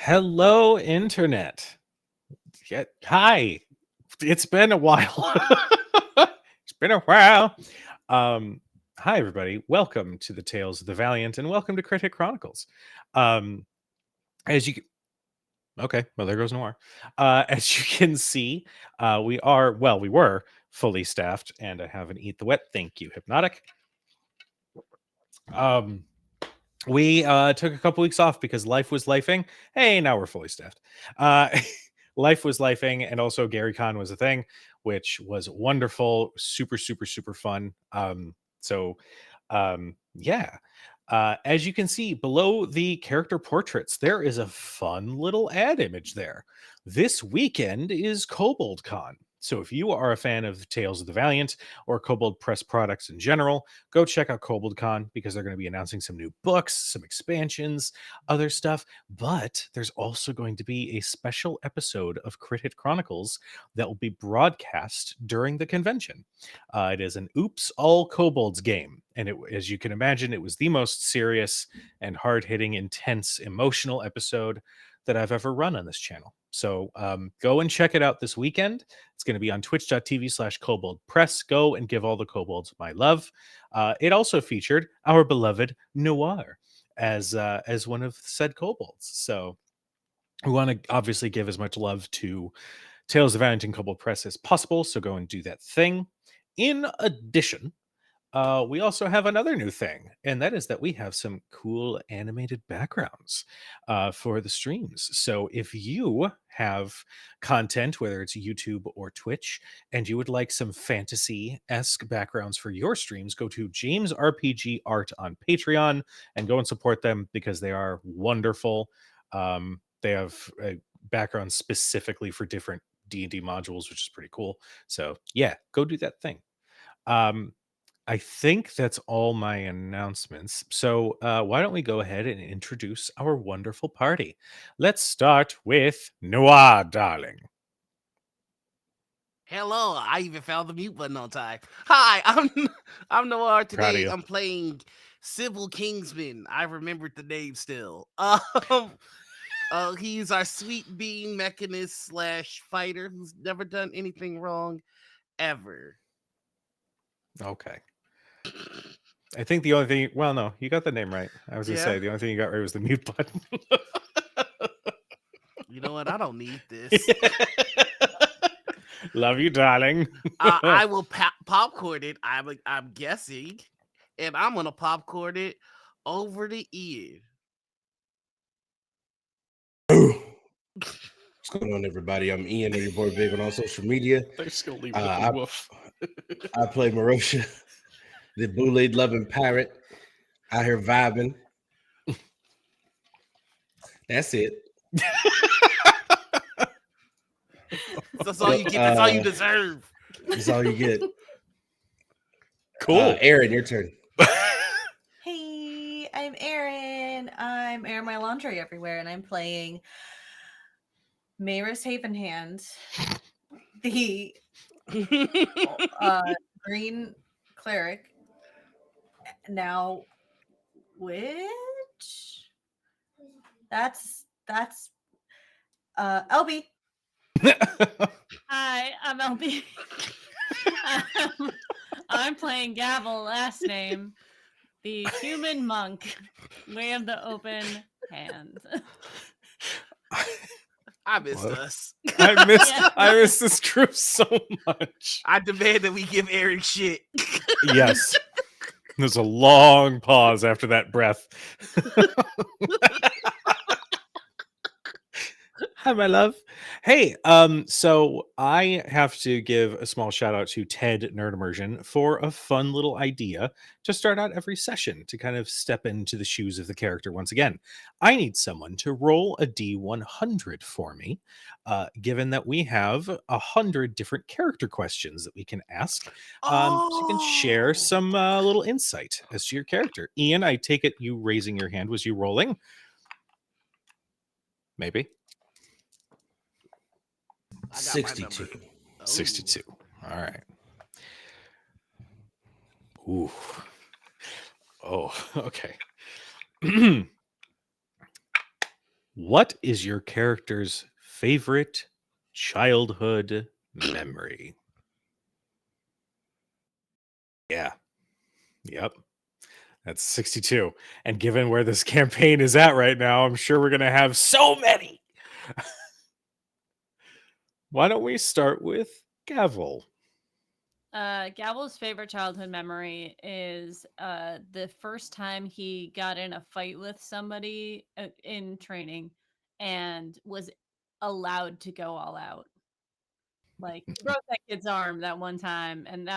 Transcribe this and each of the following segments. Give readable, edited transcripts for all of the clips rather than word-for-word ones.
Hello, Internet. Hi. It's been a while. It's been a while. Um, Hi, everybody. Welcome to the Tales of the Valiant, and welcome to Chronicles. Um, as you can, okay, well, there goes Noir. As you can see, we were fully staffed, and I have an Eat the Wet. Thank you, Hypnotic. Um, we took a couple weeks off because life was lifing. Hey, now we're fully staffed. Uh, life was lifing, and also Gary Con was a thing, which was wonderful, super, super, super fun. Yeah. As you can see below the character portraits, there is a fun little ad image there. This weekend is Kobold Con. So if you are a fan of Tales of the Valiant or Kobold Press products in general, go check out Kobold Con because they're going to be announcing some new books, some expansions, other stuff. But there's also going to be a special episode of Chronicles that will be broadcast during the convention. It is an Oops All Kobolds game. And as you can imagine, it was the most serious and hard hitting, intense, emotional episode that I've ever run on this channel. So go and check it out this weekend. It's going to be on twitch.tv/kobold press. Go and give all the kobolds my love. It also featured our beloved Noir as one of said kobolds. So we want to obviously give as much love to Tales of Valiant and Kobold Press as possible. So go and do that thing. In addition, we also have another new thing, and that is that we have some cool animated backgrounds for the streams. So if you have content, whether it's YouTube or Twitch, and you would like some fantasy-esque backgrounds for your streams, go to James RPG Art on Patreon and go and support them because they are wonderful. They have backgrounds specifically for different D&D modules, which is pretty cool. So yeah, go do that thing. I think that's all my announcements. So why don't we go ahead and introduce our wonderful party? Let's start with Noir, darling. Hello, I even found the mute button on time. Hi, I'm Noir. Proud of Today you. I'm playing Cybal Kingsman. I remembered the name still. He's our sweet being mechanist slash fighter who's never done anything wrong ever. Okay. I think the only thing, well, no, you got the name right. I was going to Yeah. say the only thing you got right was the mute button. You know what? I don't need this. Love you, darling. I will popcorn it. I'm guessing, and I'm gonna popcorn it over the ear. What's going on, everybody? I'm Ian, or your boy Big on all social media. They're just going to leave it at the woof. I play Merosha, the Boulade loving pirate, out here vibing. That's it. That's all you get. That's all you deserve. That's all you get. Cool. Erin, your turn. Hey, I'm Erin. I'm airing my laundry everywhere, and I'm playing Maris Havenhand, the green cleric. Now, which that's LB. Hi, I'm LB. I'm playing Gavel, last name, the human monk. We have the open hand. I missed us. I missed this group so much. I demand that we give Erin shit. Yes. There's a long pause after that breath. Hi, my love. Hey, so I have to give a small shout out to Ted Nerd Immersion for a fun little idea to start out every session to kind of step into the shoes of the character once again. I need someone to roll a D100 for me, given that we have 100 different character questions that we can ask. So you can share some little insight as to your character. Ian, I take it you raising your hand was you rolling? Maybe. 62. 62. All right. Ooh. Oh, okay. What is your character's favorite childhood memory? Yeah. Yep. That's 62. And given where this campaign is at right now, I'm sure we're going to have so many. Why don't we start with Gavel? Gavel's favorite childhood memory is the first time he got in a fight with somebody in training and was allowed to go all out. Like, he broke that kid's arm that one time, and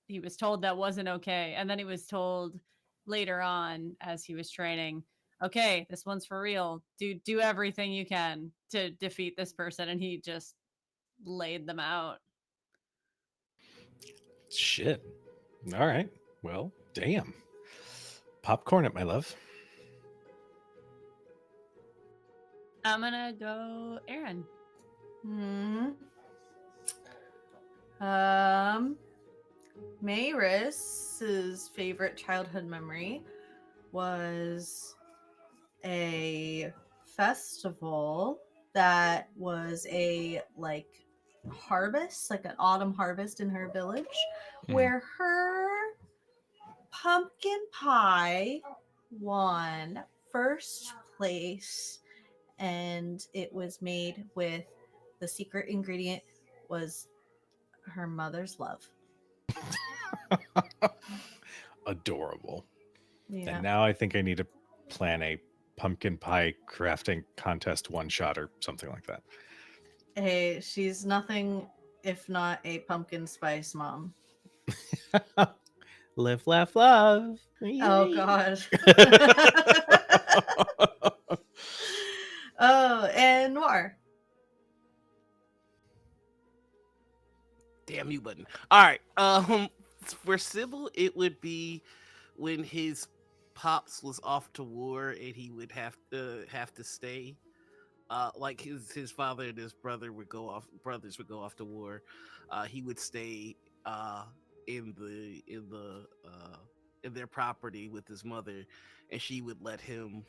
he was told that wasn't okay. And then he was told later on as he was training, okay, this one's for real. Do everything you can to defeat this person. And he just laid them out. Shit. All right. Well, damn. Popcorn it, my love. I'm gonna go Erin. Maris's favorite childhood memory was a festival that was a harvest, like an autumn harvest in her village, where her pumpkin pie won first place, and it was made with the secret ingredient was her mother's love. Adorable. Yeah. And now I think I need to plan a pumpkin pie crafting contest one shot or something like that. Hey, she's nothing if not a pumpkin spice mom. Live, laugh, love. Oh God. Oh, and Noir. Damn you button. All right. For Cybal, it would be when his pops was off to war and he would have to stay. Like his father and his brothers would go off to war. He would stay in their property with his mother, and she would let him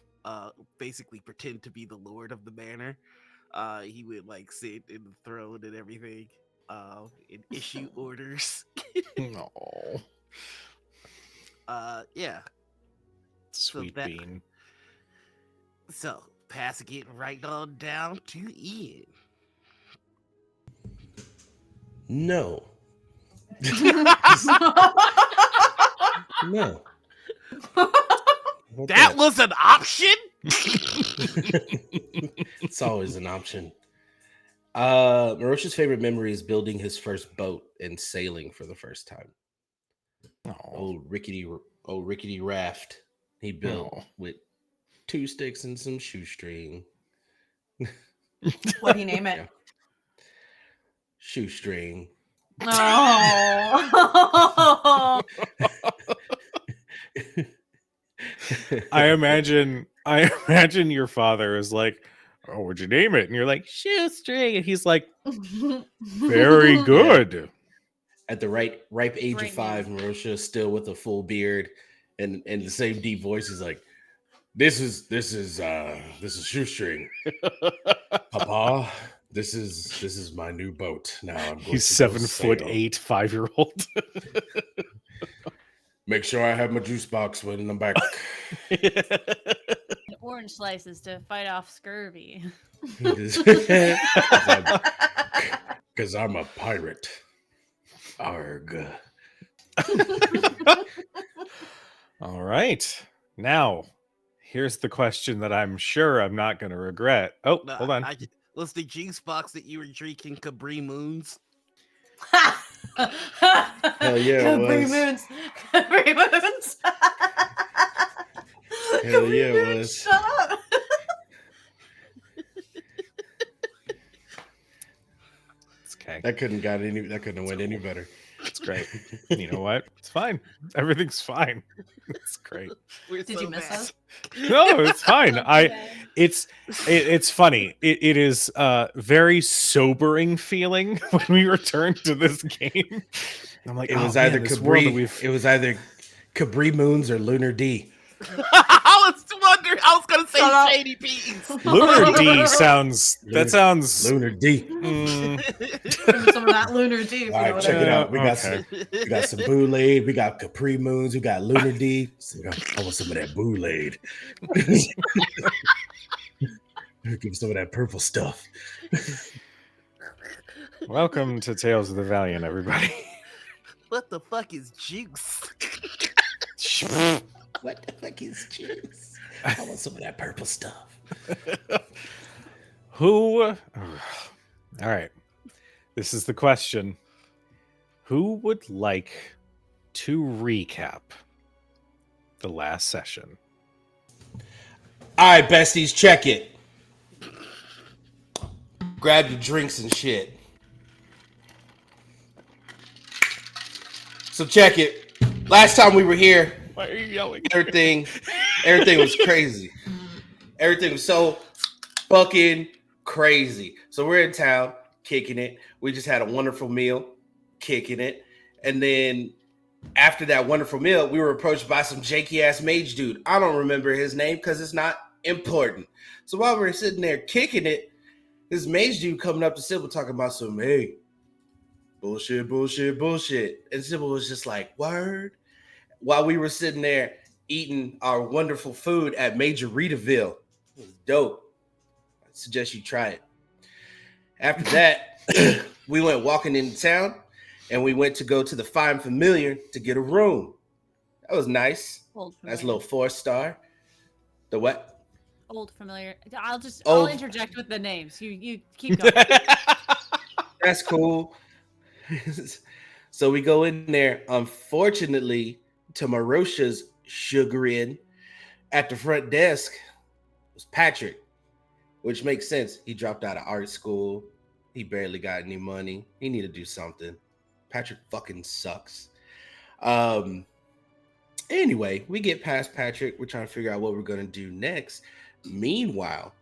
basically pretend to be the lord of the manor. He would sit in the throne and everything, and issue orders. No. Yeah. Sweet bean. So passing it right on down to Ian. No. No. That was an option? It's always an option. Merosha's favorite memory is building his first boat and sailing for the first time. Old rickety raft he built with 2 sticks and some shoestring. What'd he name it? Yeah. Shoestring. Oh. I imagine your father is like, oh, what'd you name it? And you're like, shoestring. And he's like, very good. At the ripe age Great of 5, Merosha still with a full beard and the same deep voice. He's like, this is shoestring. Papa, this is my new boat. Now I'm going He's to go 7'8", 5-year-old. Make sure I have my juice box when I'm back. Orange slices to fight off scurvy. Because I'm a pirate. Arg. All right. Now, here's the question that I'm sure I'm not going to regret. Oh, No, hold on. Was the juice box that you were drinking Capri Moons? Hell yeah, it Capri was. Moons. Capri Moons. Hell yeah, it Moons, was. Shut up. It's okay. That couldn't have went any better. It's great. You know what? It's fine. Everything's fine. It's great. We're Did so you miss bad. us? No, it's fine. It's funny. It is very sobering feeling when we return to this game. I'm like, It was man, either this world that Cabri. It was either Cabri Moons or Lunar D. I I was gonna say Shut up. Shady Peas. Lunar D sounds. That sounds. Lunar D. Give me some of that lunar D. If you All know right, what check I it mean. out. We got some Boulade. We got Capri Moons. We got Lunar D. So, I want some of that Boulade. Give me some of that purple stuff. Welcome to Tales of the Valiant, everybody. What the fuck is juice? What the fuck is juice? I want some of that purple stuff. Who? All right. This is the question. Who would like to recap the last session? All right, besties, check it. Grab your drinks and shit. So check it. Last time we were here, Why are you yelling? everything was crazy. Everything was so fucking crazy. So we're in town, kicking it. We just had a wonderful meal, kicking it. And then after that wonderful meal, we were approached by some janky ass mage dude. I don't remember his name because it's not important. So while we were sitting there kicking it, this mage dude coming up to Cybal talking about some, hey, bullshit. And Cybal was just like, word? While we were sitting there eating our wonderful food at Major Reedaville. It was dope. I suggest you try it. After that, we went walking into town and we went to go to the Fine Familiar to get a room. That was nice. Old That's a familiar. little 4-star. The what? Old familiar. I'll Old- interject with the names. You keep going. That's cool. So we go in there. Unfortunately, to Merosha's chagrin, at the front desk was Patrick, which makes sense. He dropped out of art school. He barely got any money. He needed to do something. Patrick fucking sucks. Anyway, we get past Patrick. We're trying to figure out what we're going to do next. Meanwhile,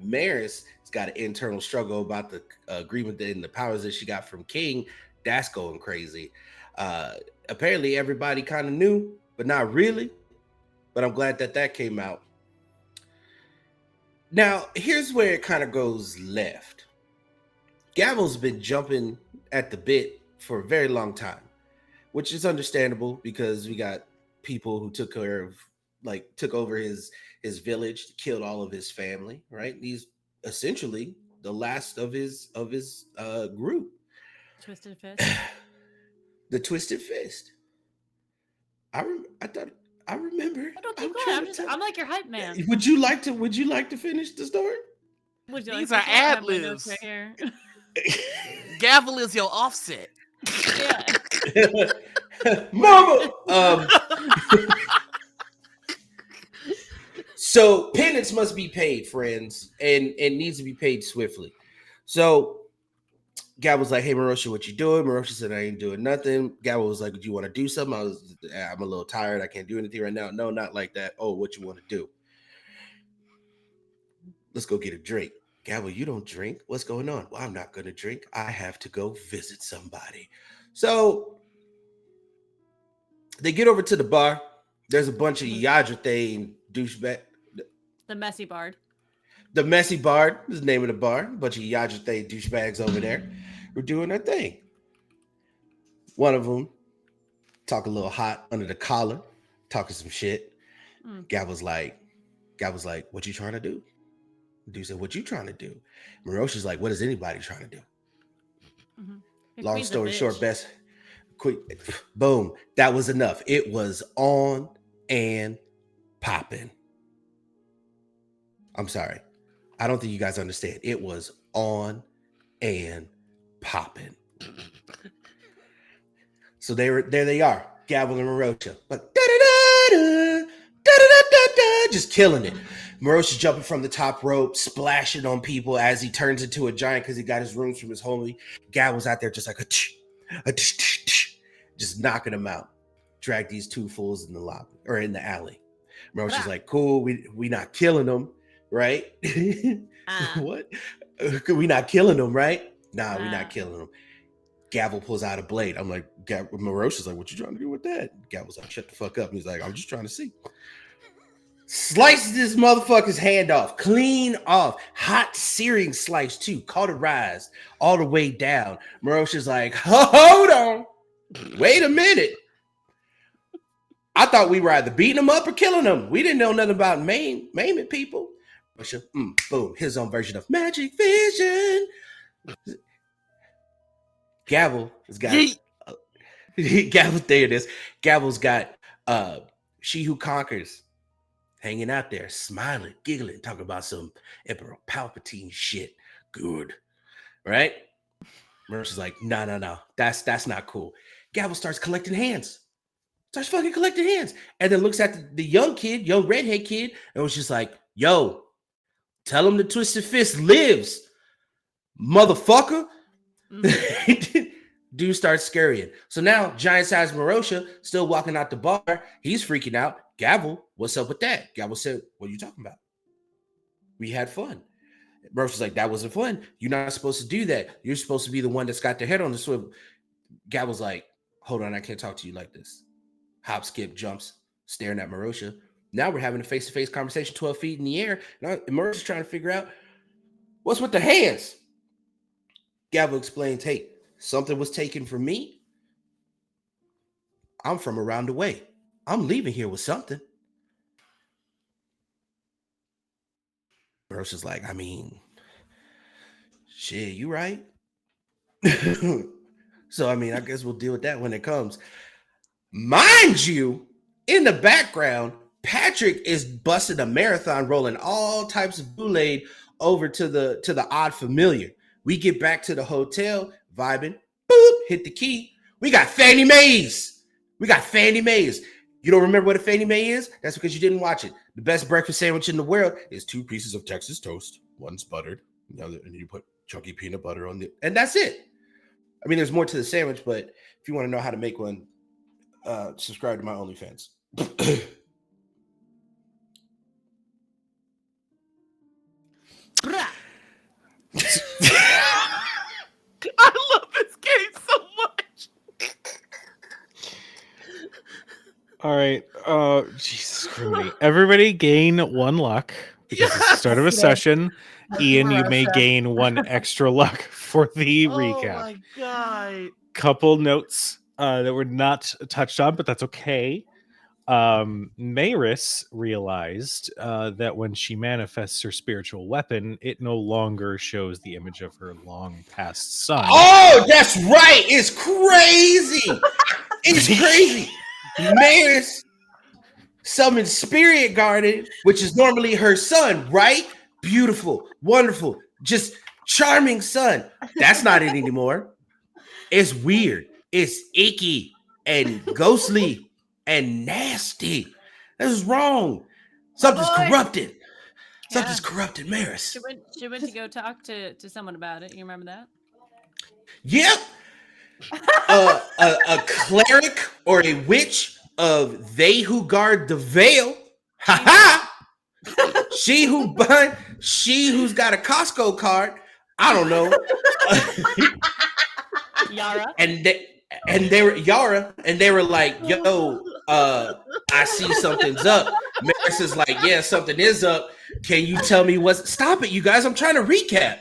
Maris has got an internal struggle about the agreement and the powers that she got from King. That's going crazy. Apparently, everybody kind of knew, but not really. But I'm glad that came out. Now, here's where it kind of goes left. Gavel's been jumping at the bit for a very long time, which is understandable because we got people who took over his village, killed all of his family, right? He's essentially the last of his group. Twisted Fist. The Twisted Fist. I remember. I don't keep trying going. to I'm like your hype man. Would you like to finish the story? Would you These like are to say I have my notes ad-libs. right here? Gavel is your offset. Yeah. Mama. So penance must be paid, friends, and needs to be paid swiftly. So Gab was like, "Hey, Merosha, what you doing?" Merosha said, "I ain't doing nothing." Gab was like, "Do you want to do something?" I'm a little tired. I can't do anything right now. No, not like that. Oh, what you want to do? Let's go get a drink. Gabble, you don't drink. What's going on? Well, I'm not going to drink. I have to go visit somebody. So they get over to the bar. There's a bunch of Yadrathe douchebag. The messy bard. The Messy Bard is the name of the bar. A bunch of Yadrathe douchebags over there who are doing their thing. One of them talk a little hot under the collar, talking some shit. Gab was like, what you trying to do? Dude said, what you trying to do? Merosha's like, what is anybody trying to do? Mm-hmm. Long story short, best quick, boom. That was enough. It was on and popping. I'm sorry. I don't think you guys understand. It was on and popping. So there they are, Gavel and Merosha, like just killing it. Merosha's jumping from the top rope, splashing on people as he turns into a giant because he got his runes from his homie. Gavel's out there just like just knocking them out. Drag these two fools in the lobby or in the alley. Merosha's like, cool, we not killing them, right? What? We not killing them, right? Nah, we not killing them. Gavel pulls out a blade. I'm like, Merosha's like, what you trying to do with that? Gavel's like, shut the fuck up. And he's like, I'm just trying to see. Slices this motherfucker's hand off, clean off, hot searing slice too, cauterized all the way down. Merosha's like, hold on, wait a minute. I thought we were either beating them up or killing them. We didn't know nothing about maiming people. Merosha, boom, his own version of magic vision. Gavel has got Gavel. There it is. Gavel's got She Who Conquers hanging out there, smiling, giggling, talking about some Emperor Palpatine shit. Good, right? Mercer's like, no, that's not cool. Gavel starts collecting hands, starts fucking collecting hands, and then looks at the young kid, young redhead kid, and was just like, yo, tell him the Twisted Fist lives, motherfucker. Dude starts scurrying. So now giant-sized Merosha still walking out the bar. He's freaking out. Gavel, what's up with that? Gavel said, what are you talking about? We had fun. Merosha's like, that wasn't fun. You're not supposed to do that. You're supposed to be the one that's got their head on the swivel. Gavel's like, hold on, I can't talk to you like this. Hop, skip, jumps, staring at Merosha. Now we're having a face-to-face conversation 12 feet in the air. Now Merosha's trying to figure out what's with the hands. Gavel explains, hey, something was taken from me. I'm from around the way. I'm leaving here with something. Merosha's like, I mean, shit, you right. So, I mean, I guess we'll deal with that when it comes. Mind you, in the background, Patrick is busting a marathon, rolling all types of Kool-Aid over to the odd familiar. We get back to the hotel, vibing, boop, hit the key. We got Fannie Mae's. You don't remember what a Fannie Mae is? That's because you didn't watch it. The best breakfast sandwich in the world is 2 pieces of Texas toast. One's buttered, and you put chunky peanut butter on it, and that's it. I mean, there's more to the sandwich, but if you want to know how to make one, subscribe to my OnlyFans. I love this game so much. All right. Jesus Christ. Everybody gain 1 luck because it's the start of a session. Ian, you may gain 1 extra luck for the recap. Oh my god. Couple notes that were not touched on, but that's okay. Maris realized that when she manifests her spiritual weapon, it no longer shows the image of her long past son. Oh, that's right. It's crazy. It's crazy. Maris summoned Spirit Guardian, which is normally her son, right? Beautiful, wonderful, just charming son. That's not it anymore. It's weird. It's icky and ghostly and nasty. This is wrong. Something's corrupted. Something's corrupted, Maris. She went to go talk to someone about it. You remember that? Yep. A cleric or a witch of They Who Guard the Veil. Ha ha. She who's got a Costco card. I don't know. Yara. And they were Yara, and they were like, yo, I see something's up. Maris is like, yeah, something is up. Can you tell me what's stop it, you guys? I'm trying to recap.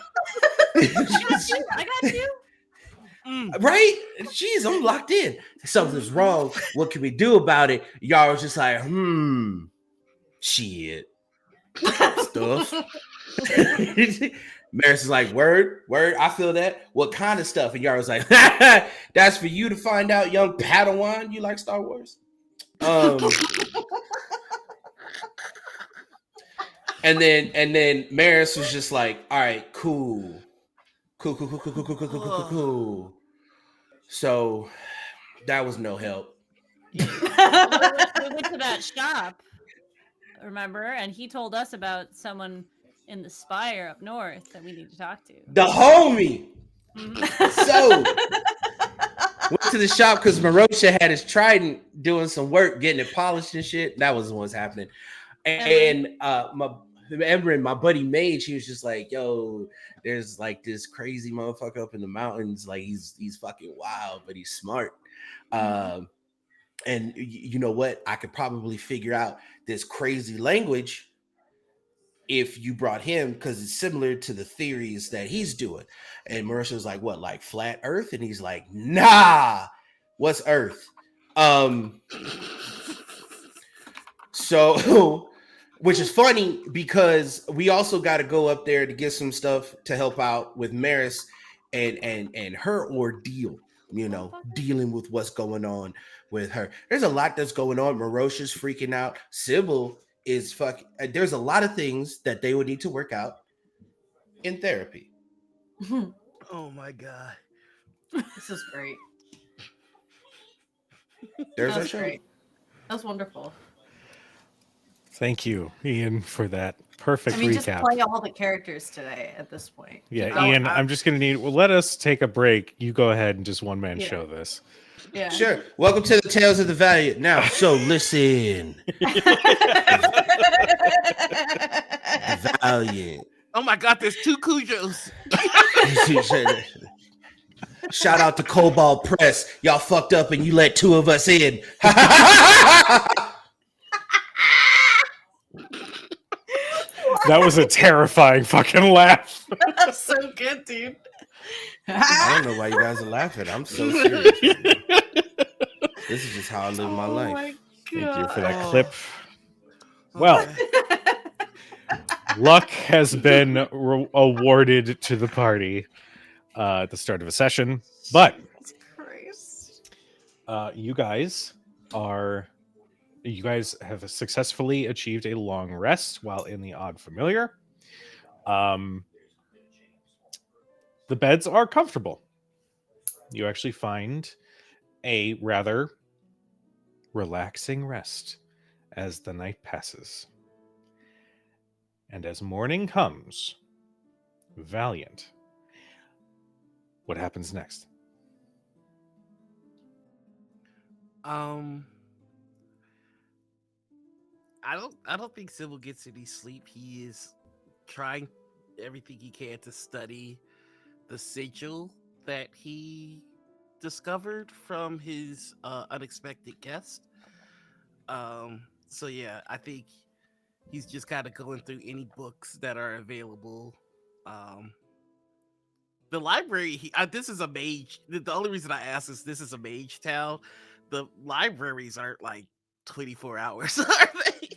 I got you. Right? Jeez, I'm locked in. Something's wrong. What can we do about it? Y'all was just like, shit. Stuff. Maris is like, word, I feel that. What kind of stuff? And y'all was like, that's for you to find out, young Padawan. You like Star Wars? And then Maris was just like, all right, cool. So that was no help. We went to that shop, remember? And he told us about someone in the Spire up north that we need to talk to. The homie. So went to the shop because Merosha had his trident doing some work, getting it polished and shit. That was what's happening. And Erin, my buddy Mage, he was just like, yo, there's like this crazy motherfucker up in the mountains. Like he's fucking wild, but he's smart. And you know what? I could probably figure out this crazy language if you brought him, because it's similar to the theories that he's doing. And Merosha was like, what, like flat earth? And he's like, nah, what's earth? So which is funny because we also got to go up there to get some stuff to help out with Maris and her ordeal, you know, dealing with what's going on with her. There's a lot that's going on. Merosha's freaking out. Cybal is fucking. There's a lot of things that they would need to work out in therapy. Oh my god, This is great. There's That our was show. great. That was wonderful. Thank you, Ian, for that perfect recap. Just play all the characters today at this point. Yeah, Ian, I'm just going to need... Well, let us take a break. You go ahead and just one-man show this. Yeah. Sure. Welcome to the Tales of the Valiant. Now, so listen. The Valiant. oh my god, there's 2 Kujos. Shout out to Cobalt Press. Y'all fucked up and you let 2 of us in. That was a terrifying fucking laugh. That's so good, dude. I don't know why you guys are laughing. I'm so serious. This is just how I live my life. My Thank you for that Oh. clip. Well, luck has been awarded to the party at the start of a session, but Christ. you guys have successfully achieved a long rest while in the Odd Familiar. The beds are comfortable. You actually find a rather relaxing rest as the night passes. And as morning comes, Valiant, what happens next? I don't think Cybal gets any sleep. He is trying everything he can to study the sigil that he discovered from his unexpected guest. So yeah, I think he's just kind of going through any books that are available. The library, this is a mage. The only reason I ask is this is a mage town. The libraries aren't like 24 hours, are they?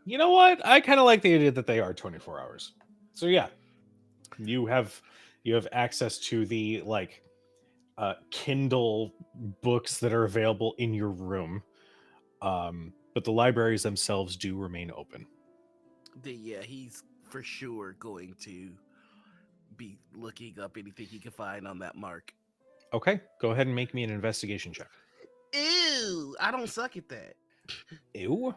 You know what? I kind of like the idea that they are 24 hours. So yeah, you have access to the Kindle books that are available in your room. But the libraries themselves do remain open. Yeah, he's for sure going to be looking up anything he can find on that mark. Okay, go ahead and make me an investigation check. Ew, I don't suck at that. Ew.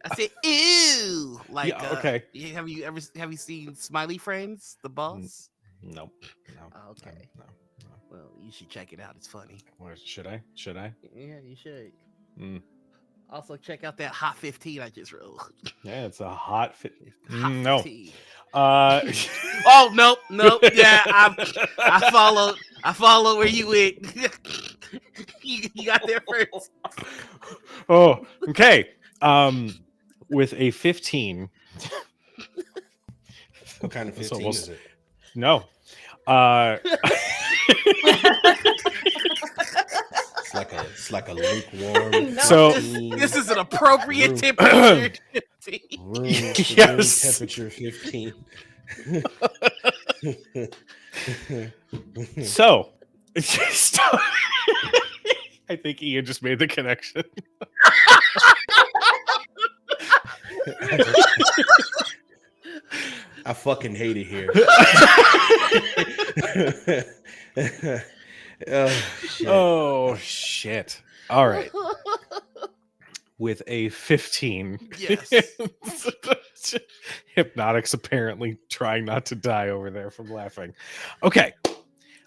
I said ew. Like, Yeah, okay. Have you seen Smiley Friends, the boss? No. Okay. No. Well, you should check it out. It's funny. What, should I? Yeah, you should. Mm. Also, check out that Hot 15 I just rolled. Yeah, it's a hot fit. Hot No. 15. Oh no. Yeah, I follow where you went. you got there first. Oh, okay. With a 15. What kind of That's 15 almost- is it? No. It's like a lukewarm. No. So- This is an appropriate Room. temperature. room Yes. temperature 15. So, I think Ian just made the connection. I fucking hate it here. Shit. Oh, shit. All right. With a 15. Yes. Hypnotic's apparently trying not to die over there from laughing. Okay.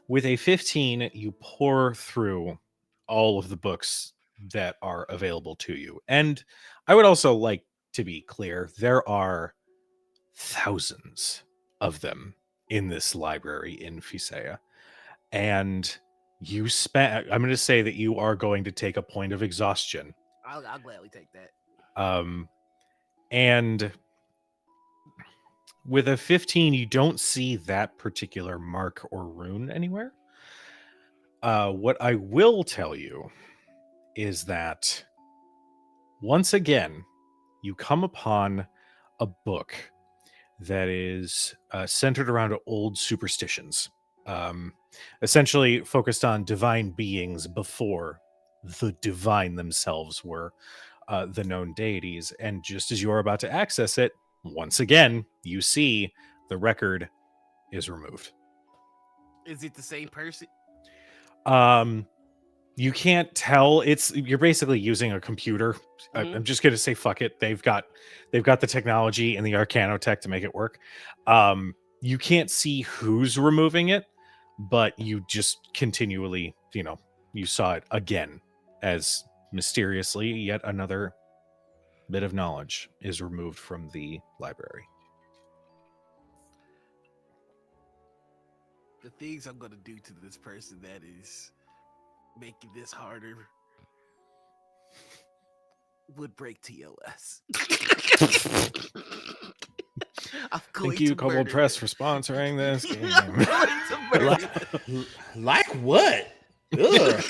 With a 15, you pour through all of the books that are available to you. And I would also like to be clear, there are thousands of them in this library in Physaea. And You spent. I'm going to say that you are going to take a point of exhaustion. I'll gladly take that. And with a 15, you don't see that particular mark or rune anywhere. What I will tell you is that once again, you come upon a book that is centered around old superstitions, essentially focused on divine beings before the divine themselves were the known deities. And just as you're about to access it, once again, you see the record is removed. Is it the same person? You can't tell. You're basically using a computer. I'm just gonna say fuck it. They've got the technology and the Arcanotech to make it work. You can't see who's removing it, but you just continually, you saw it again as mysteriously yet another bit of knowledge is removed from the library. The things I'm gonna do to this person that is making this harder would break TOS. Thank you, Kobold Press, for sponsoring this game. Like what? Ugh.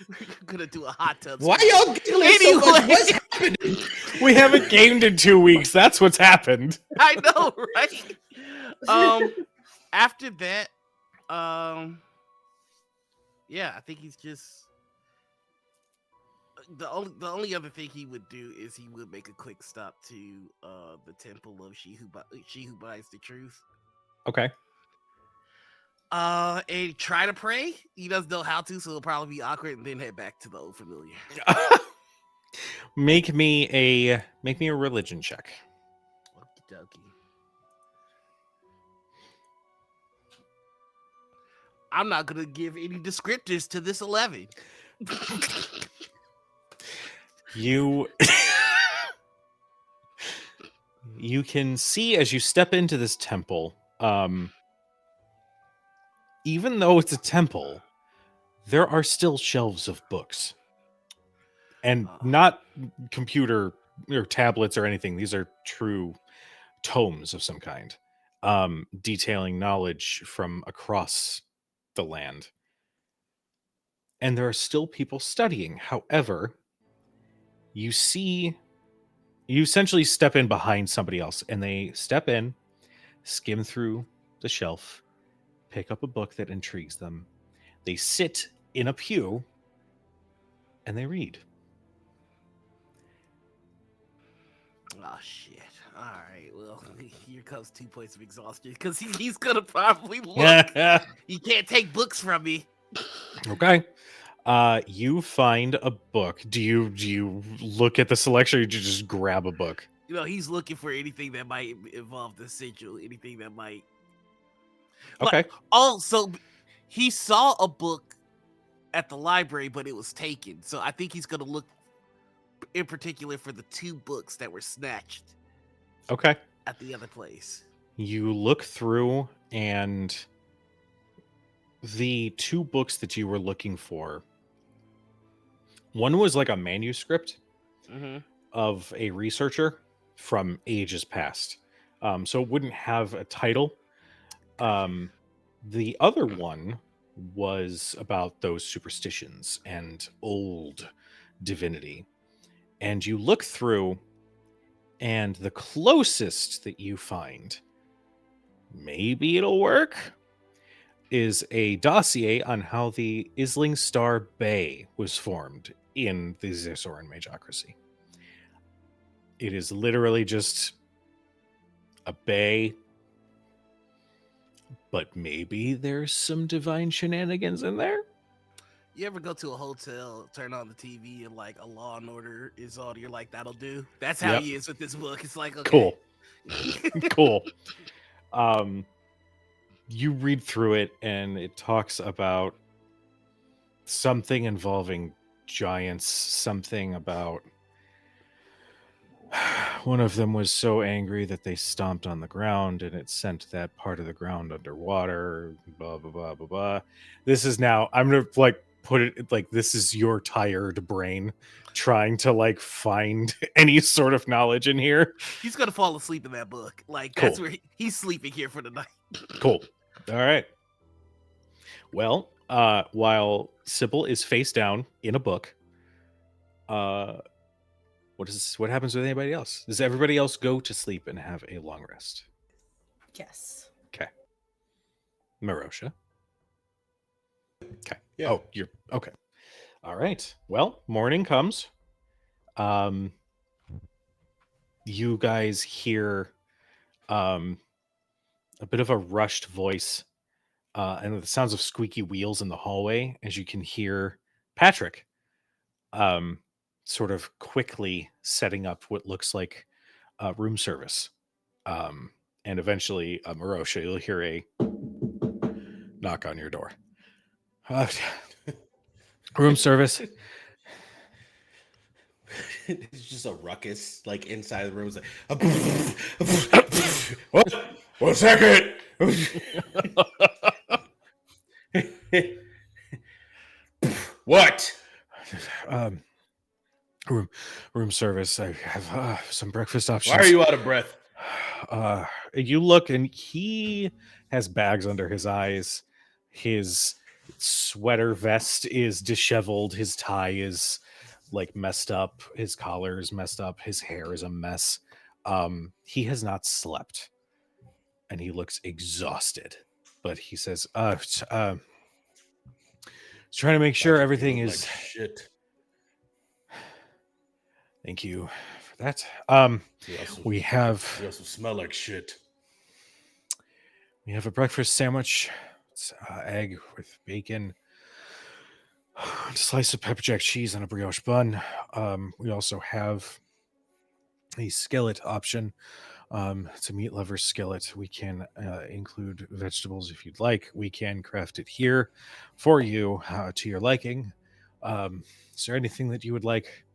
We're gonna do a hot tub. Why y'all giggling so much? What's happening? We haven't gamed in 2 weeks. That's what's happened. I know, right? After that, yeah, I think he's just the only other thing he would do is he would make a quick stop to the temple of she who buys the truth. Okay. And try to pray. He doesn't know how to, so it'll probably be awkward, and then head back to the old familiar. Make me a religion check. Okie dokie. I'm not gonna give any descriptors to this 11. You can see as you step into this temple, even though it's a temple, there are still shelves of books. And not computer or tablets or anything. These are true tomes of some kind, detailing knowledge from across the land. And there are still people studying. However, you essentially step in behind somebody else, and they step in, skim through the shelf, pick up a book that intrigues them. They sit in a pew, and they read. Oh shit! All right, well, here comes 2 points of exhaustion because he's gonna probably look. He can't take books from me. Okay. You find a book. Do you look at the selection, or do you just grab a book? He's looking for anything that might involve the sigil, anything that might. Okay. So he saw a book at the library, but it was taken. So I think he's gonna look in particular for the 2 books that were snatched. Okay. At the other place. You look through, and the 2 books that you were looking for, one was like a manuscript of a researcher from ages past. So it wouldn't have a title. The other one was about those superstitions and old divinity. And you look through, and the closest that you find, maybe it'll work, is a dossier on how the Isling Star Bay was formed in the Zesoran Magocracy. It is literally just a bay, but maybe there's some divine shenanigans in there. You ever go to a hotel, turn on the TV, and like a Law and Order is on? You're like, that'll do. That's how he is with this book. It's like, okay. Cool. You read through it, and it talks about something involving giants, something about One of them was so angry that they stomped on the ground and it sent that part of the ground underwater. Blah, blah, blah, blah, blah. This is now, I'm going to like put it like this is your tired brain trying to like find any sort of knowledge in here. He's gonna fall asleep in that book. Like Cool. that's where he's sleeping here for the night. Cool. All right. Well, while Cybal is face down in a book, what happens with anybody else? Does everybody else go to sleep and have a long rest? Yes. Okay. Merosha. Okay. Yeah. Oh, you're okay. All right. Well, morning comes. You guys hear a bit of a rushed voice and the sounds of squeaky wheels in the hallway as you can hear Patrick sort of quickly setting up what looks like room service. And eventually, Merosha, you'll hear a knock on your door. Room service. It's just a ruckus, like inside the room. It's like, what? 1 second. What? Room service. I have some breakfast options. Why are you out of breath? You look, and he has bags under his eyes. His sweater vest is disheveled. His tie is like messed up. His collar is messed up. His hair is a mess. He has not slept, and he looks exhausted. But he says, trying to make sure Patrick, everything you look is like shit. Thank you for that. You also smell like shit. We have a breakfast sandwich. It's egg with bacon, a slice of pepper jack cheese, and a brioche bun. We also have a skillet option. It's a meat lover skillet. We can include vegetables if you'd like. We can craft it here for you to your liking. Is there anything that you would like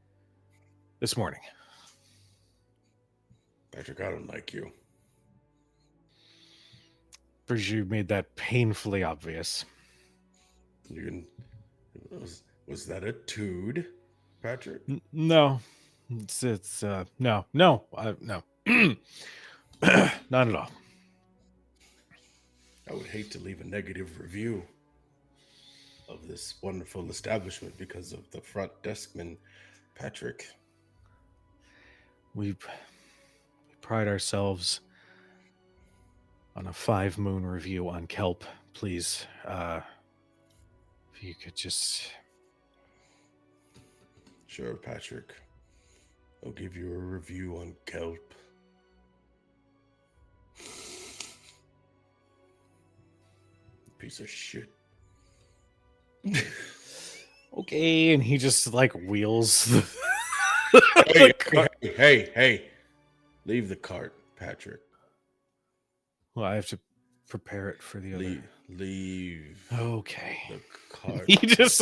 this morning? Patrick, I don't like you. Pretty sure you made that painfully obvious. Was that a tood, Patrick? No. It's no. No. Not at all. I would hate to leave a negative review of this wonderful establishment because of the front deskman, Patrick. We pride ourselves on a 5 moon review on kelp. Please, if you could just... Sure, Patrick. I'll give you a review on kelp. Piece of shit. Okay, and he just like wheels Hey. Leave the cart, Patrick. Well, I have to prepare it for the other. Leave Okay. the cart. He just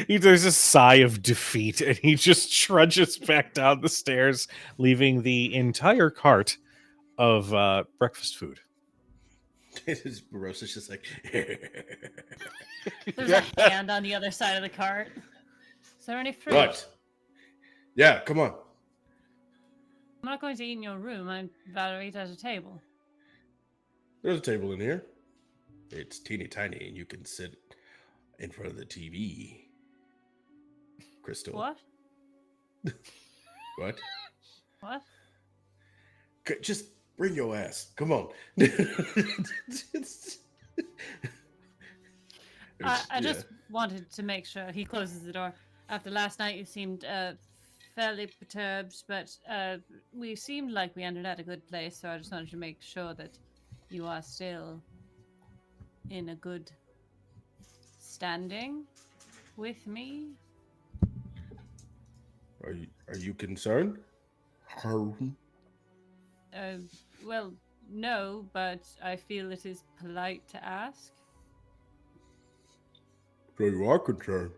there's a sigh of defeat, and he just trudges back down the stairs, leaving the entire cart of breakfast food. Merosha's just like... There's a hand on the other side of the cart. Is there any fruit? What? Yeah, come on. I'm not going to eat in your room. I'd rather eat at a table. There's a table in here. It's teeny tiny, and you can sit in front of the TV. Crystal. What? What? What? Just bring your ass. Come on. I just wanted to make sure. He closes the door. After last night, you seemed fairly perturbed, but we seemed like we ended at a good place, so I just wanted to make sure that you are still in a good standing with me. Are you concerned? Well, no, but I feel it is polite to ask. So you are concerned.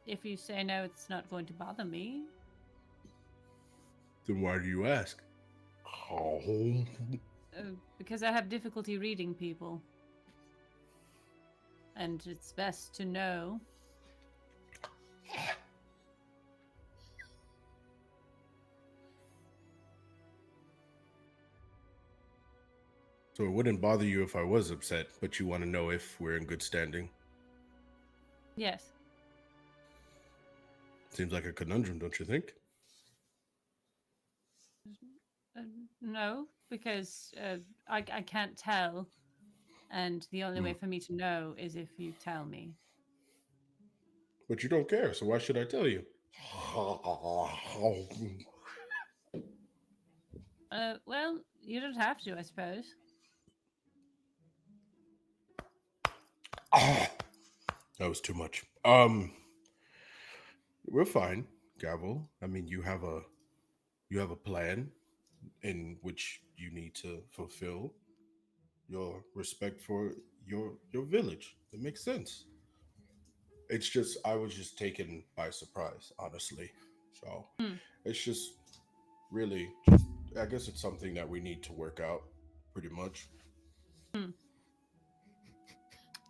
If you say no, it's not going to bother me. Then why do you ask? Because I have difficulty reading people. And it's best to know. So it wouldn't bother you if I was upset, but you want to know if we're in good standing. Yes. Seems like a conundrum, don't you think? No, because I can't tell. And the only way for me to know is if you tell me. But you don't care, so why should I tell you? Well, you don't have to, I suppose. That was too much. We're fine, Gavel. I mean, you have a plan in which you need to fulfill your respect for your village. It makes sense. It's just I was just taken by surprise, honestly. So Hmm. it's just really, I guess it's something that we need to work out, pretty much.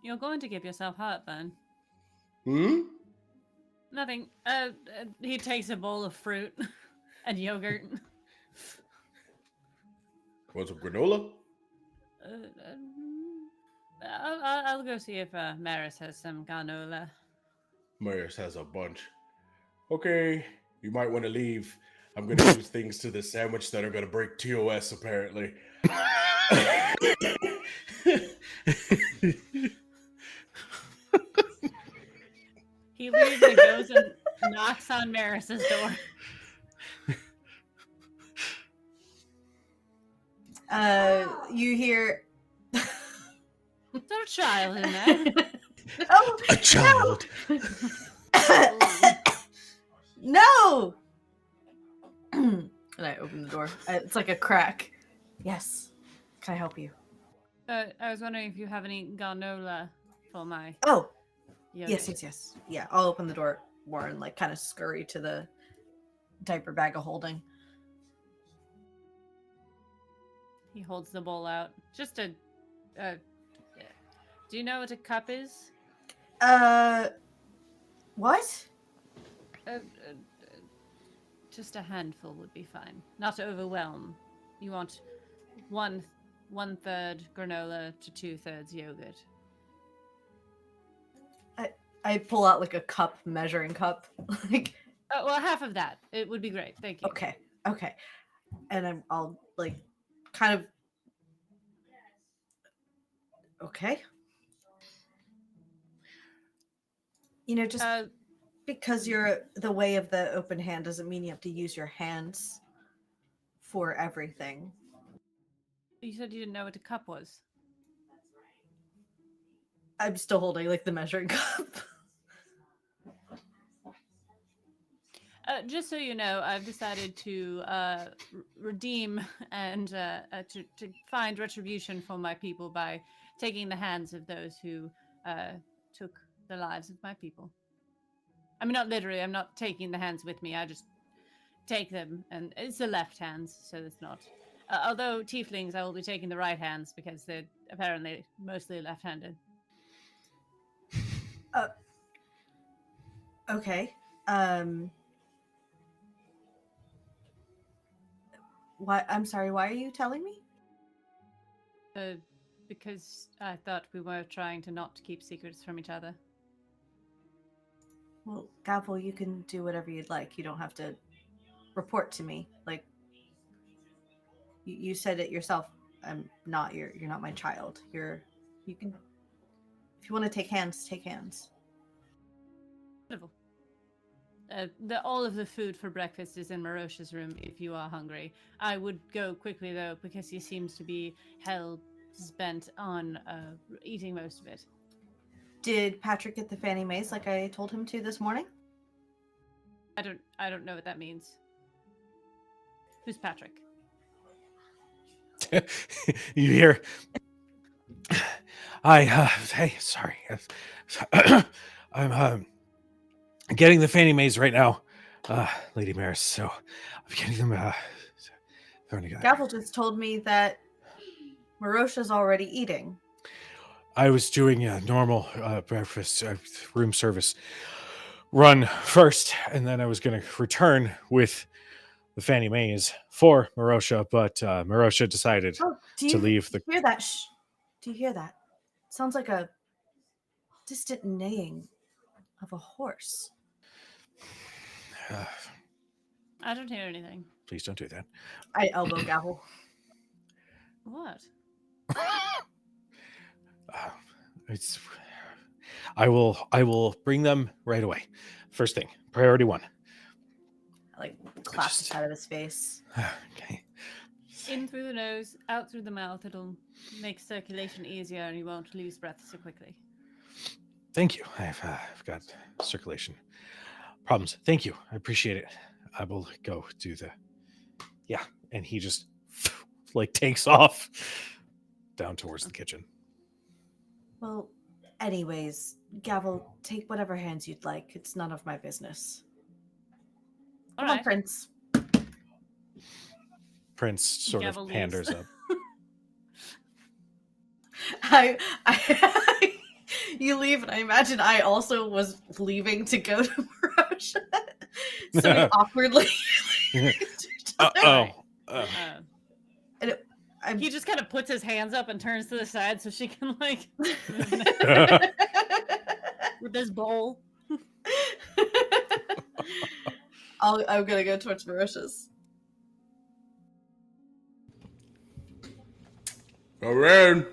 You're going to give yourself heartburn. Hmm. Nothing. He takes a bowl of fruit and yogurt. Want some granola? I'll go see if Maris has some granola. Marius has a bunch. Okay, you might want to leave. I'm going to use things to this sandwich that are going to break TOS, apparently. He leaves and goes and knocks on Maris's door. You hear. Is there a child in there? No, A child. No. And I open the door. It's like a crack. Yes. Can I help you? I was wondering if you have any granola for my Oh, yogurt. yes. Yeah, I'll open the door more and like kind of scurry to the diaper bag of holding. He holds the bowl out. Just a. Do you know what a cup is? What? Just a handful would be fine. Not to overwhelm. You want one third granola to 2/3 yogurt. I pull out like a cup, measuring cup. Like, Oh, well, half of that. It would be great. Thank you. okay. And I'll like kind of. Okay. You know, just because you're the way of the open hand doesn't mean you have to use your hands for everything. You said you didn't know what a cup was. I'm still holding like the measuring cup. Just so you know, I've decided to redeem and to find retribution for my people by taking the hands of those who took the lives of my people. I mean, not literally. I'm not taking the hands with me. I just take them, and it's the left hands, so it's not. Although tieflings, I will be taking the right hands because they're apparently mostly left-handed. Okay. Why? I'm sorry. Why are you telling me? Because I thought we were trying to not keep secrets from each other. Well, Gavel, you can do whatever you'd like. You don't have to report to me. Like you said it yourself. I'm not you're not my child. You can if you want to take hands, take hands. Wonderful. All of the food for breakfast is in Merosha's room if you are hungry. I would go quickly though because he seems to be hell-bent on eating most of it. Did Patrick get the Fannie Mae's like I told him to this morning? I don't know what that means. Who's Patrick? You hear? Hey, sorry. I'm getting the Fannie Mays right now, Lady Maris. So I'm getting them thrown together. Gavel just told me that Merosha's already eating. I was doing a normal breakfast room service run first, and then I was going to return with the Fannie Mays for Merosha, but Merosha decided to leave the. Hear that? Do you hear that? Sounds like a distant neighing of a horse. I don't hear anything. Please don't do that. I elbow Gavel. What? It's. I will bring them right away. First thing, priority 1. I like clap the side of his face. Okay. In through the nose, out through the mouth. It'll make circulation easier, and you won't lose breath so quickly. Thank you. I've got circulation problems. Thank you. I appreciate it. I will go do the. Yeah, and he just like takes off down towards the kitchen. Well, anyways, Gavel, take whatever hands you'd like. It's none of my business. Come on, Prince. Prince sort Gavel of panders leaves. up. You leave, and I imagine I also was leaving to go to Merosha. So we awkwardly. He just kind of puts his hands up and turns to the side so she can like with this bowl. I'm gonna go towards Merosha's. Erin.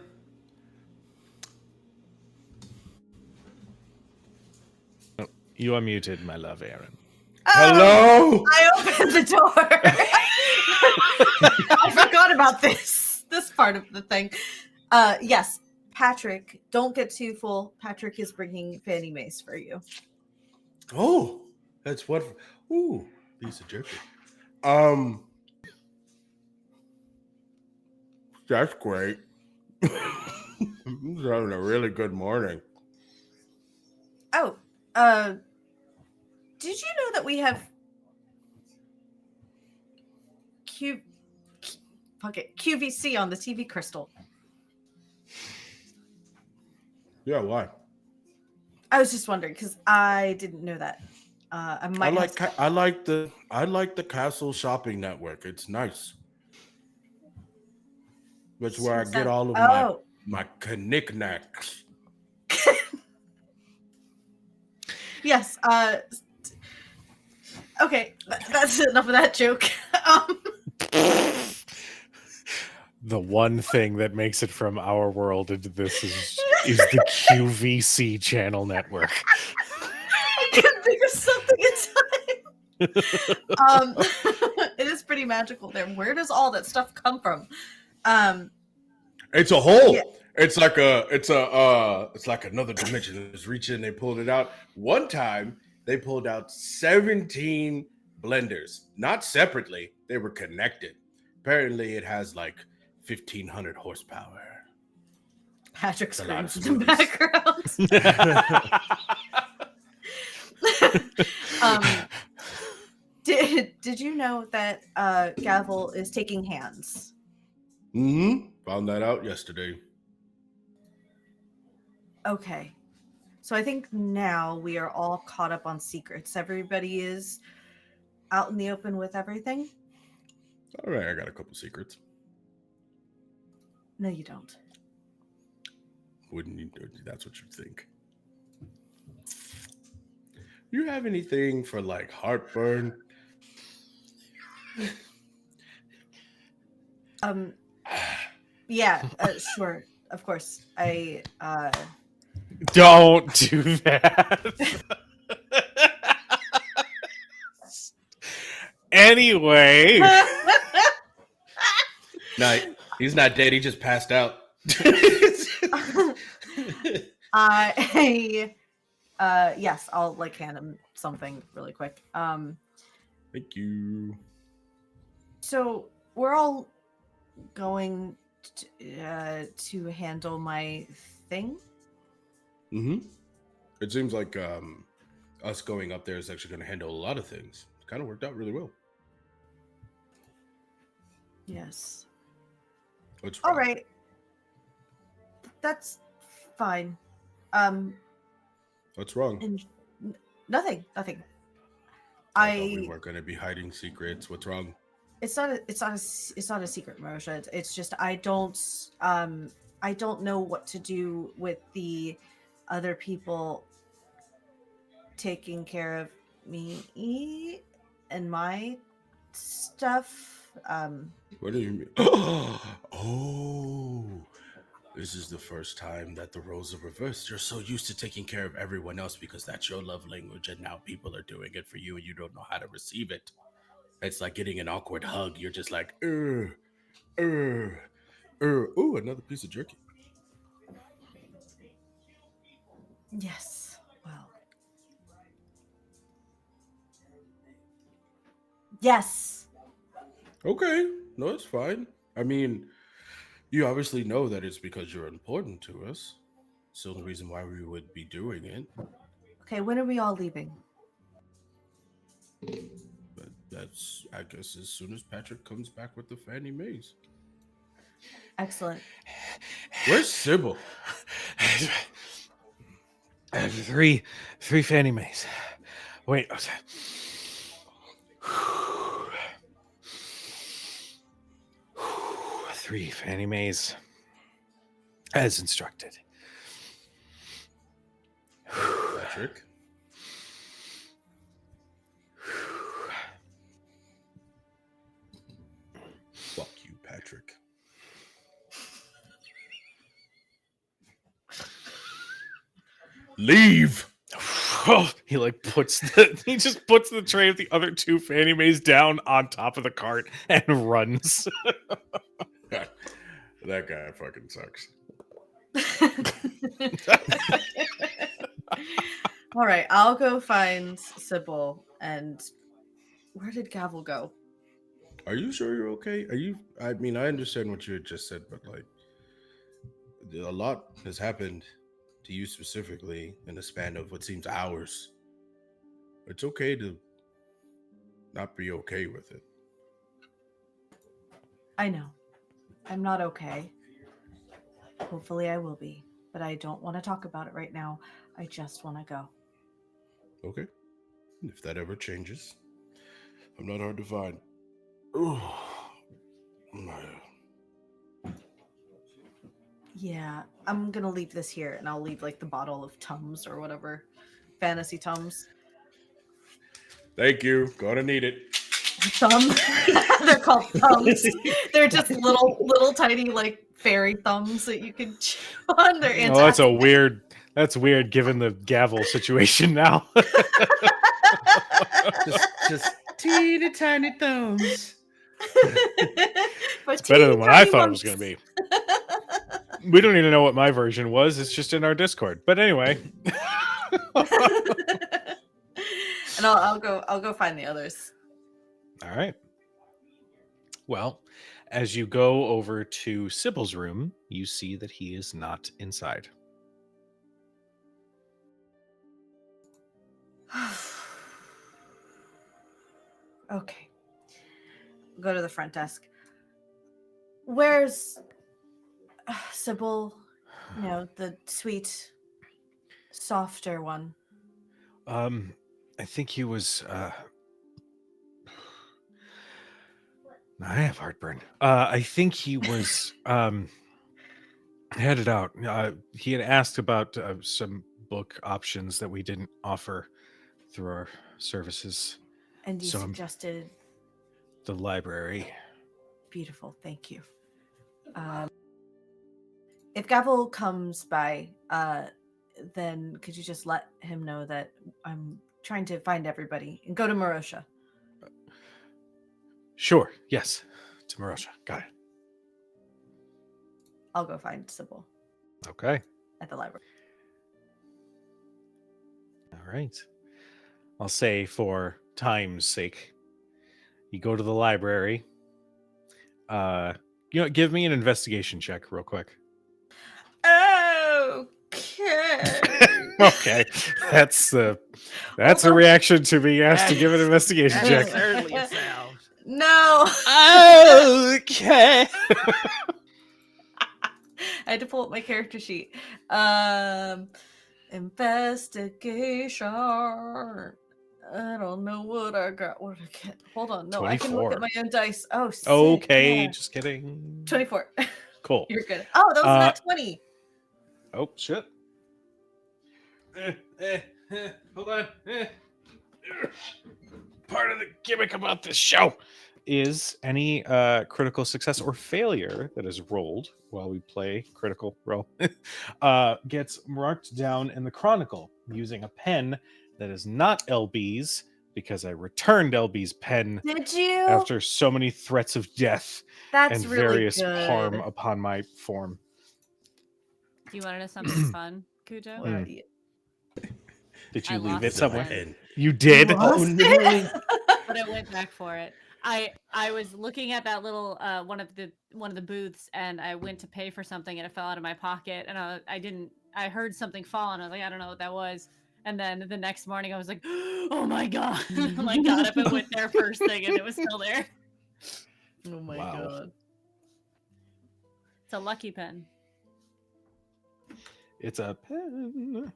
You are muted, my love, Erin. Hello. I opened the door. I forgot about this part of the thing. Yes, Patrick, don't get too full. Patrick is bringing Fannie Mace for you. Oh, that's what. Ooh, piece of jerky. That's great. I'm having a really good morning. Oh, did you know that we have QVC on the TV crystal? Yeah, why? I was just wondering because I didn't know that. I like the Castle Shopping Network. It's nice. That's where I get all of my knickknacks. Yes. Okay, that's enough of that joke. The one thing that makes it from our world into this is the QVC channel network. I couldn't think of something in time. It is pretty magical there. Where does all that stuff come from? It's a hole. Yeah. It's like another dimension. They just reached in, they pulled it out. One time, they pulled out 17 blenders, not separately. They were connected. Apparently, it has like 1,500 horsepower. Patrick screams in the background. Did you know that Gavel is taking hands? Mm-hmm. Found that out yesterday. Okay. So I think now we are all caught up on secrets. Everybody is out in the open with everything. All right, I got a couple secrets. No, you don't. Wouldn't you? That's what you think. You have anything for like heartburn? Yeah, sure. Of course. Don't do that. Anyway. No, he's not dead. He just passed out. Yes, I'll like hand him something really quick. Thank you. So we're all going to handle my thing. Mm-hmm. It seems like us going up there is actually going to handle a lot of things. It kind of worked out really well. Yes. What's All wrong? right. That's fine. What's wrong? Nothing. I thought we weren't going to be hiding secrets. What's wrong? It's not a secret, Merosha. It's just I don't know what to do with the other people taking care of me and my stuff. What do you mean? Oh, this is the first time that the roles are reversed. You're so used to taking care of everyone else because that's your love language, and now people are doing it for you and you don't know how to receive it. It's like getting an awkward hug. You're just like, ooh, another piece of jerky. Yes. Well. Yes. Okay, no, it's fine. I mean, you obviously know that it's because you're important to us. It's the only reason why we would be doing it. Okay, when are we all leaving? But that's, I guess, as soon as Patrick comes back with the Fannie Mays. Excellent. Where's Cybal? I have three Fannie Mays. Wait. Three Fannie Mays. As instructed. Patrick? Fuck you, Patrick. Leave! He just puts the tray of the other two Fannie Mays down on top of the cart and runs. That guy fucking sucks. All right, I'll go find Cybal. And where did Gavel go? Are you sure you're okay? I mean, I understand what you had just said, but like, a lot has happened to you specifically in a span of what seems hours. It's okay to not be okay with it. I know. I'm not okay. Hopefully I will be. But I don't want to talk about it right now. I just want to go. Okay. If that ever changes, I'm not hard to find. Oh, Yeah, I'm going to leave this here and I'll leave like the bottle of Tums or whatever. Fantasy Tums. thank you. Gonna need it. Thumb. They're called thumbs. They're just little tiny like fairy thumbs that you can chew on. They're Oh, that's weird given the gavel situation now. just teeny tiny thumbs. It's better than what I thought it was going to be. We don't even know what my version was. It's just in our Discord. But anyway. And I'll go find the others. All right. Well, as you go over to Cybal's room, you see that he is not inside. Okay. Go to the front desk. Where's Cybal? You know, the sweet, softer one. I think he was I have heartburn. I think he was headed out. He had asked about some book options that we didn't offer through our services. And you So suggested the library. beautiful. Thank you. If Gavel comes by, then could you just let him know that I'm trying to find everybody and go to Merosha? Sure. Yes. To Merosha. Got it. I'll go find Cybal Okay. at the library. All right. I'll say for time's sake, you go to the library. Give me an investigation check real quick. Okay. Okay, that's a reaction to being asked to give an investigation That check. is certainly a sound. No. Okay. I had to pull up my character sheet. Investigation. I don't know what I got. What I get? Hold on. No, I can look at 24. my own dice. Oh, sick. Okay, Yeah. just kidding. 24. Cool. You're good. Oh, that was not 20. Oh shit. Hold on. Part of the gimmick about this show is any critical success or failure that is rolled while we play Critical Role gets marked down in the Chronicle using a pen that is not LB's, because I returned LB's pen Did you? after so many threats of death That's and really various good. harm upon my form. Do you want to know something fun, Kujo? What are you? Did I you leave lost it the somewhere? pen. You did? You Oh lost no! it? But I went back for it. I was looking at that little one of the booths, and I went to pay for something, and it fell out of my pocket, and I heard something fall, and I was like, I don't know what that was. And then the next morning, I was like, oh my god! I got up and went there first thing, and it was still there. Oh my Wow. god. It's a lucky pen. It's a pen.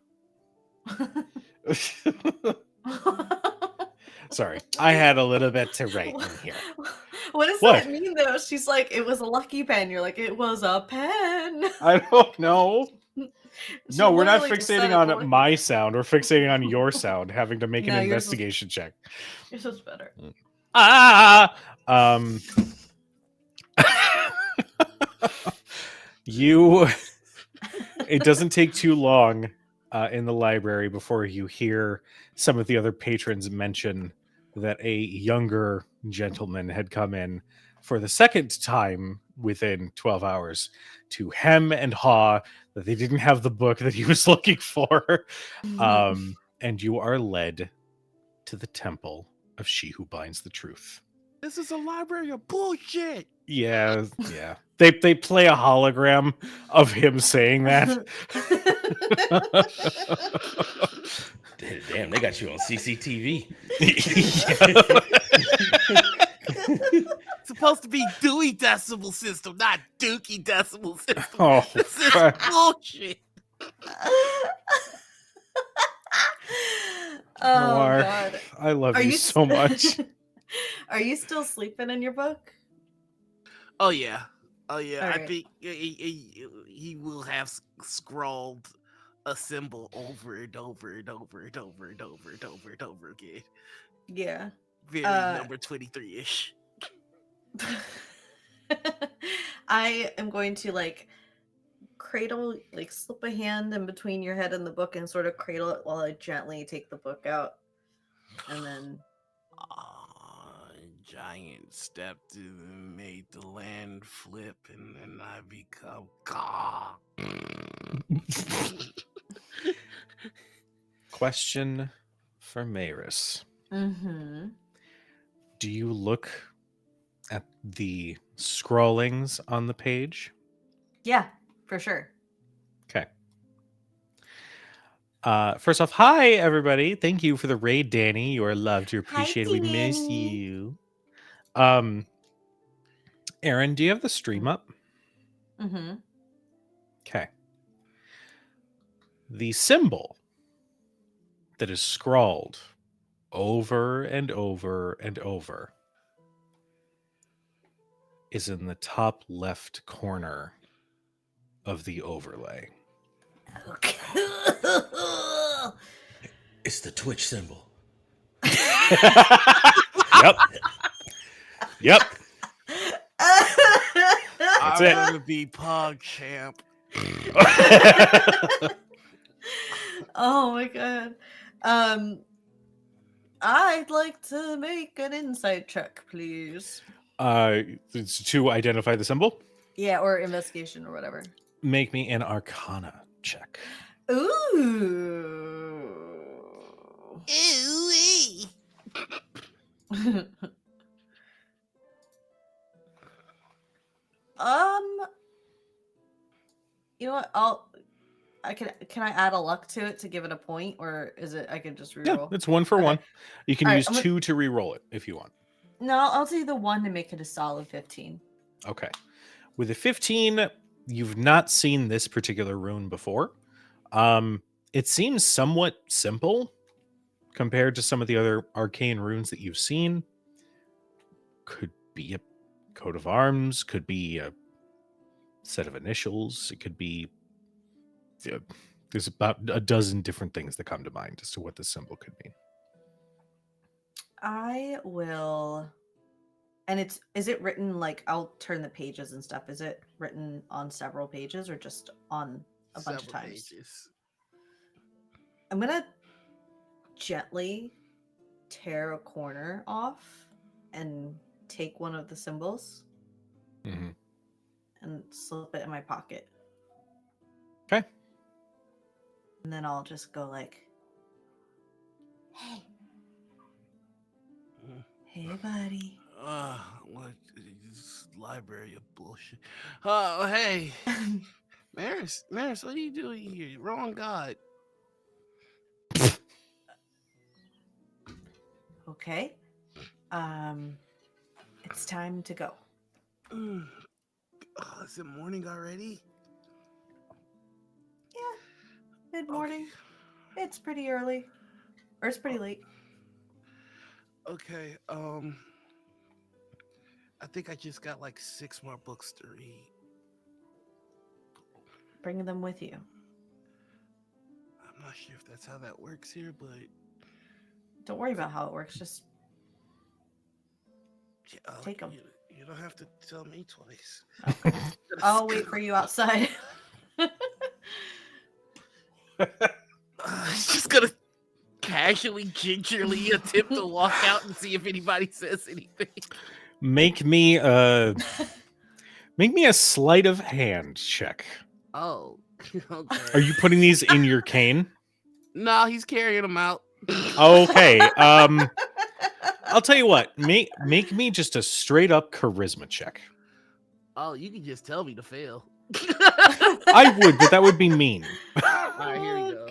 Sorry, I had a little bit to write in here. What does What? that mean though? She's like, it was a lucky pen. You're like, it was a pen. I don't know. She No, we're not literally just said fixating it's a on lucky my pen. sound. We're fixating on your sound, having to make an No, yours was- investigation check. Yours was better. You. It doesn't take too long in the library before you hear some of the other patrons mention that a younger gentleman had come in for the second time within 12 hours to hem and haw that they didn't have the book that he was looking for. And you are led to the temple of She Who Binds the Truth. This is a library of bullshit. Yeah. They play a hologram of him saying that. Damn, they got you on CCTV. It's supposed to be Dewey Decimal System, not Dookie Decimal System. Oh, This is fuck. bullshit. Oh Noir, god. I love Are you you so much. Are you still sleeping in your book? Oh yeah. I Alright. think he will have scrawled a symbol over and over and over and over and over and over and over again. Yeah. Very number 23-ish. I am going to cradle, slip a hand in between your head and the book and sort of cradle it while I gently take the book out. And then Giant stepped and made the land flip, and then I become God. Question for Maris. mm-hmm. Do you look at the scrawlings on the page? Yeah, for sure. Okay. First off, hi everybody. Thank you for the raid, Danny. You are loved. You're Hi, appreciated. We miss Danny. you. Erin, do you have the stream up? Mm-hmm. Okay. The symbol that is scrawled over and over and over is in the top left corner of the overlay. Okay. It's the Twitch symbol. Yep. Yep. I'm it. gonna be Pog Champ. Oh my god. I'd like to make an insight check, please. It's to identify the symbol. Yeah, or investigation or whatever. Make me an Arcana check. Ooh. Ooh-wee. You know what? Can I add a luck to it to give it a point, or is it I can just Yeah, reroll? it's 1 for Okay. 1. You can All right, use I'm gonna- 2 to re-roll it if you want. No, I'll do the 1 to make it a solid 15. Okay. With a 15, you've not seen this particular rune before. It seems somewhat simple compared to some of the other arcane runes that you've seen. Could be a coat of arms, could be a set of initials, it could be there's about a dozen different things that come to mind as to what this symbol could mean. I will. And is it written like I'll turn the pages and stuff? Is it written on several pages or just on a bunch of Several times? pages. I'm gonna gently tear a corner off and take one of the symbols Mm-hmm. and slip it in my pocket. Okay. And then I'll just go like, hey. Mhm. Hey, buddy. What this library of bullshit. Oh, hey, Maris, what are you doing here? Wrong God. Okay. It's time to go. Oh, is it morning already? Yeah, mid-morning. It's pretty early. Or it's pretty late. Okay. I think I just got like 6 more books to read. Bring them with you. I'm not sure if that's how that works here, but Don't worry about how it works. Just yeah, take them. You don't have to tell me twice. Okay. I'll wait for you outside. He's just gonna casually, gingerly attempt to walk out and see if anybody says anything. Make me a sleight of hand check. Oh, okay. Are you putting these in your cane? No, he's carrying them out. Okay. I'll tell you what. Make me just a straight up charisma check. Oh, you can just tell me to fail. I would, but that would be mean. All right, here we go.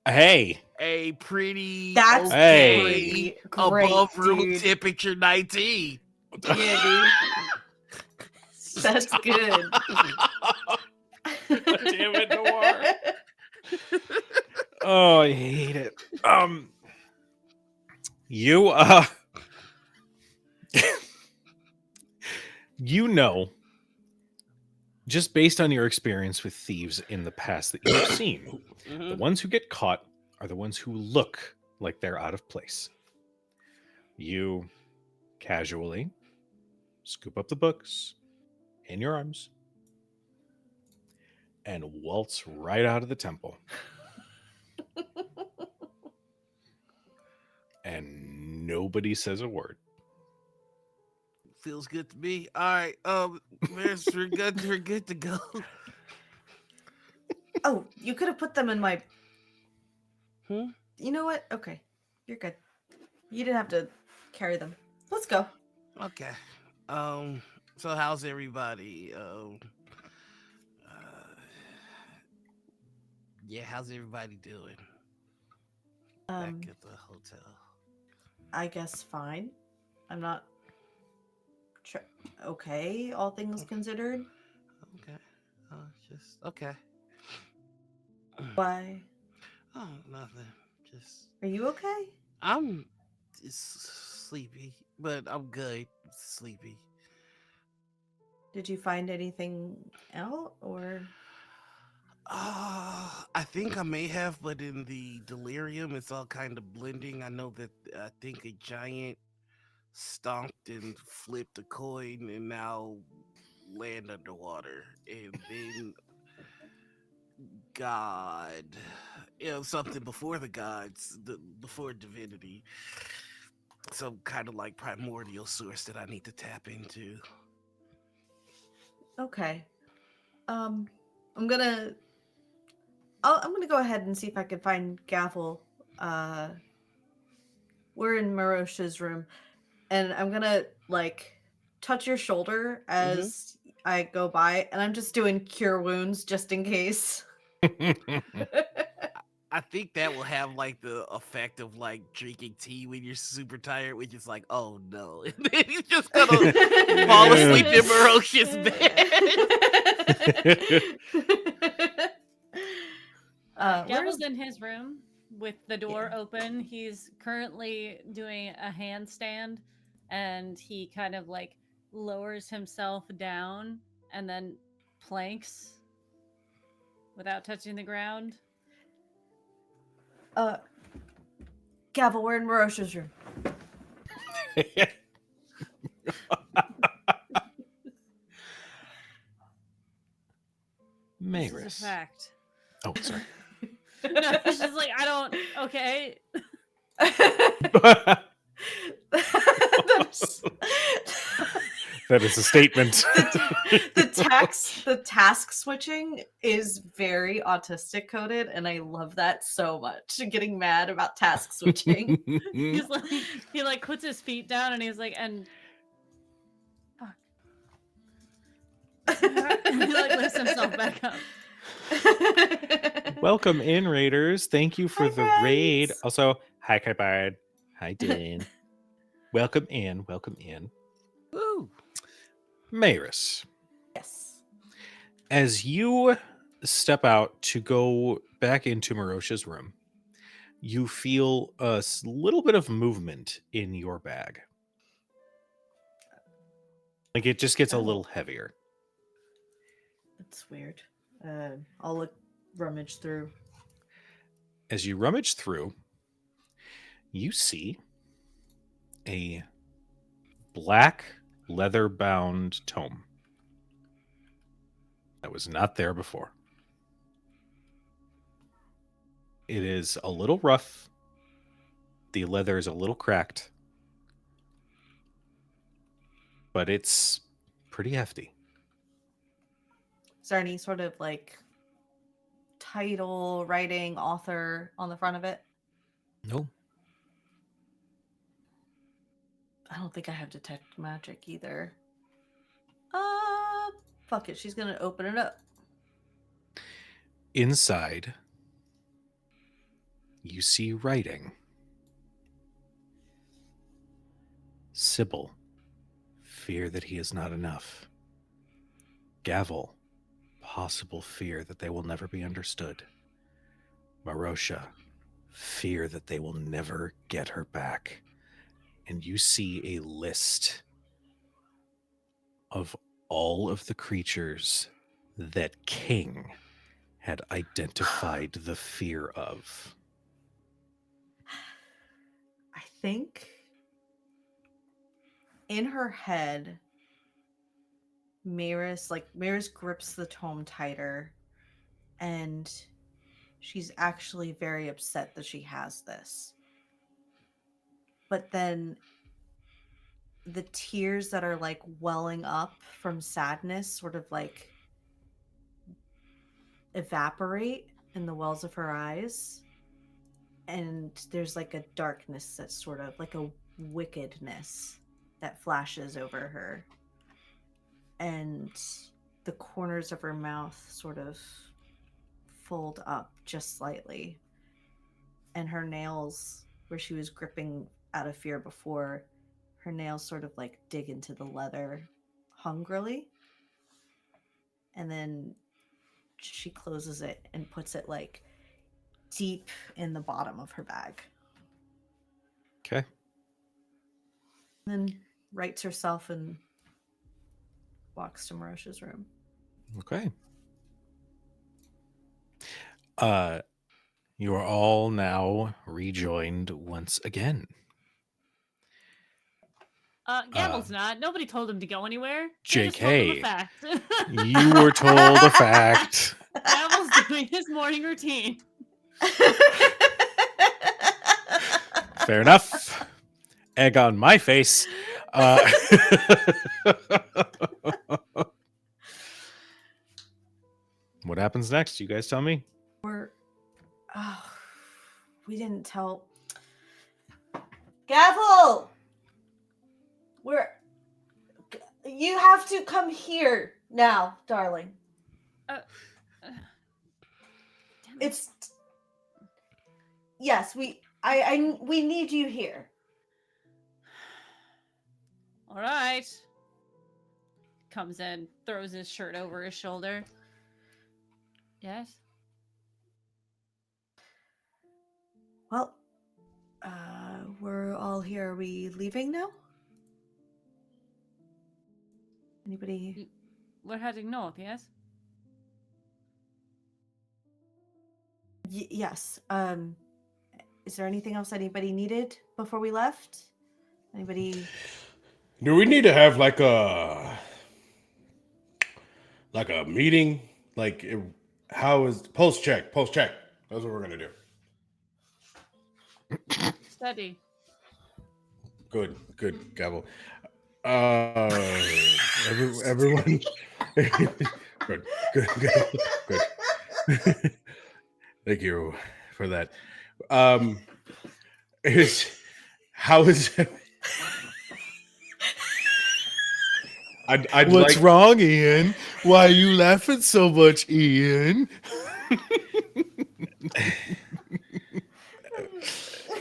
Hey. A pretty That's Hey. great, above room dude. temperature 19. Yeah, dude. That's good. Damn it, Noir. Oh, I hate it. You you know, just based on your experience with thieves in the past that you've seen, the ones who get caught are the ones who look like they're out of place. You casually scoop up the books in your arms and waltz right out of the temple. And nobody says a word. Feels good to me. All right, Maris, we're good to go. Oh, you could have put them in my. Hmm? You know what? Okay, you're good. You didn't have to carry them. Let's go. Okay. So how's everybody? Yeah, how's everybody doing? Back at the hotel. I guess fine. I'm not. Okay, all things considered. Okay. Just okay. Why? Oh, nothing. Just Are you okay? I'm just sleepy, but I'm good. Sleepy. Did you find anything out or? I think I may have, but in the delirium, it's all kind of blending. I know that I think a giant stomped and flipped a coin and now land underwater, and then God, something before the gods, before divinity, some kind of like primordial source that I need to tap into. Okay. I'm gonna go ahead and see if I can find Gavel. We're in Merosha's room, and I'm gonna like touch your shoulder as I go by, and I'm just doing cure wounds just in case. I think that will have like the effect of like drinking tea when you're super tired, which is like, oh no. And then he's just gonna fall asleep in Merosha's bed. Gavel's in his room with the door open. He's currently doing a handstand, and he kind of like lowers himself down and then planks without touching the ground. Gavel, we're in Merosha's room. This is a Maris. fact. Oh, sorry. No, it's just like, I don't. Okay. That is a statement. The task switching is very autistic coded, and I love that so much. Getting mad about task switching. He's like, he like puts his feet down, and he's like, and fuck. He like lifts himself back up. Welcome in, Raiders. Thank you for Hi, the raid. friends. Also, hi, Cybal. Hi, Dan. Welcome in. Welcome in. Woo. Maris, Yes. as you step out to go back into Merosha's room, you feel a little bit of movement in your bag. Like it just gets a little heavier. That's weird. I'll rummage through. As you rummage through, you see a black leather-bound tome that was not there before. It is a little rough. The leather is a little cracked, but it's pretty hefty. Is there any sort of like title, writing, author on the front of it? No. I don't think I have detect magic either. Fuck it. She's gonna open it up. Inside, you see writing. Cybal, fear that he is not enough. Gavel, possible fear that they will never be understood. Merosha, fear that they will never get her back. And you see a list of all of the creatures that King had identified the fear of. I think in her head, Maris grips the tome tighter, and she's actually very upset that she has this. But then the tears that are like welling up from sadness sort of like evaporate in the wells of her eyes. And there's like a darkness that's sort of like a wickedness that flashes over her. And the corners of her mouth sort of fold up just slightly. And her nails, where she was gripping out of fear before, her nails sort of like dig into the leather hungrily. And then she closes it and puts it like deep in the bottom of her bag. Okay. And then rights herself and walks to Merosha's room. Okay. You are all now rejoined once again. Gavel's not. Nobody told him to go anywhere. JK. Just told him a fact. You were told a fact. Gavel's doing his morning routine. Fair enough. Egg on my face. What happens next? You guys tell me. We didn't tell. Gavel! You have to come here. Now, darling. Uh, uh, damn it. It's yes, we need you here. All right. Comes in, throws his shirt over his shoulder. Yes. Well, we're all here. Are we leaving now? Anybody? We're heading north, yes? Yes. Is there anything else anybody needed before we left? Anybody? Do we need to have like a meeting? How is post check? Post check. That's what we're gonna do. Steady. Good, Gavel. Everyone. good, good. Thank you for that. How is I'd What's like, wrong, Ian? Why are you laughing so much, Ian?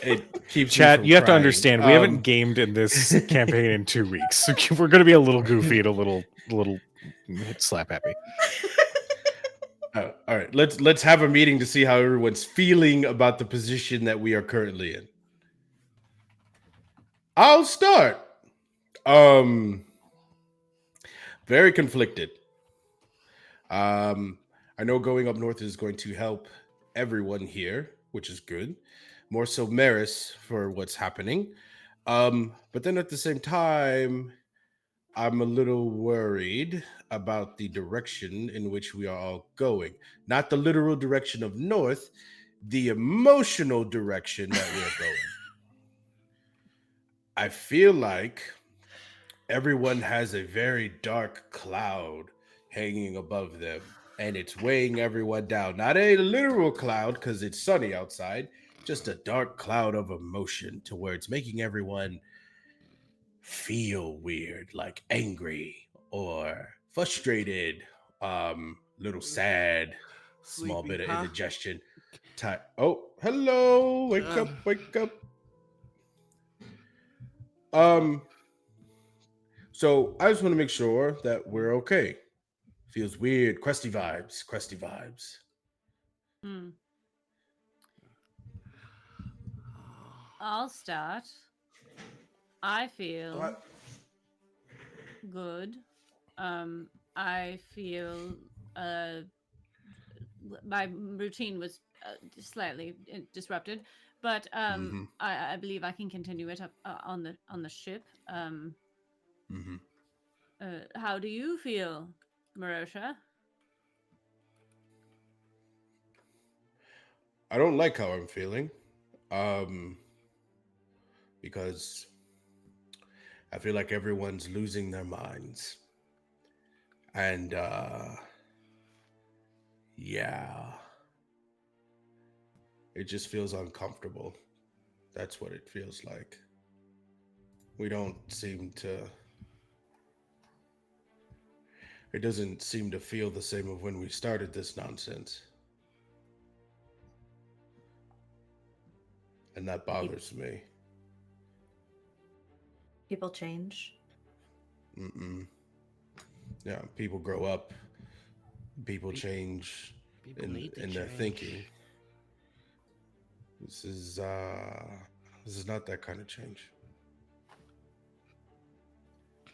it keeps me Chat, from you have to crying. understand, we haven't gamed in this campaign in 2 weeks. So we're going to be a little goofy and a little slap happy. All right, let's have a meeting to see how everyone's feeling about the position that we are currently in. I'll start. Very conflicted. I know going up north is going to help everyone here, which is good. More so Maris for what's happening. But then at the same time, I'm a little worried about the direction in which we are all going. Not the literal direction of north, the emotional direction that we're going. I feel like everyone has a very dark cloud hanging above them, and it's weighing everyone down. Not a literal cloud because it's sunny outside, just a dark cloud of emotion to where it's making everyone feel weird, like angry or frustrated, little sad, small Sleepy, bit of huh? indigestion. Oh, hello, wake up, wake up. So I just want to make sure that we're okay. Feels weird, questy vibes, questy vibes. Hmm. I'll start. I feel What? good. I feel my routine was slightly disrupted, but Mm-hmm. I believe I can continue it up on the ship. Mm-hmm. How do you feel, Merosha? I don't like how I'm feeling. Um, because I feel like everyone's losing their minds. And yeah, it just feels uncomfortable. That's what it feels like. We don't seem to it doesn't seem to feel the same of when we started this nonsense. And that bothers me. People change. Mm-mm. Yeah, people grow up, people change People in need to in their change. thinking. This is not that kind of change.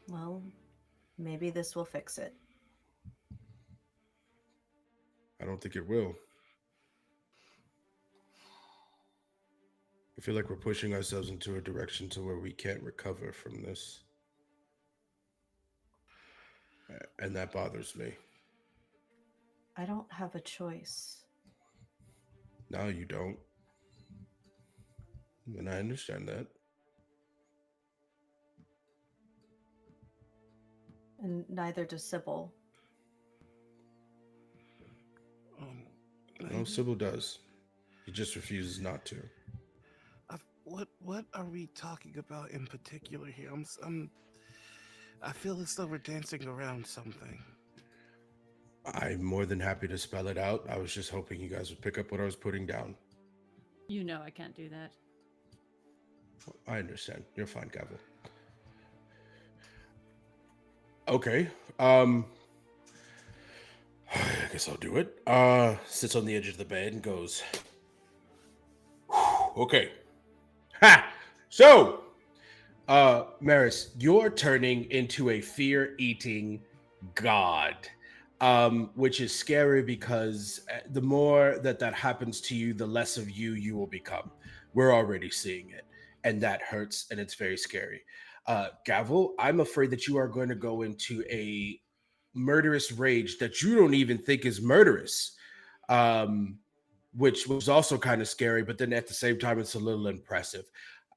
Well, maybe this will fix it. I don't think it will. I feel like we're pushing ourselves into a direction to where we can't recover from this. And that bothers me. I don't have a choice. Now you don't. And I understand that. And neither does Sybil. No, Sybil does. He just refuses not to. What are we talking about in particular here? I feel as though we're dancing around something. I'm more than happy to spell it out. I was just hoping you guys would pick up what I was putting down. You know I can't do that. I understand. You're fine, Gavel. Okay. I guess I'll do it. Sits on the edge of the bed and goes, okay. Ha! So, Maris, you're turning into a fear-eating god, which is scary because the more that happens to you, the less of you will become. We're already seeing it, and that hurts, and it's very scary. Gavel, I'm afraid that you are going to go into a murderous rage that you don't even think is murderous, which was also kind of scary, but then at the same time, it's a little impressive.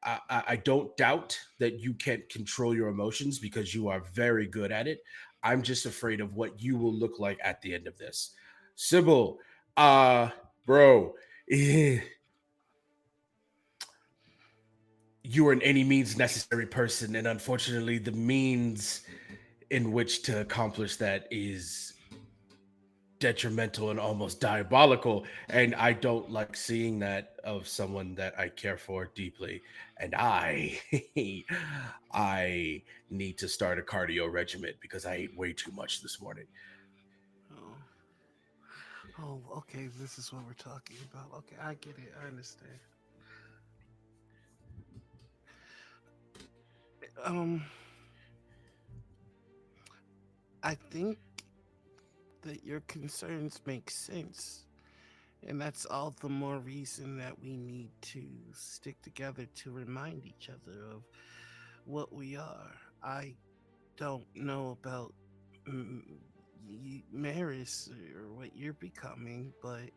I don't doubt that you can't control your emotions because you are very good at it. I'm just afraid of what you will look like at the end of this. Cybal, bro, you are an any means necessary person, and unfortunately, the means in which to accomplish that is detrimental and almost diabolical, and I don't like seeing that of someone that I care for deeply. And I I need to start a cardio regimen because I ate way too much this morning. Okay, this is what we're talking about. Okay, I get it. I understand. Um, I think that your concerns make sense, and that's all the more reason that we need to stick together to remind each other of what we are. I don't know about mm, Maris or what you're becoming, but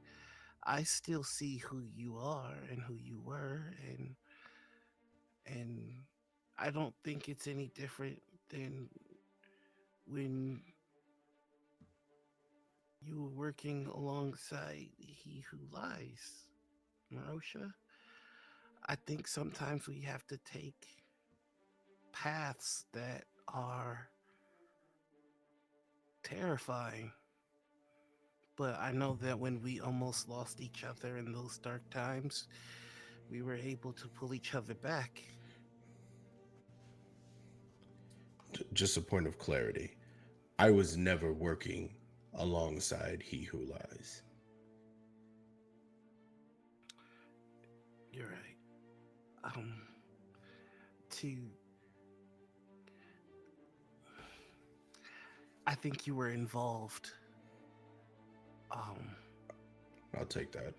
I still see who you are and who you were, and I don't think it's any different than when you were working alongside He Who Lies, Merosha. I think sometimes we have to take paths that are terrifying. But I know that when we almost lost each other in those dark times, we were able to pull each other back. Just a point of clarity. I was never working alongside He Who Lies. You're right. To I think you were involved. Um, I'll take that.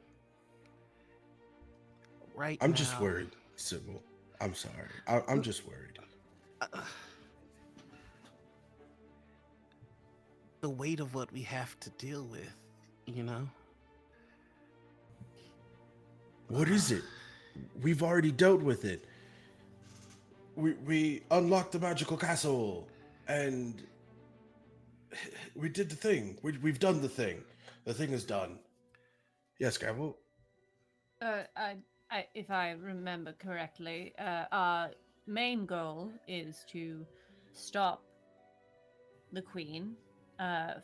right I'm just now, worried, Sybil. I'm sorry. I'm just worried. uh, the weight of what we have to deal with, you know? What is it? We've already dealt with it. We unlocked the magical castle, and we did the thing. We've done the thing. The thing is done. Yes, Gavel. If I remember correctly, our main goal is to stop the queen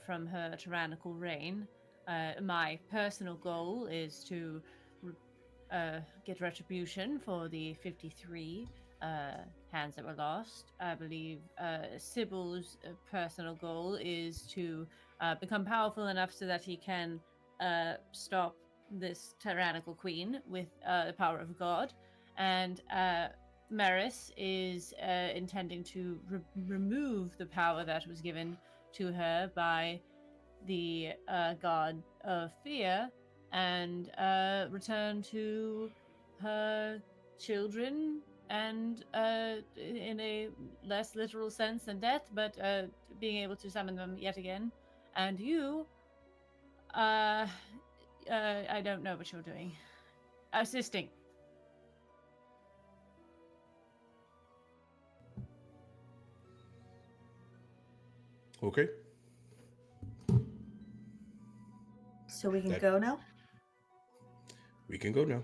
from her tyrannical reign. My personal goal is to get retribution for the 53 hands that were lost. I believe Sybil's personal goal is to become powerful enough so that he can stop this tyrannical queen with the power of God. And Maris is intending to remove the power that was given to her by the god of fear and return to her children and in a less literal sense than death, but being able to summon them yet again. And you, I don't know what you're doing. Assisting. Okay. So we can That go now? we can go now.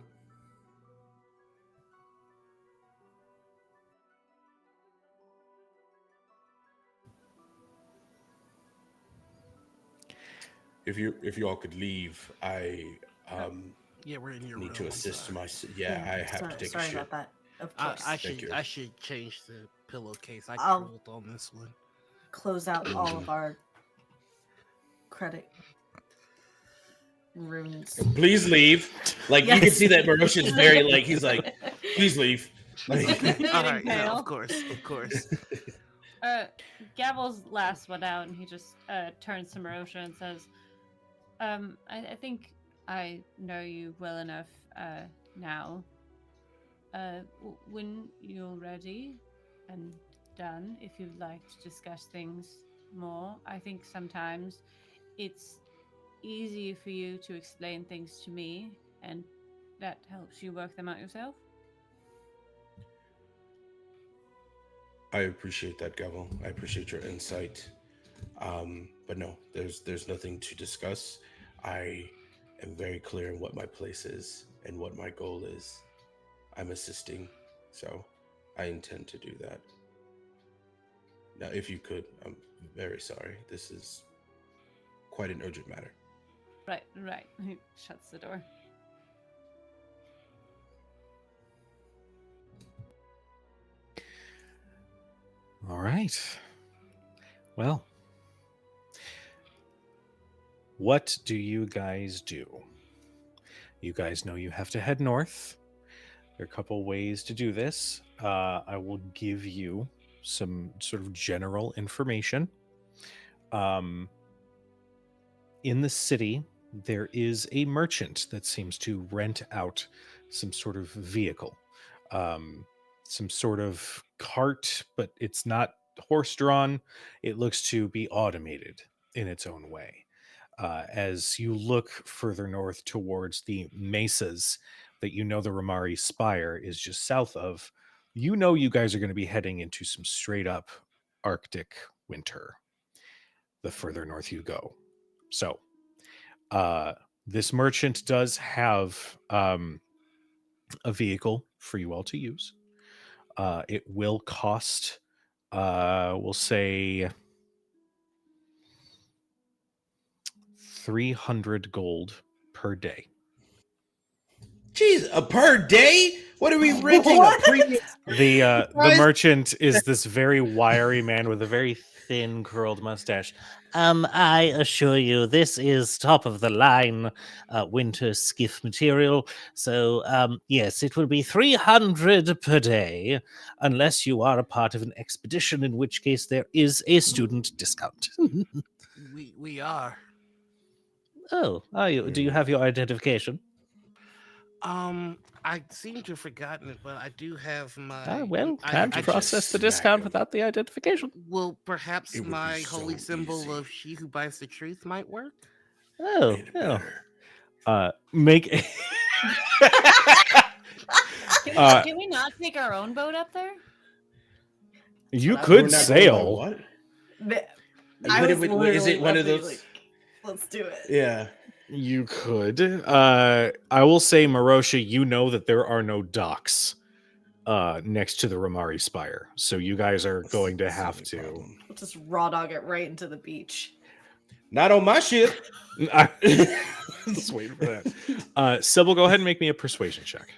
if you all could leave, I Yeah, we're in your need room. to I'm assist sorry. my. Yeah, I have sorry, to take a sorry shit. about that. Of course. Thank you. I should change the pillowcase. I I'll- drooled on this one. Close out all of our credit runes. Please leave. Like you can Yes. see that Merosha's very like he's like, please leave. Like, All right, no, pale. of course. Gavel's last one out, and he just turns to Merosha and says, I think I know you well enough now. When you're ready and done, if you'd like to discuss things more, I think sometimes it's easier for you to explain things to me, and that helps you work them out yourself. I appreciate that, Gavel. I appreciate your insight. But no, there's nothing to discuss. I am very clear in what my place is and what my goal is. I'm assisting, so I intend to do that. Now, if you could, I'm very sorry. This is quite an urgent matter. Right. He shuts the door. All right. Well, what do you guys do? You guys know you have to head north. There are a couple ways to do this. I will give you some sort of general information. In the city, there is a merchant that seems to rent out some sort of vehicle, some sort of cart, but it's not horse-drawn. It looks to be automated in its own way. As you look further north towards the mesas that you know the Ramari Spire is just south of, you know you guys are going to be heading into some straight up Arctic winter the further north you go. So, this merchant does have a vehicle for you all to use. It will cost, we'll say, 300 gold per day. Jeez, per day? What are we renting? What? A premium? The merchant is this very wiry man with a very thin curled mustache. I assure you, this is top of the line winter skiff material. So, yes, it will be 300 per day, unless you are a part of an expedition, in which case there is a student discount. We are. Oh, are you? Do you have your identification? I seem to have forgotten it, but I do have my. Well, I can't could process just the smack discount him. without the identification. Well, perhaps It would be my holy so symbol easy. of she who bites the truth might work. Oh, It well. better. Make. Can we not take our own boat up there? You But I- could We're not going by sail. what? I What was if it- is it literally one of about to be those? like, let's do it. Yeah. You could. I will say, Merosha, you know that there are no docks next to the Ramari Spire, so you guys are going to That's the have only to. problem. We'll just raw dog it right into the beach. Not on my ship. Just waiting for that. Cybal, go ahead and make me a persuasion check.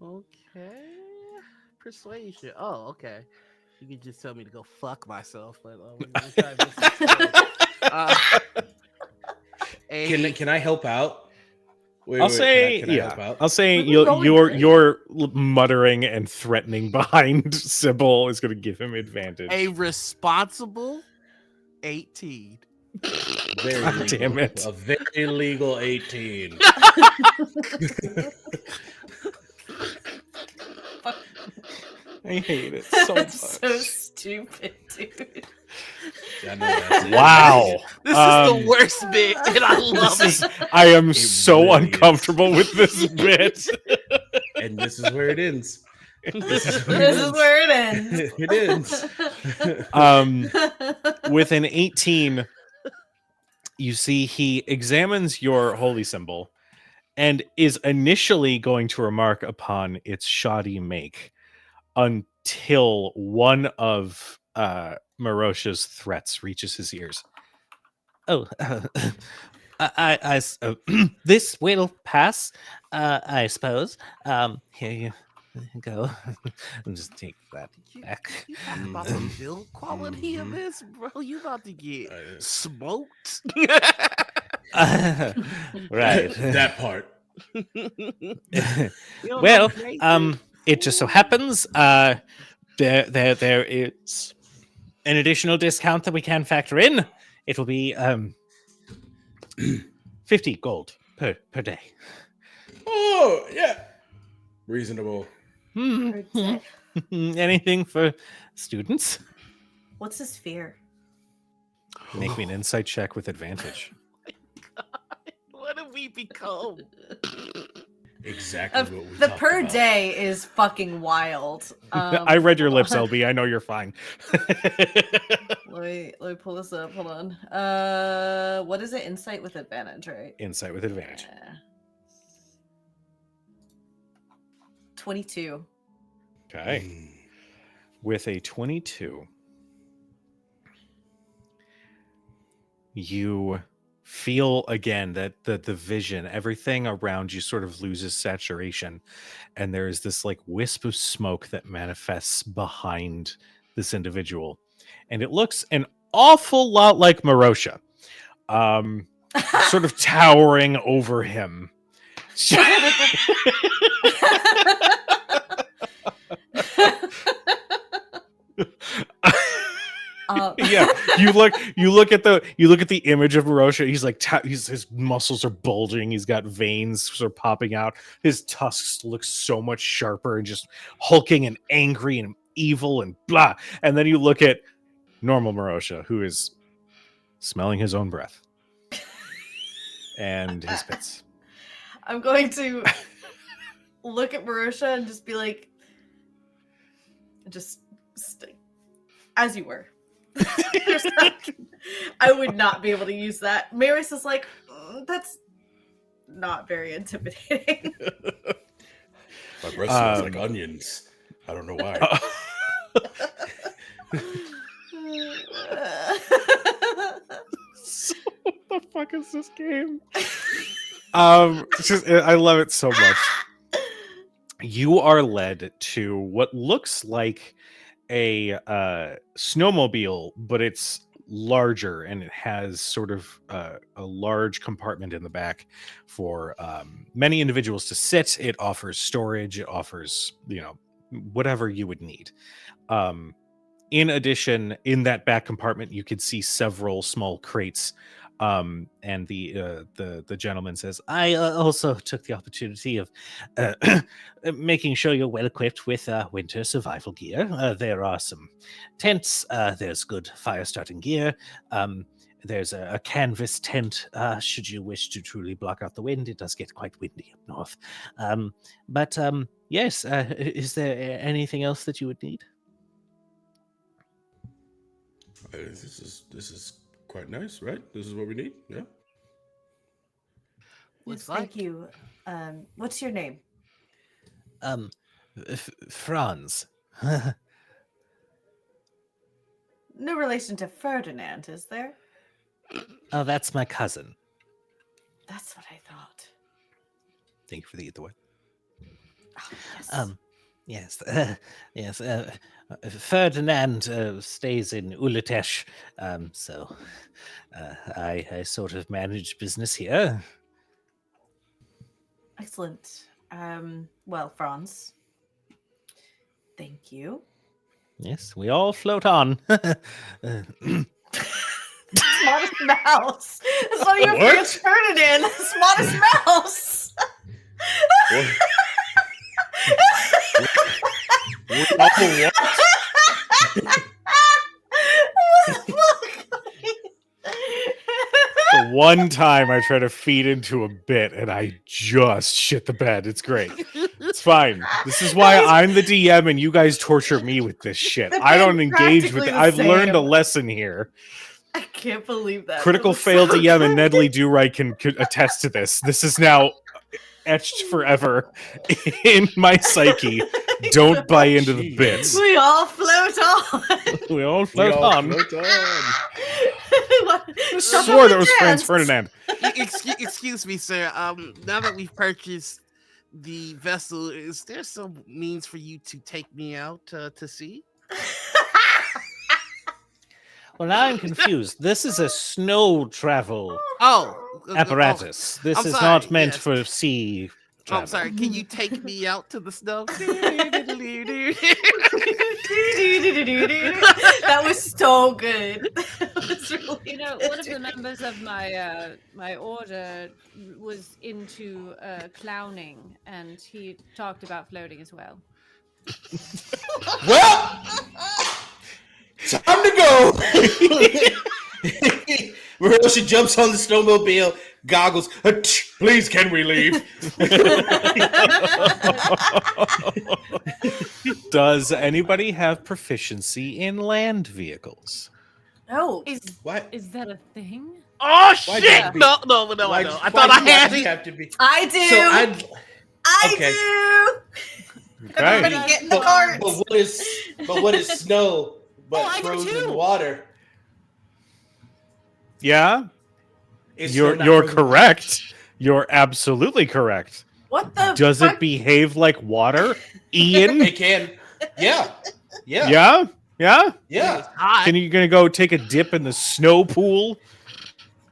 Okay. Persuasion. Oh, okay. You could just tell me to go fuck myself, but we're gonna try this instead. Can I help out? Wait, I'll wait, say, can I help out? I'll say We were going great. your muttering and threatening behind Cybal is going to give him advantage. a responsible 18. Very God legal. damn it. A very legal 18. I hate it so much. That's so stupid, dude. I know that's it. Wow. This is the worst bit, and I love This it. is, I am It so really uncomfortable with this bit. And this is where it ends. This is This is where it ends. It ends. With an 18, you see he examines your holy symbol and is initially going to remark upon its shoddy make until one of Merosha's threats reaches his ears. Oh, this will pass, I suppose. Here you go. And just take that back. You talk about the Mhm. build quality of Mhm. this, bro. You about to get Uh, smoked. Right. that part. You don't know Well, the nature. it just so happens there is an additional discount that we can factor in. It will be 50 gold per day. Oh, yeah. Reasonable. Per day. Anything for students? What's his fear? Make me an insight check with advantage. What have we become? Exactly what we The talked per about. day is fucking wild. I read your hold lips, on. LB. I know you're fine. Let me pull this up. Hold on. What is it? Insight with advantage, right? Insight with advantage. 22. Okay. Mm. With a 22, you feel again that the vision, everything around you sort of loses saturation, and there is this like wisp of smoke that manifests behind this individual, and it looks an awful lot like Merosha, sort of towering over him. Yeah, you look at the image of Merosha. He's like his muscles are bulging. He's got veins sort of popping out. His tusks look so much sharper and just hulking and angry and evil and blah. And then you look at normal Merosha, who is smelling his own breath and his pits. I'm going to look at Merosha and just be like, just as you were. I would not be able to use that. Maris is like, that's not very intimidating. My breath smells like onions. I don't know why. So, what the fuck is this game? I love it so much. You are led to what looks like a snowmobile, but it's larger and it has sort of a large compartment in the back for many individuals to sit. It offers storage. It offers, whatever you would need. In addition, in that back compartment, you could see several small crates. And the gentleman says, I also took the opportunity of making sure you're well equipped with winter survival gear. There are some tents. There's good fire starting gear. There's a canvas tent should you wish to truly block out the wind. It does get quite windy up north. But yes, is there anything else that you would need? This is quite nice, right? This is what we need. Yeah. Yes, thank you. What's your name? Franz. No relation to Ferdinand, is there? Oh, that's my cousin. That's what I thought. Thank you for the either way. Oh, yes. Yes. Ferdinand stays in Ulatesh, so I sort of manage business here. Excellent. Well, Franz, thank you. Yes, we all float on. Modest Mouse. It's not even What? Ferdinand. It's Modest Mouse. The one time I try to feed into a bit and I just shit the bed. It's great. It's fine. This is why I'm the DM and you guys torture me with this shit. I don't engage with it. I've learned a lesson here. I can't believe that. Critical That was fail so DM and good. Nedley Do-Right can attest to this. This is now etched forever in my psyche. Don't buy into the bits. We all float on. We all We float all on. float on. I Shut swore up that and was Franz dance. Ferdinand. Excuse me, sir. Now that we've purchased the vessel, is there some means for you to take me out to sea? Well, now I'm confused. This is a snow travel Oh, apparatus. This I'm is sorry, not meant yes. for sea travel. I'm sorry. Can you take me out to the snow? That was so good. That was really You know, good. one of the members of my my order was into clowning, and he talked about floating as well. Well, time to go. Merosha jumps on the snowmobile, goggles. Please, can we leave? Does anybody have proficiency in land vehicles? No. What? Is that a thing? Oh Why'd shit! that be- No, I know. I thought I had you it. have to be. I do. So okay. do. Okay. Everybody get in the cart. But what is snow but I do frozen too. water? Yeah, Is snow you're not you're frozen water? correct. You're absolutely correct. What the Does fuck? it behave like water, Ian? It can. Yeah. Yeah. Yeah, yeah. Yeah. It's hot. Can you gonna go take a dip in the snow pool?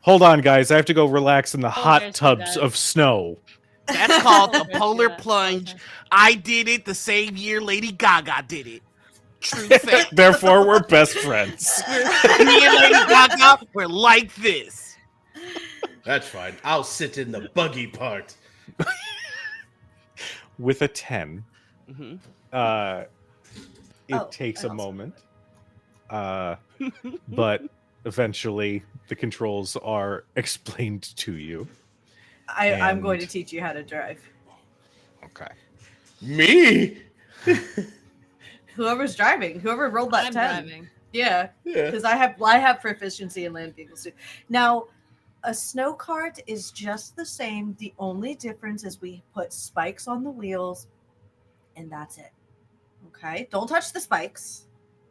Hold on, guys. I have to go relax in the hot there's tubs that. of snow. That's called a Okay, polar yeah, plunge. okay. I did it the same year Lady Gaga did it. True fact. Therefore, we're best friends. Me and Lady Gaga were like this. That's fine. I'll sit in the buggy part. With a 10, Mhm. it Oh, takes I a also moment, but eventually the controls are explained to you. I'm going to And- teach you how to drive. Okay. Me? Whoever's driving, whoever rolled that I'm 10. driving. Yeah, Yeah. because I have proficiency in land vehicles too. Now, a snow cart is just the same. The only difference is we put spikes on the wheels, and that's it. Okay, don't touch the spikes.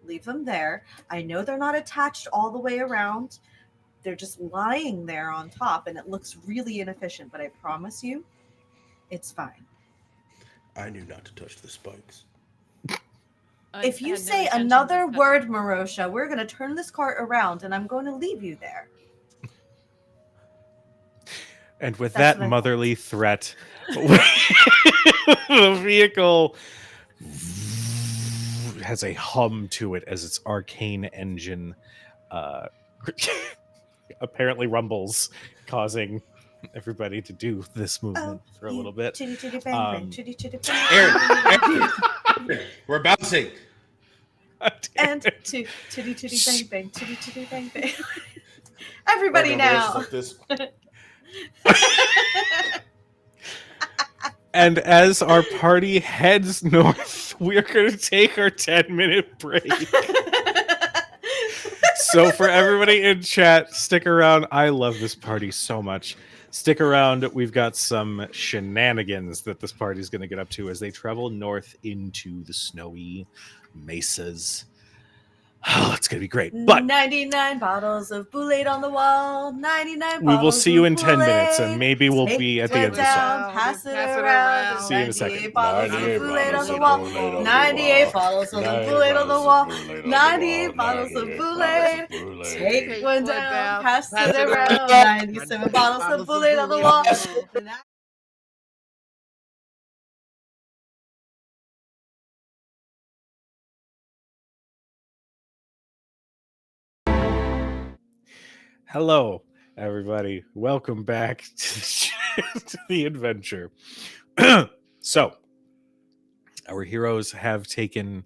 Leave them there. I know they're not attached all the way around. They're just lying there on top, and it looks really inefficient. But I promise you, it's fine. I knew not to touch the spikes. I If you had no say intentions of another touching word, it. Merosha, we're going to turn this cart around, and I'm going to leave you there. And with That's that what I motherly threat, the vehicle has a hum to it as its arcane engine apparently rumbles, causing everybody to do this movement for a little bit. Chitty chitty bang bang, Um, chitty chitty bang. Aaron, we're bouncing. And chitty chitty bang bang, chitty chitty bang bang. Everybody Oh, no, now. Merosha's like this. And as our party heads north, we are going to take our 10-minute break. So for everybody in chat, stick around. I love this party so much. Stick around. We've got some shenanigans that this party is going to get up to as they travel north into the snowy mesas. Oh, it's going to be great. But 99 bottles of Boulade on the wall. 99 we will bottles see you of in 10 minutes, Boulade. and maybe we'll Take be at the it end of the song. down, pass it around. See you in a second. 98 bottles of 98 Boulade on the bottles wall. of 98 bottles of Boulade Boulade on the wall. 98 98 bottles of bottles Boulade. Boulade. Take one down, pass pass it it around. around. 97 bottles of Boulade on the wall. Hello, everybody. Welcome back to the adventure. So, our heroes have taken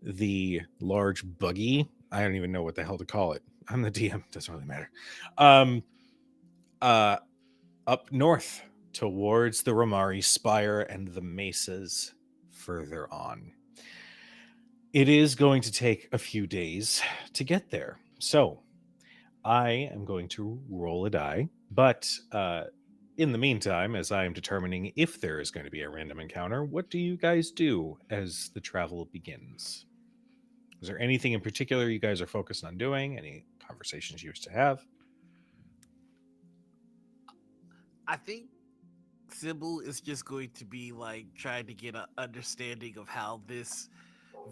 the large buggy. I don't even know what the hell to call it. I'm the DM. Doesn't really matter. Up north towards the Ramari Spire and the mesas further on. It is going to take a few days to get there. So, I am going to roll a die, but in the meantime, as I am determining if there is going to be a random encounter, what do you guys do as the travel begins? Is there anything in particular you guys are focused on doing? Any conversations you used to have? I think Cybal is just going to be like trying to get an understanding of how this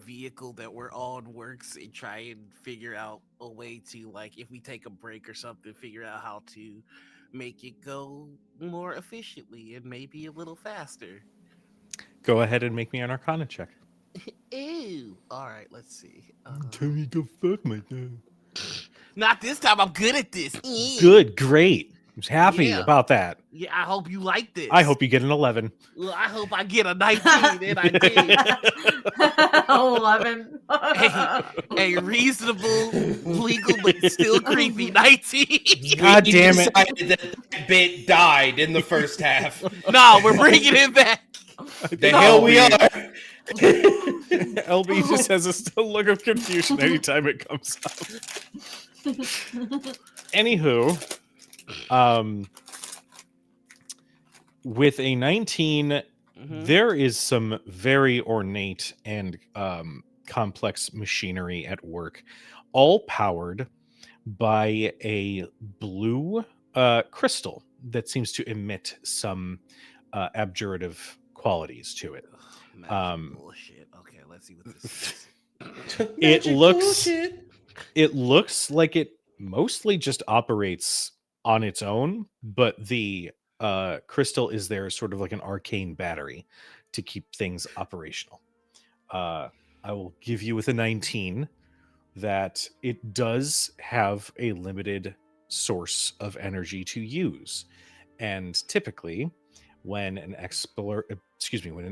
vehicle that we're on works and try and figure out a way to, like, if we take a break or something, figure out how to make it go more efficiently and maybe a little faster. Go ahead and make me an Arcana check. Ew. All right, let's see. Tell me go fuck my dad. Not this time. I'm good at this. Ew. Good, great. I'm happy Yeah. about that. Yeah, I hope you like this. I hope you get an 11. Well, I hope I get a 19, and I did. 11. A reasonable, legal, but still creepy 19. God We damn it. decided that bit died in the first half. No, we're bringing it back. The hell we are. LB just has a still look of confusion anytime it comes up. Anywho, with a 19, there is some very ornate and complex machinery at work, all powered by a blue crystal that seems to emit some abjurative qualities to it. Bullshit. Okay, let's see what this is. It looks like it mostly just operates on its own, but the crystal is there as sort of like an arcane battery to keep things operational. I will give you with a 19 that it does have a limited source of energy to use, and typically when an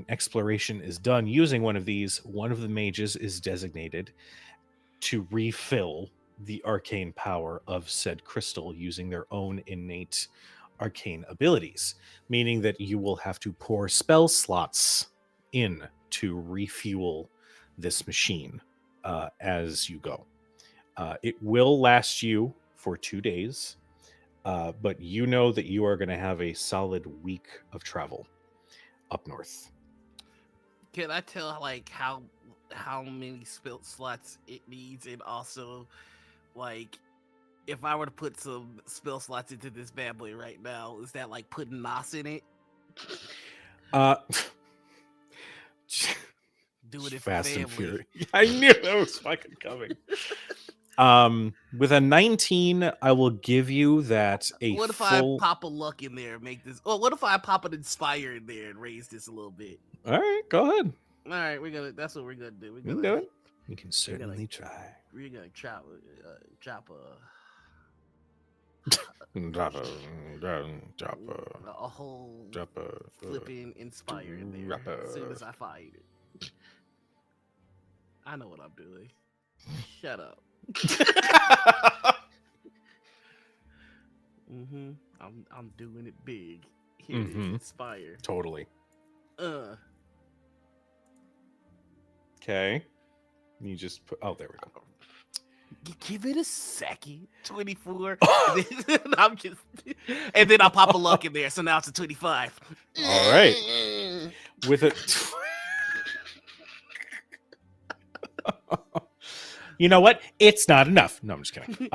exploration is done using one of these, one of the mages is designated to refill the arcane power of said crystal using their own innate arcane abilities, meaning that you will have to pour spell slots in to refuel this machine as you go. It will last you for 2 days, but you know that you are going to have a solid week of travel up north. Can I tell like how many spell slots it needs, and also like if I were to put some spell slots into this bad boy right now, is that like putting Nos in it? Doing it for Fast and family. Furious. I knew that was fucking coming. With a 19, I will give you that a What if full... I pop a luck in there and make this? Oh, what if I pop an inspire in there and raise this a little bit? All right, go ahead. All right, that's what we're gonna do. You can do it. You can certainly try. We're gonna chop a whole flipping inspire in there as soon as I find it. I know what I'm doing. Shut up. I'm doing it big. Here it is, inspire. Totally. Okay. You just put... Oh, there we go. Give it a second. 24. And then I'm just... And then I'll pop a luck in there, so now it's a 25. All right. With a... You know what? It's not enough. No, I'm just kidding. You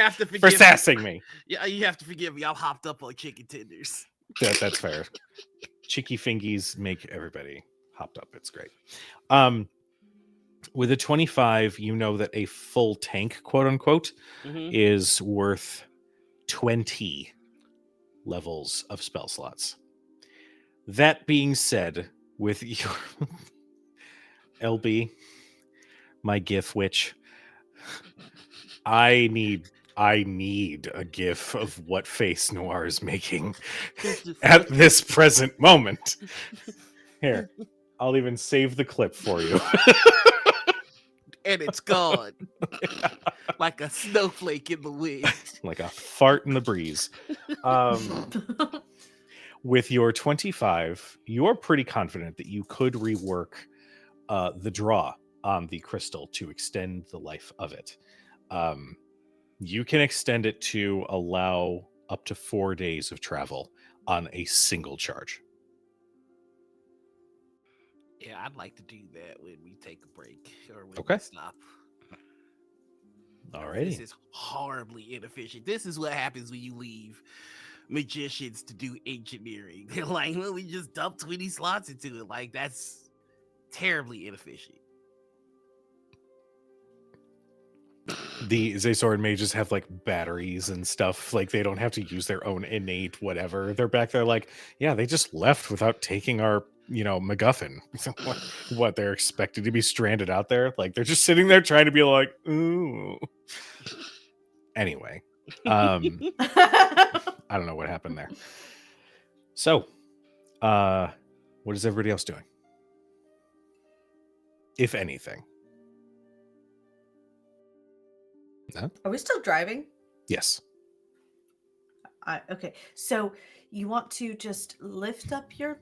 have to forgive for sassing me. Yeah, you have to forgive me. I'm hopped up on chicken tenders. That's fair. Chicky fingies make everybody hopped up. It's great. With a 25, you know that a full tank, quote unquote, is worth 20 levels of spell slots. That being said, with your LB, my GIF witch, I need a GIF of what face Noir is making at this present moment. Here, I'll even save the clip for you. And it's gone. Like a snowflake in the wind. Like a fart in the breeze. With your 25, you're pretty confident that you could rework the draw on the crystal to extend the life of it. You can extend it to allow up to 4 days of travel on a single charge. Yeah, I'd like to do that when we take a break or when Okay. we stop. Alrighty. This is horribly inefficient. This is what happens when you leave magicians to do engineering. They're like, well, we just dump 20 slots into it. Like, that's terribly inefficient. The Zazor and mages have like batteries and stuff. Like they don't have to use their own innate whatever. They're back there like, yeah, they just left without taking our, MacGuffin. What, they're expected to be stranded out there? Like they're just sitting there trying to be like, ooh. Anyway, I don't know what happened there. So, what is everybody else doing? If anything. No? Are we still driving? Yes. Okay. So you want to just lift up your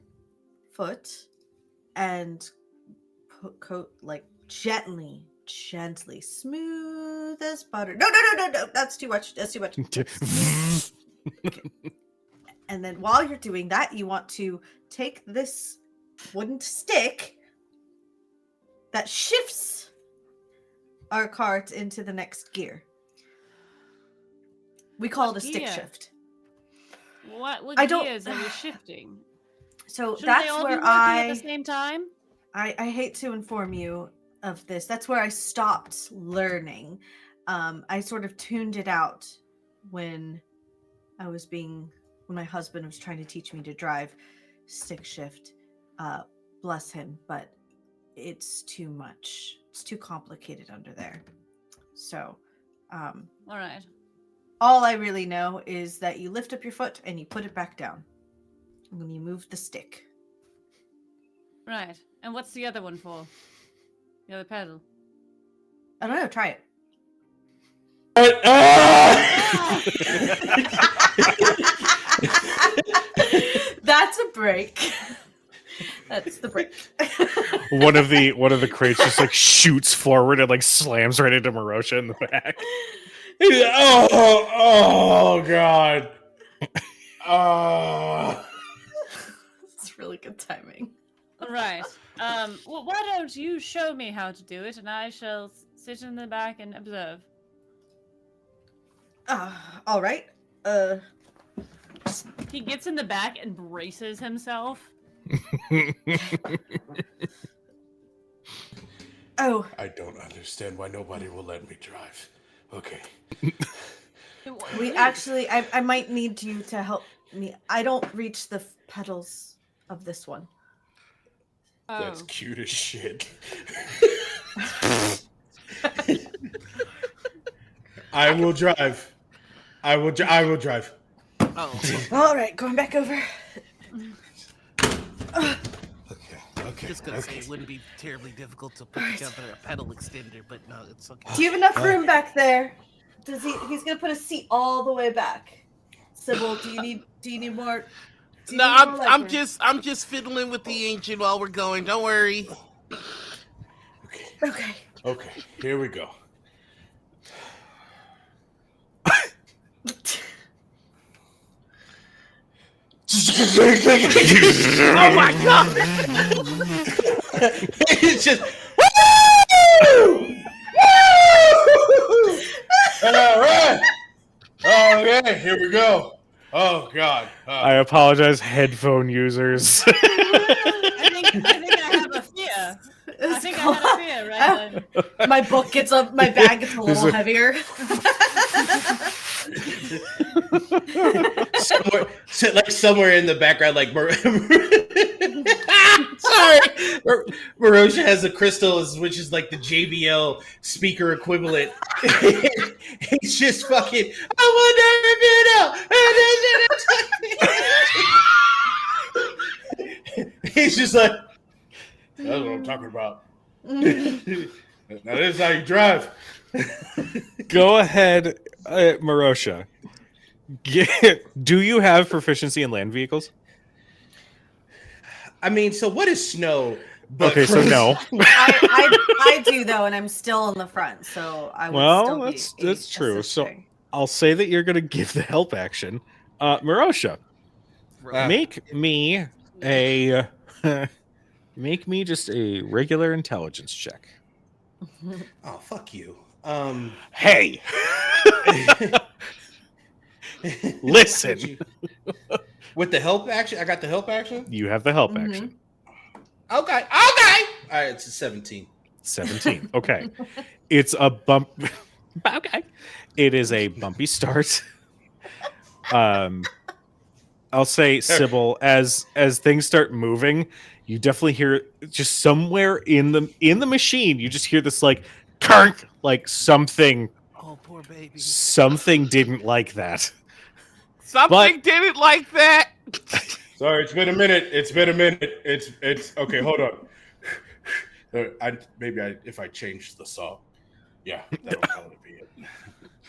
foot and gently, smooth as butter. No. That's too much. Okay. And then while you're doing that, you want to take this wooden stick that shifts our cart into the next gear. We call it a stick gear? shift. What I don't- gears are we shifting? So Shouldn't that's they all be where working at the same time? I hate to inform you of this. That's where I stopped learning. I sort of tuned it out when my husband was trying to teach me to drive stick shift. Bless him, but it's too much. It's too complicated under there. So, All right. all I really know is that you lift up your foot and you put it back down when you move the stick. Right. And what's the other one for? The other pedal? I don't know. Try it. That's a break. That's the break. One of the crates just like shoots forward and like slams right into Merosha in the back. Oh God. Oh. It's really good timing. All right. Well, why don't you show me how to do it, and I shall sit in the back and observe. All right. He gets in the back and braces himself. Oh, I don't understand why nobody will let me drive. Okay. we actually, I might need you to help me. I don't reach the pedals of this one. Oh. That's cute as shit. I will drive. I will drive. Oh, All right, going back over. Okay. just gonna say it wouldn't be terribly difficult to put together a pedal extender, but no, it's okay. Do you have enough room back there? Does he? He's gonna put a seat all the way back. Sybil, do you need more? Do you No, need more I'm legroom? I'm just fiddling with the engine while we're going. Don't worry. Okay. Okay, here we go. Oh my god! It's just woo! Woo! All right. Okay, here we go. Oh God. I apologize, headphone users. I think I have a fear. I think I had a fear, right? My book gets up. My bag gets a little a- heavier. somewhere in the background, like sorry, Merosha has a crystal, which is like the JBL speaker equivalent. He's just fucking. I wonder if you know. He's just like, that's what I'm talking about. Now this is how you drive. Go ahead, Merosha. Do you have proficiency in land vehicles? I mean, so what is snow? Okay, so no. I do though, and I'm still in the front, so I would Well, still that's be true. So assisting. I'll say that you're going to give the help action Merosha, Bro. make me a make me just a regular intelligence check. Oh, fuck you. Hey, listen. With the help action, I got the help action. You have the help action. Okay. All right, it's a 17. 17. Okay. It's a bump. Okay. It is a bumpy start. I'll say, Cybal, as things start moving, you definitely hear just somewhere in the machine, you just hear this like "Kark," like something. Oh, poor baby. Something didn't like that. Something didn't like that. Sorry, it's been a minute. It's okay. Hold on. If I change the song, yeah, that'll probably be it.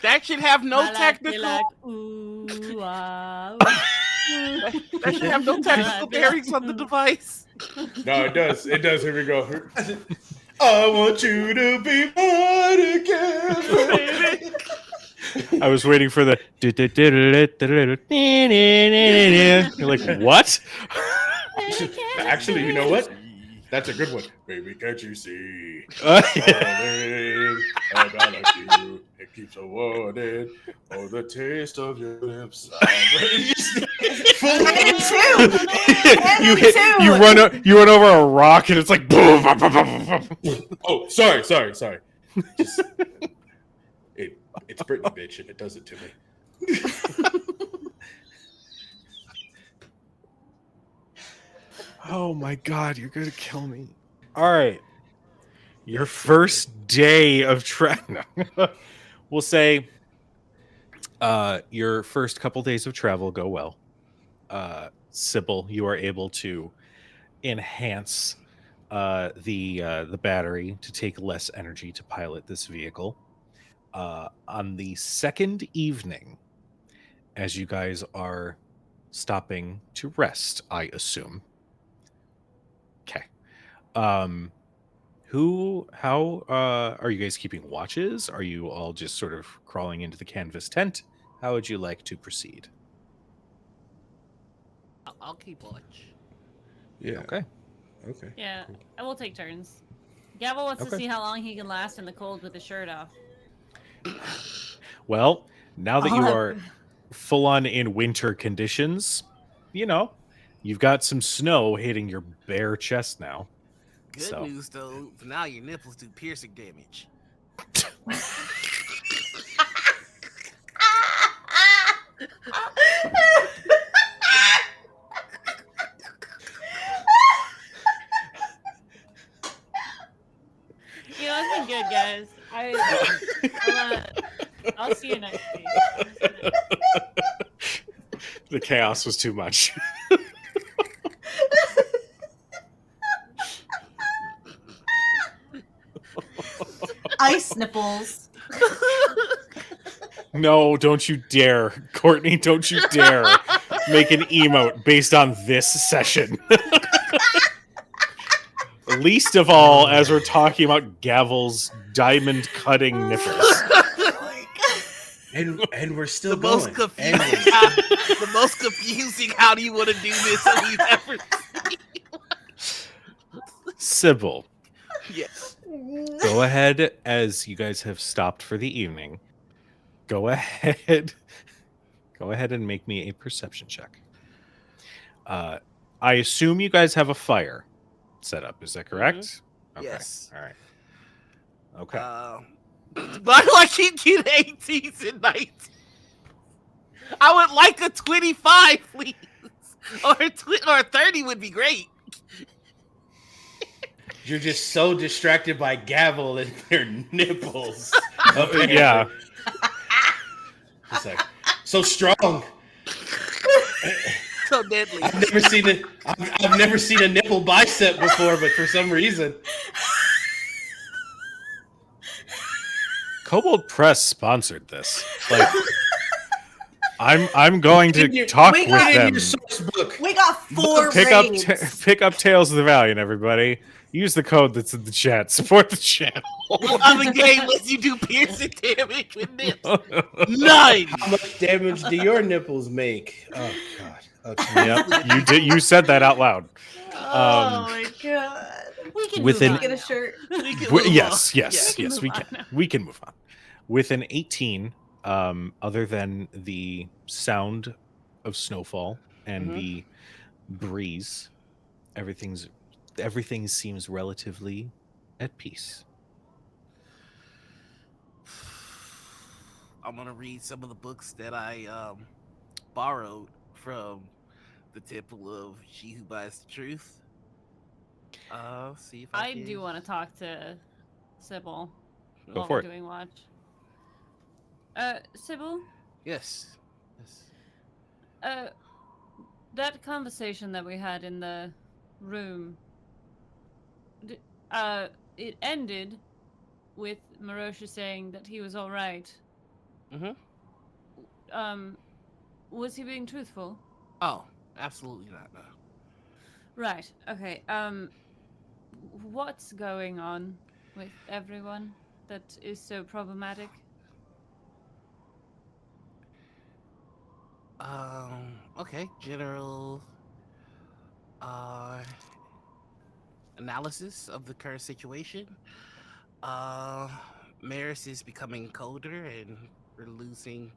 That should have no technical. That should have no technical bearings on the device. No, it does. It does. Here we go. I want you to be mine again. I was waiting for the. You're like, what? Actually, you know what? That's a good one. Baby, can't you see? I like you. It keeps on wanting. Oh, the taste of your lips. You run over a rock and it's like boom. Oh, sorry. Just, it's Britney, bitch, and it does it to me. Oh my god, you're gonna kill me. All right. Your first day of travel. We'll say your first couple days of travel go well. Cybal, you are able to enhance the battery to take less energy to pilot this vehicle. On the second evening, as you guys are stopping to rest, I assume. Okay. How are you guys keeping watches? Are you all just sort of crawling into the canvas tent? How would you like to proceed? I'll keep watch. Yeah. Okay. Yeah, I will take turns. Gavel wants to see how long he can last in the cold with his shirt off. Well, now that you are full on in winter conditions, you've got some snow hitting your bare chest now. Good news, though. For now, your nipples do piercing damage. It's been good, guys. I'll see you next week. The chaos was too much. Ice nipples. No, don't you dare. Courtney, don't you dare make an emote based on this session. Least of all, as we're talking about Gavel's diamond cutting nipples. And we're still the going. Most confusing the most confusing how do you want to do this that we've ever seen. Cybal. Yes. Go ahead, as you guys have stopped for the evening. Go ahead and make me a perception check. I assume you guys have a fire set up. Is that correct? Okay. Yes. All right. Okay. But I keep getting 18s and 19s. I would like a 25, please. Or 30 would be great. You're just so distracted by Gavel and their nipples. Yeah. It's like, so strong. So deadly. I've never seen a nipple bicep before, but for some reason. Kobold Press sponsored this. Like, I'm going to talk with them. Your source book. We got 4 Pick raids. up Tales of the Valiant, everybody. Use the code that's in the chat. Support the channel. What other game lets you do piercing damage with nips? None. How much damage do your nipples make? Oh God. Okay. Yep, you did. You said that out loud. Oh my god. We can Within- move Get on a now. shirt. We can W- move yes, on. yes, can yes. move We on can. now. We can move on. With an 18, other than the sound of snowfall and Mhm. the breeze, everything seems relatively at peace. I'm gonna read some of the books that I borrowed from the Temple of She Who Buys the Truth. See if I I can. do want to talk to Cybal Go while for we're it. doing watch. Cybal, Yes. Yes. that conversation that we had in the room, d- it ended with Merosha saying that he was all right. Mhm. Um, was he being truthful? Oh, absolutely not. No. Right. Okay. What's going on with everyone that is so problematic? Okay. General uh analysis of the current situation. Uh, Maris is becoming colder, and we're losing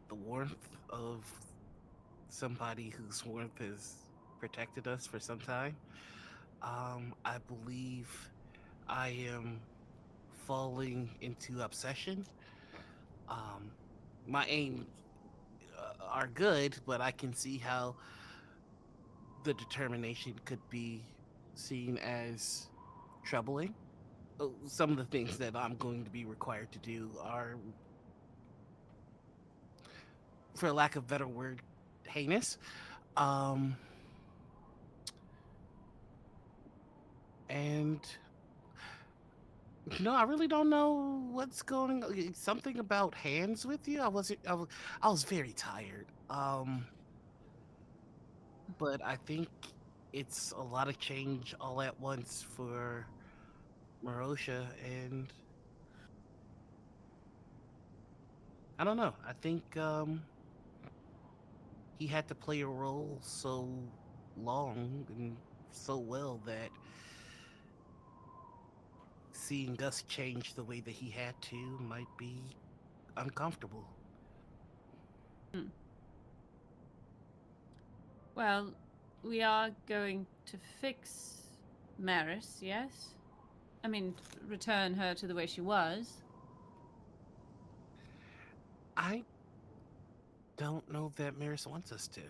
the warmth of somebody whose warmth has protected us for some time. I believe I am falling into obsession. Um, my aim are good, but I can see how the determination could be seen as troubling. Some of the things that I'm going to be required to do are, for lack of a better word, heinous. Um, and no, I really don't know what's going on. Something about hands with you. I was very tired. But I think it's a lot of change all at once for Merosha, and I don't know. I think he had to play a role so long and so well that seeing us change the way that he had to might be uncomfortable. Hmm. Well, we are going to fix Maris, yes? I mean, return her to the way she was. I don't know that Maris wants us to.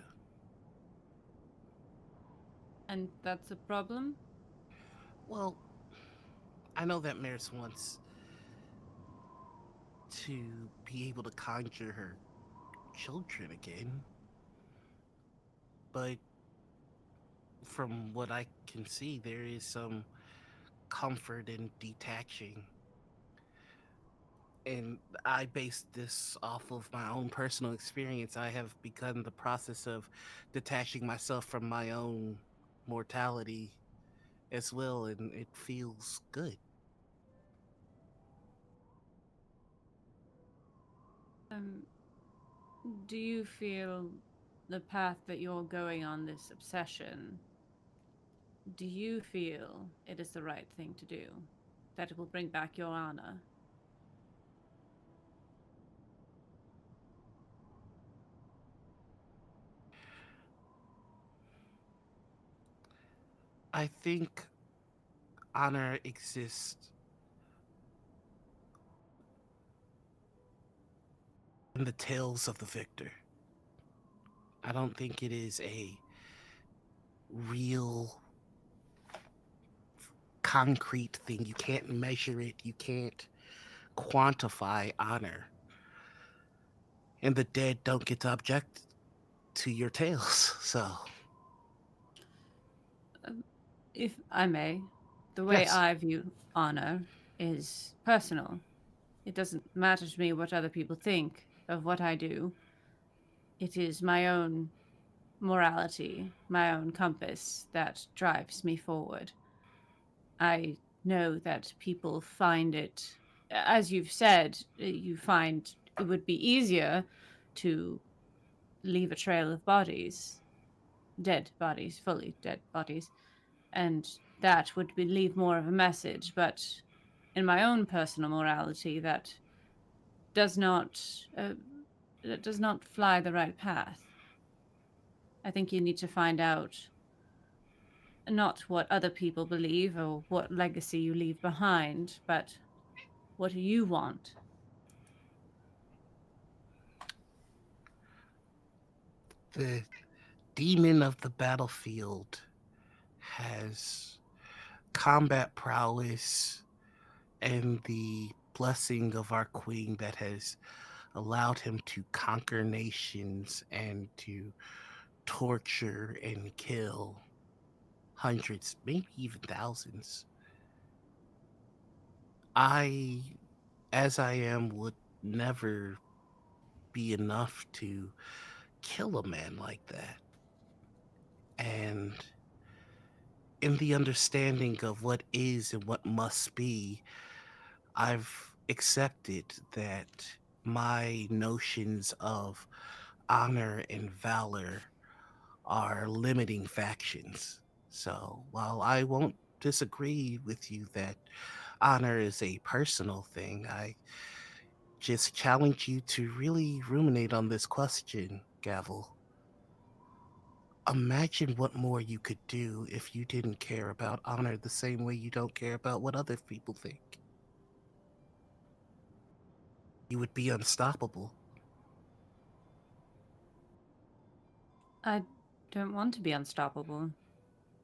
And that's a problem? Well, I know that Maris wants to be able to conjure her children again, but from what I can see, there is some comfort in detaching. And I base this off of my own personal experience. I have begun the process of detaching myself from my own mortality as well, and it feels good. Um, do you feel the path that you're going on, this obsession, do you feel it is the right thing to do? That it will bring back your honor? I think honor exists in the tales of the victor. I don't think it is a real concrete thing. You can't measure it, you can't quantify honor. And the dead don't get to object to your tales. So, If I may, the way yes. I view honor is personal. It doesn't matter to me what other people think of what I do. It is my own morality, my own compass that drives me forward. I know that people find it, as you've said, you find it would be easier to leave a trail of bodies, dead bodies, fully dead bodies, and that would be, leave more of a message. But in my own personal morality, does not uh, that does not fly the right path. I think you need to find out not what other people believe or what legacy you leave behind, but what do you want? The demon of the battlefield has combat prowess and the blessing of our queen that has allowed him to conquer nations and to torture and kill hundreds, maybe even thousands. I, as I am, would never be enough to kill a man like that. And in the understanding of what is and what must be, I've accepted that my notions of honor and valor are limiting factions. So while I won't disagree with you that honor is a personal thing, I just challenge you to really ruminate on this question, Gavel. Imagine what more you could do if you didn't care about honor the same way you don't care about what other people think. You would be unstoppable. I don't want to be unstoppable.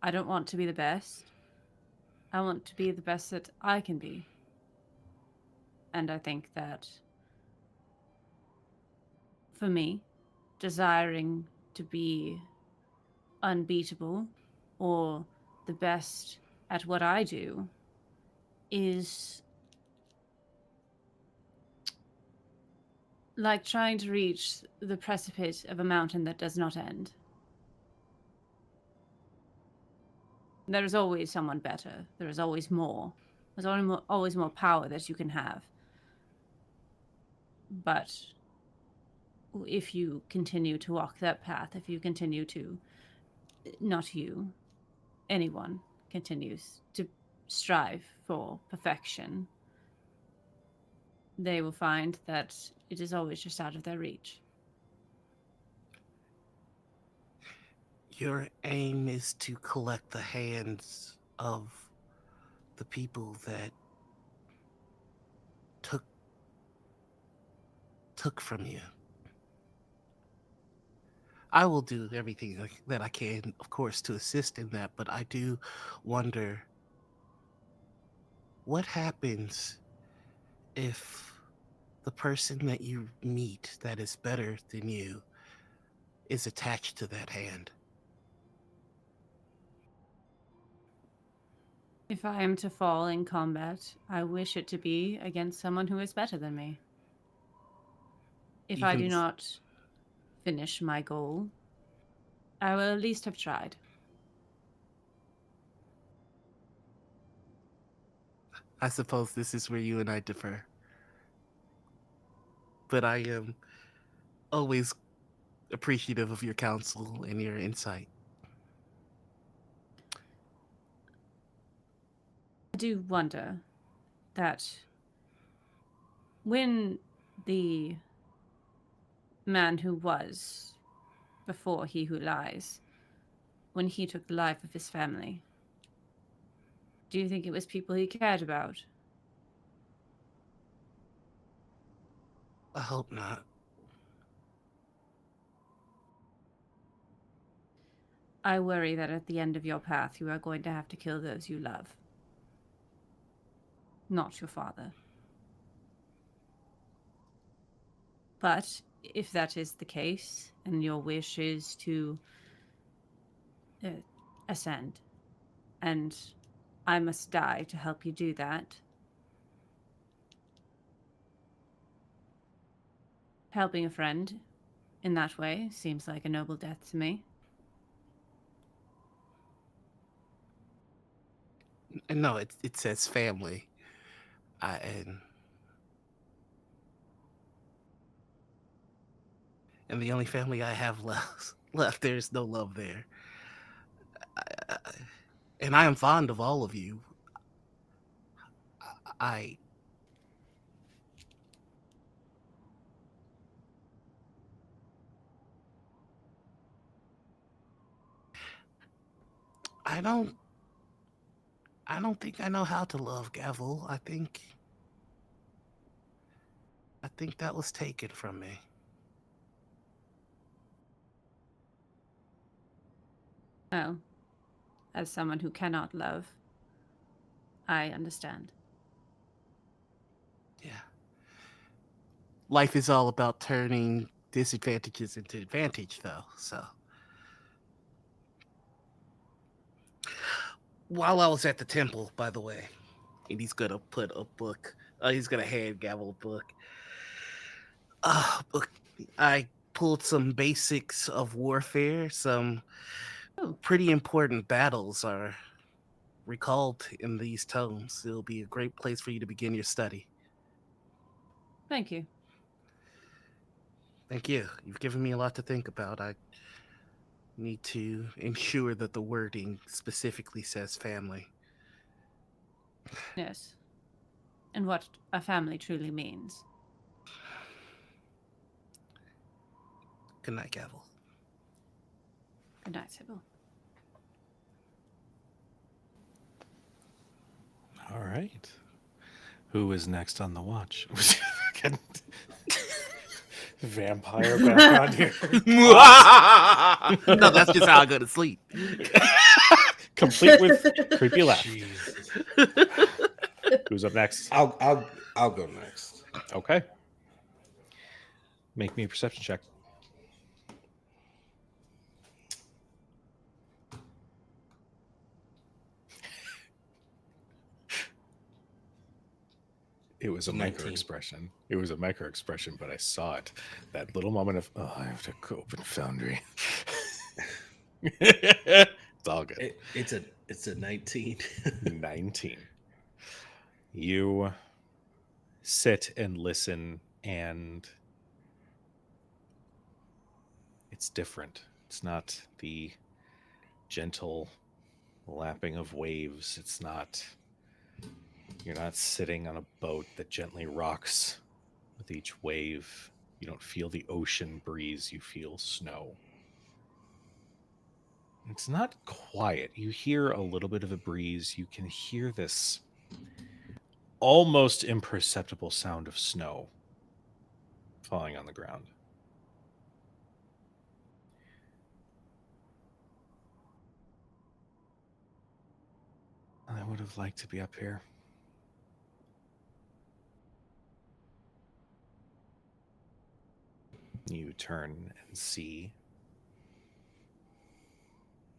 I don't want to be the best. I want to be the best that I can be. And I think that for me, desiring to be unbeatable or the best at what I do is like trying to reach the precipice of a mountain that does not end. There is always someone better. There is always more. There's always more power that you can have. But if you continue to walk that path, if you continue to, not you, anyone continues to strive for perfection, they will find that it is always just out of their reach. Your aim is to collect the hands of the people that took took from you. I will do everything that I can, of course, to assist in that, but I do wonder what happens if the person that you meet that is better than you is attached to that hand. If I am to fall in combat, I wish it to be against someone who is better than me. If I Even do not finish my goal, I will at least have tried. I suppose this is where you and I differ, but I am always appreciative of your counsel and your insight. I do wonder that when the man who was before he who lies, when he took the life of his family, do you think it was people he cared about? I hope not. I worry that at the end of your path, you are going to have to kill those you love, not your father. But if that is the case, and your wish is to uh, ascend, and I must die to help you do that, helping a friend in that way seems like a noble death to me. And no, it says family. I and the only family I have left, there's no love there. I, and I am fond of all of you. I I don't think I know how to love, Gavel. I think that was taken from me. Well, as someone who cannot love, I understand. Yeah. Life is all about turning disadvantages into advantage, though. So while I was at the temple, by the way, and he's gonna put a book. He's gonna hand Gavel a book. Book. I pulled some basics of warfare. Some Oh, pretty important battles are recalled in these tomes. It'll be a great place for you to begin your study. thank you. Thank you. You've given me a lot to think about. I need to ensure that the wording specifically says family. Yes. And what a family truly means. Good night, Gavel. Good night, Cybal. All right. Who is next on the watch? Vampire back on here. No, that's just how I go to sleep. Complete with creepy laugh. Jesus. Who's up next? I'll go next. Okay. Make me a perception check. It was a 19. micro expression. It was a micro expression, but I saw it. That little moment of, oh, I have to go open Foundry. It's all good. It's a 19. 19. You sit and listen, and it's different. It's not the gentle lapping of waves. You're not sitting on a boat that gently rocks with each wave. You don't feel the ocean breeze, you feel snow. It's not quiet. You hear a little bit of a breeze. You can hear this almost imperceptible sound of snow falling on the ground. I would have liked to be up here. You turn and see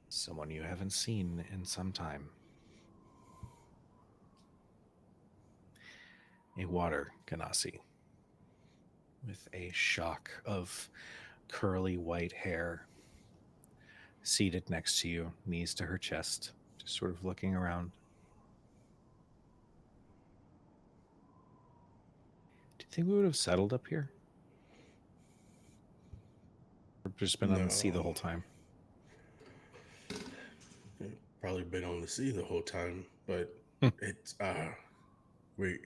someone you haven't seen in some time. A water Ganassi with a shock of curly white hair, seated next to you, knees to her chest, just sort of looking around. Do you think we would have settled up here? Or just been on the sea the whole time? Probably been on the sea the whole time, but it's we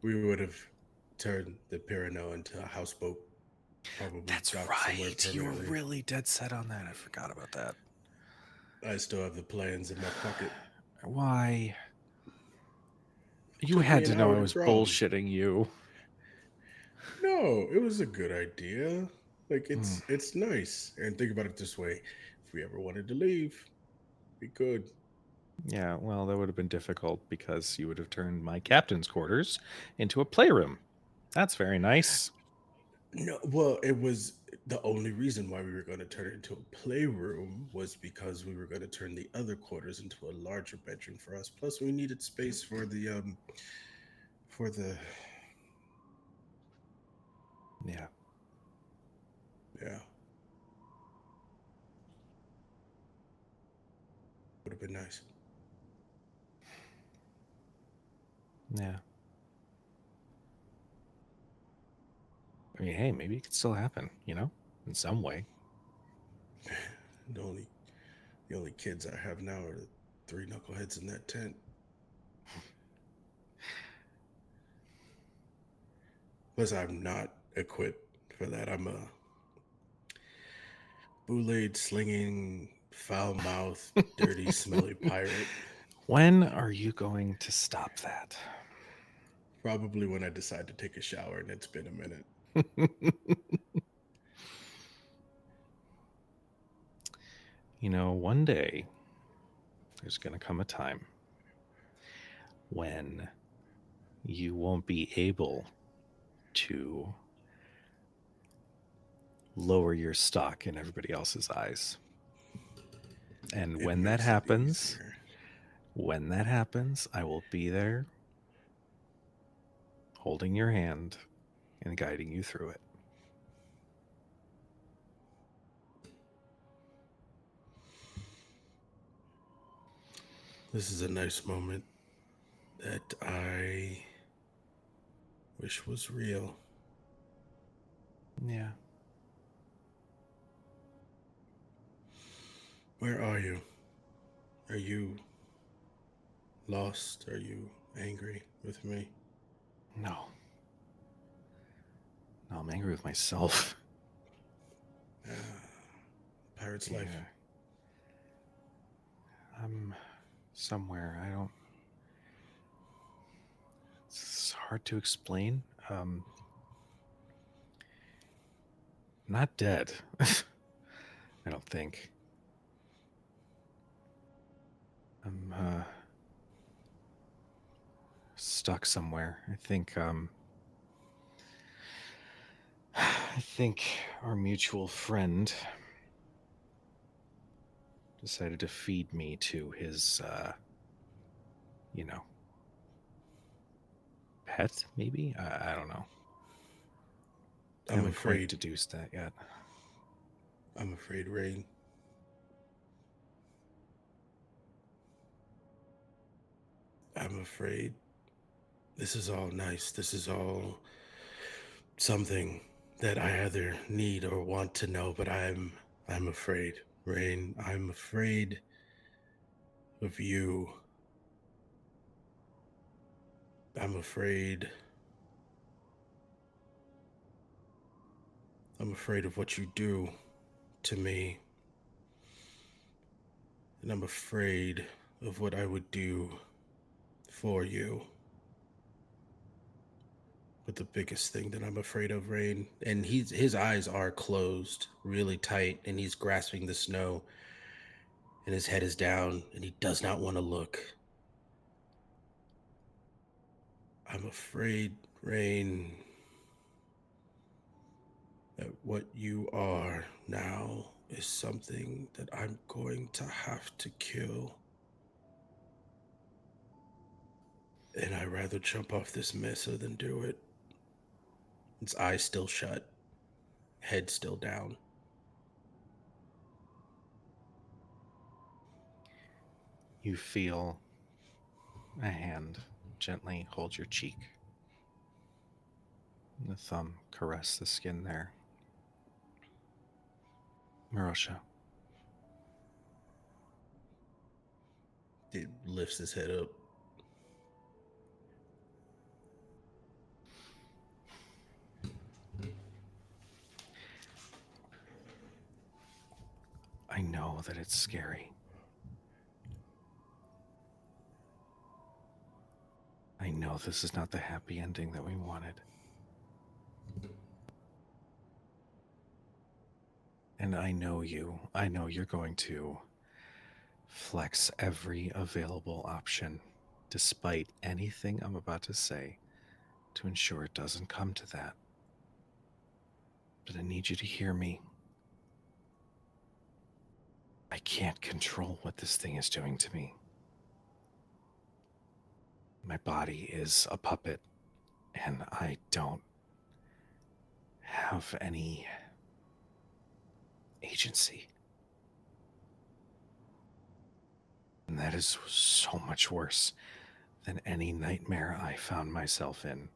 we would have turned the Pirano into a houseboat. Probably That's docked somewhere right. You were permanently. really dead set on that. I forgot about that. I still have the plans in my pocket. Why? You Took me had an to know hour I to was draw 'em. bullshitting you. No, it was a good idea. Like it's nice. And think about it this way: if we ever wanted to leave, we could. Yeah, well, that would have been difficult because you would have turned my captain's quarters into a playroom. That's very nice. No, well, it was the only reason why we were going to turn it into a playroom was because we were going to turn the other quarters into a larger bedroom for us. Plus, we needed space for the Yeah. yeah. Would have been nice. Yeah. I mean, hey, maybe it could still happen, in some way. The only kids I have now are the three knuckleheads in that tent. Plus, I'm not equipped for that. I'm a Boule slinging, foul mouth, dirty, smelly pirate. When are you going to stop that? Probably when I decide to take a shower, and it's been a minute. One day there's going to come a time when you won't be able to lower your stock in everybody else's eyes. And It when that makes it happens, easier. I will be there holding your hand and guiding you through it. This is a nice moment that I wish was real. Yeah. Where are you? Are you lost? Are you angry with me? No. No, I'm angry with myself. Pirate's life. I'm somewhere. It's hard to explain. Not dead. I don't think. I'm stuck somewhere. I think our mutual friend decided to feed me to his pet, maybe? I don't know. I I'm haven't quite afraid. deduced that yet. I'm afraid, Rain. I'm afraid. This is all nice. This is all something that I either need or want to know, but I'm afraid. Rain, I'm afraid of you. I'm afraid. I'm afraid of what you do to me. And I'm afraid of what I would do for you. But the biggest thing that I'm afraid of, Rain, and his eyes are closed really tight, and he's grasping the snow, and his head is down, and he does not want to look. I'm afraid, Rain, that what you are now is something that I'm going to have to kill. And I'd rather jump off this mesa than do it. Its eyes still shut, head still down. You feel a hand gently hold your cheek. And the thumb caress the skin there. Merosha. It lifts his head up. I know that it's scary. I know this is not the happy ending that we wanted. And I know you. I know you're going to flex every available option, despite anything I'm about to say, to ensure it doesn't come to that. But I need you to hear me. I can't control what this thing is doing to me. My body is a puppet, and I don't have any agency. And that is so much worse than any nightmare I found myself in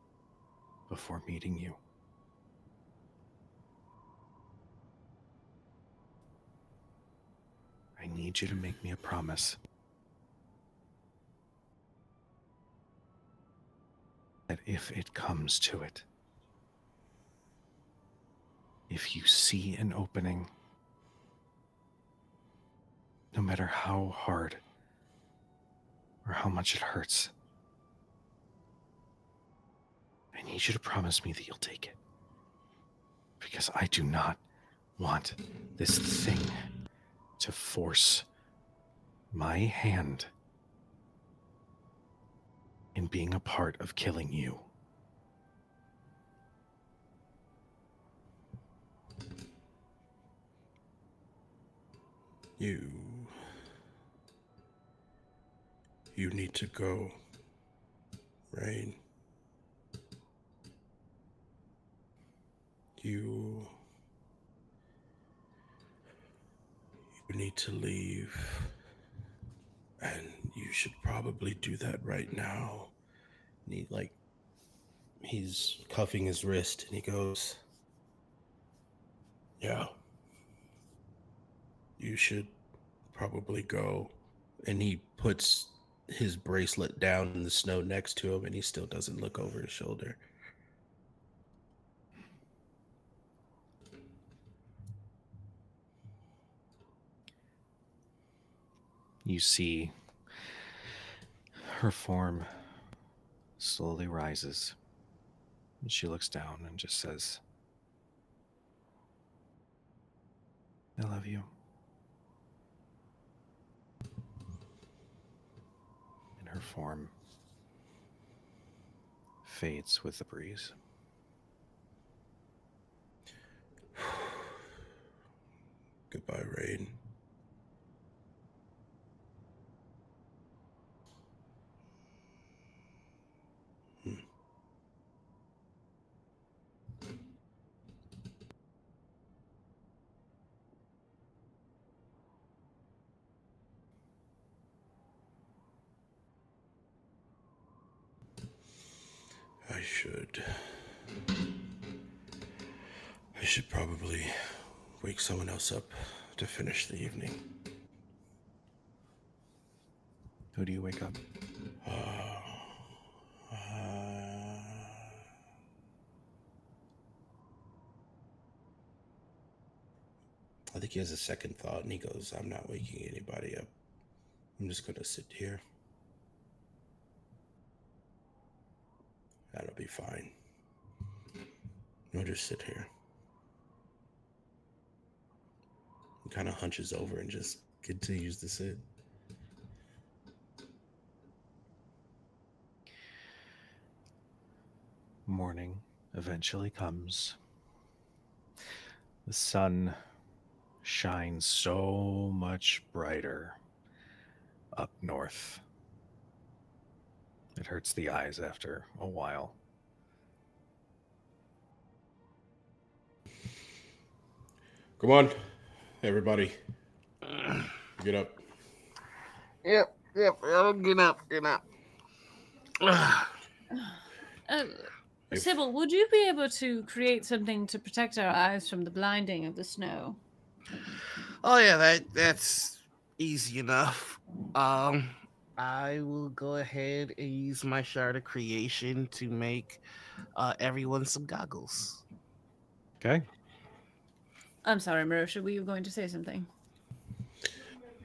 before meeting you. I need you to make me a promise that if it comes to it, if you see an opening, no matter how hard or how much it hurts, I need you to promise me that you'll take it. Because I do not want this thing to force my hand in being a part of killing you. You need to go, Rain. You need to leave, and you should probably do that right now. And he's cuffing his wrist, and he goes, Yeah. You should probably go. and he puts his bracelet down in the snow next to him, and he still doesn't look over his shoulder. You see her form slowly rises, and she looks down and just says, I love you. And her form fades with the breeze. Goodbye, Rain. I should probably wake someone else up to finish the evening. Who do you wake up? I think he has a second thought, and he goes, I'm not waking anybody up. I'm just going to sit here. That'll be fine. I'll just sit here. He kind of hunches over and just continues to sit. Morning eventually comes. The sun shines so much brighter up north. It hurts the eyes after a while. Come on, everybody. Get up. Yep. Get up. Cybal, would you be able to create something to protect our eyes from the blinding of the snow? Oh yeah, that's easy enough. I will go ahead and use my shard of creation to make everyone some goggles. Okay. I'm sorry, Merosha, were you going to say something?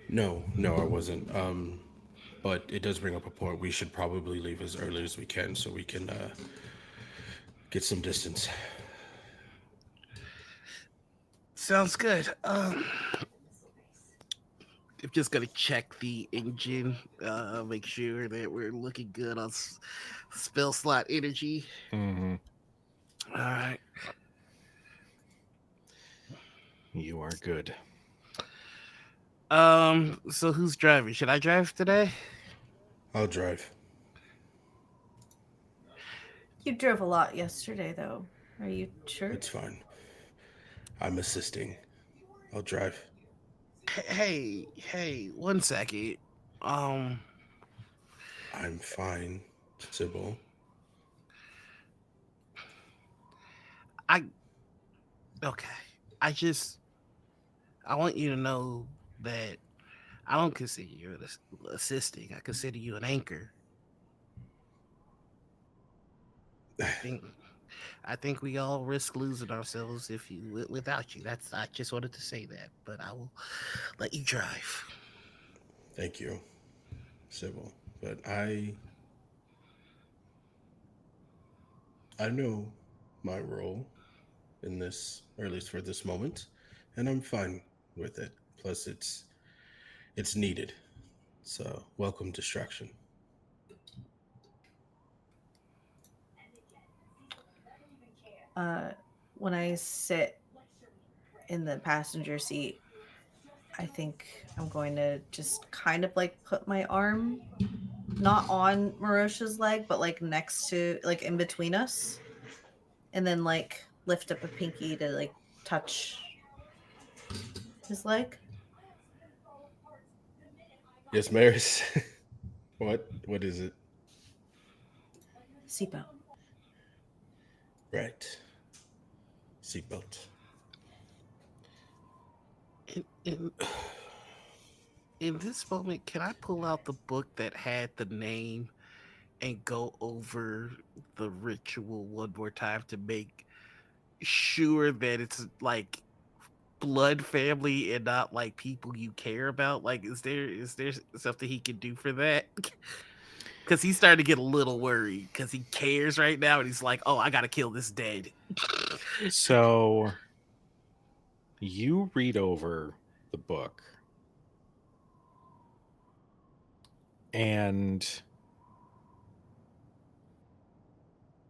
No, I wasn't. But it does bring up a point. We should probably leave as early as we can so we can get some distance. Sounds good. I'm just gonna check the engine, make sure that we're looking good on spell slot energy. Mm-hmm. All right. You are good. So who's driving? Should I drive today? I'll drive. You drove a lot yesterday, though. Are you sure? It's fine. I'm assisting. I'll drive. Hey, 1 second. I'm fine, Cybal. I okay. I want you to know that I don't consider you assisting. I consider you an anchor. I think I think we all risk losing ourselves if you without you. That's I just wanted to say that, but I will let you drive. Thank you, Cybal. But I know my role in this, or at least for this moment, and I'm fine with it. Plus, it's needed. So, welcome distraction. When I sit in the passenger seat, I think I'm going to just kind of like put my arm not on Merosha's leg, but like next to, like in between us, and then like lift up a pinky to like touch his leg. Yes, Maris. What is it? Seatbelt. Right. Seatbelt. In, in this moment, can I pull out the book that had the name and go over the ritual one more time to make sure that it's like blood family and not like people you care about? Like, is there something he can do for that? Because he's starting to get a little worried because he cares right now and he's like, oh, I gotta kill this dead. So you read over the book, and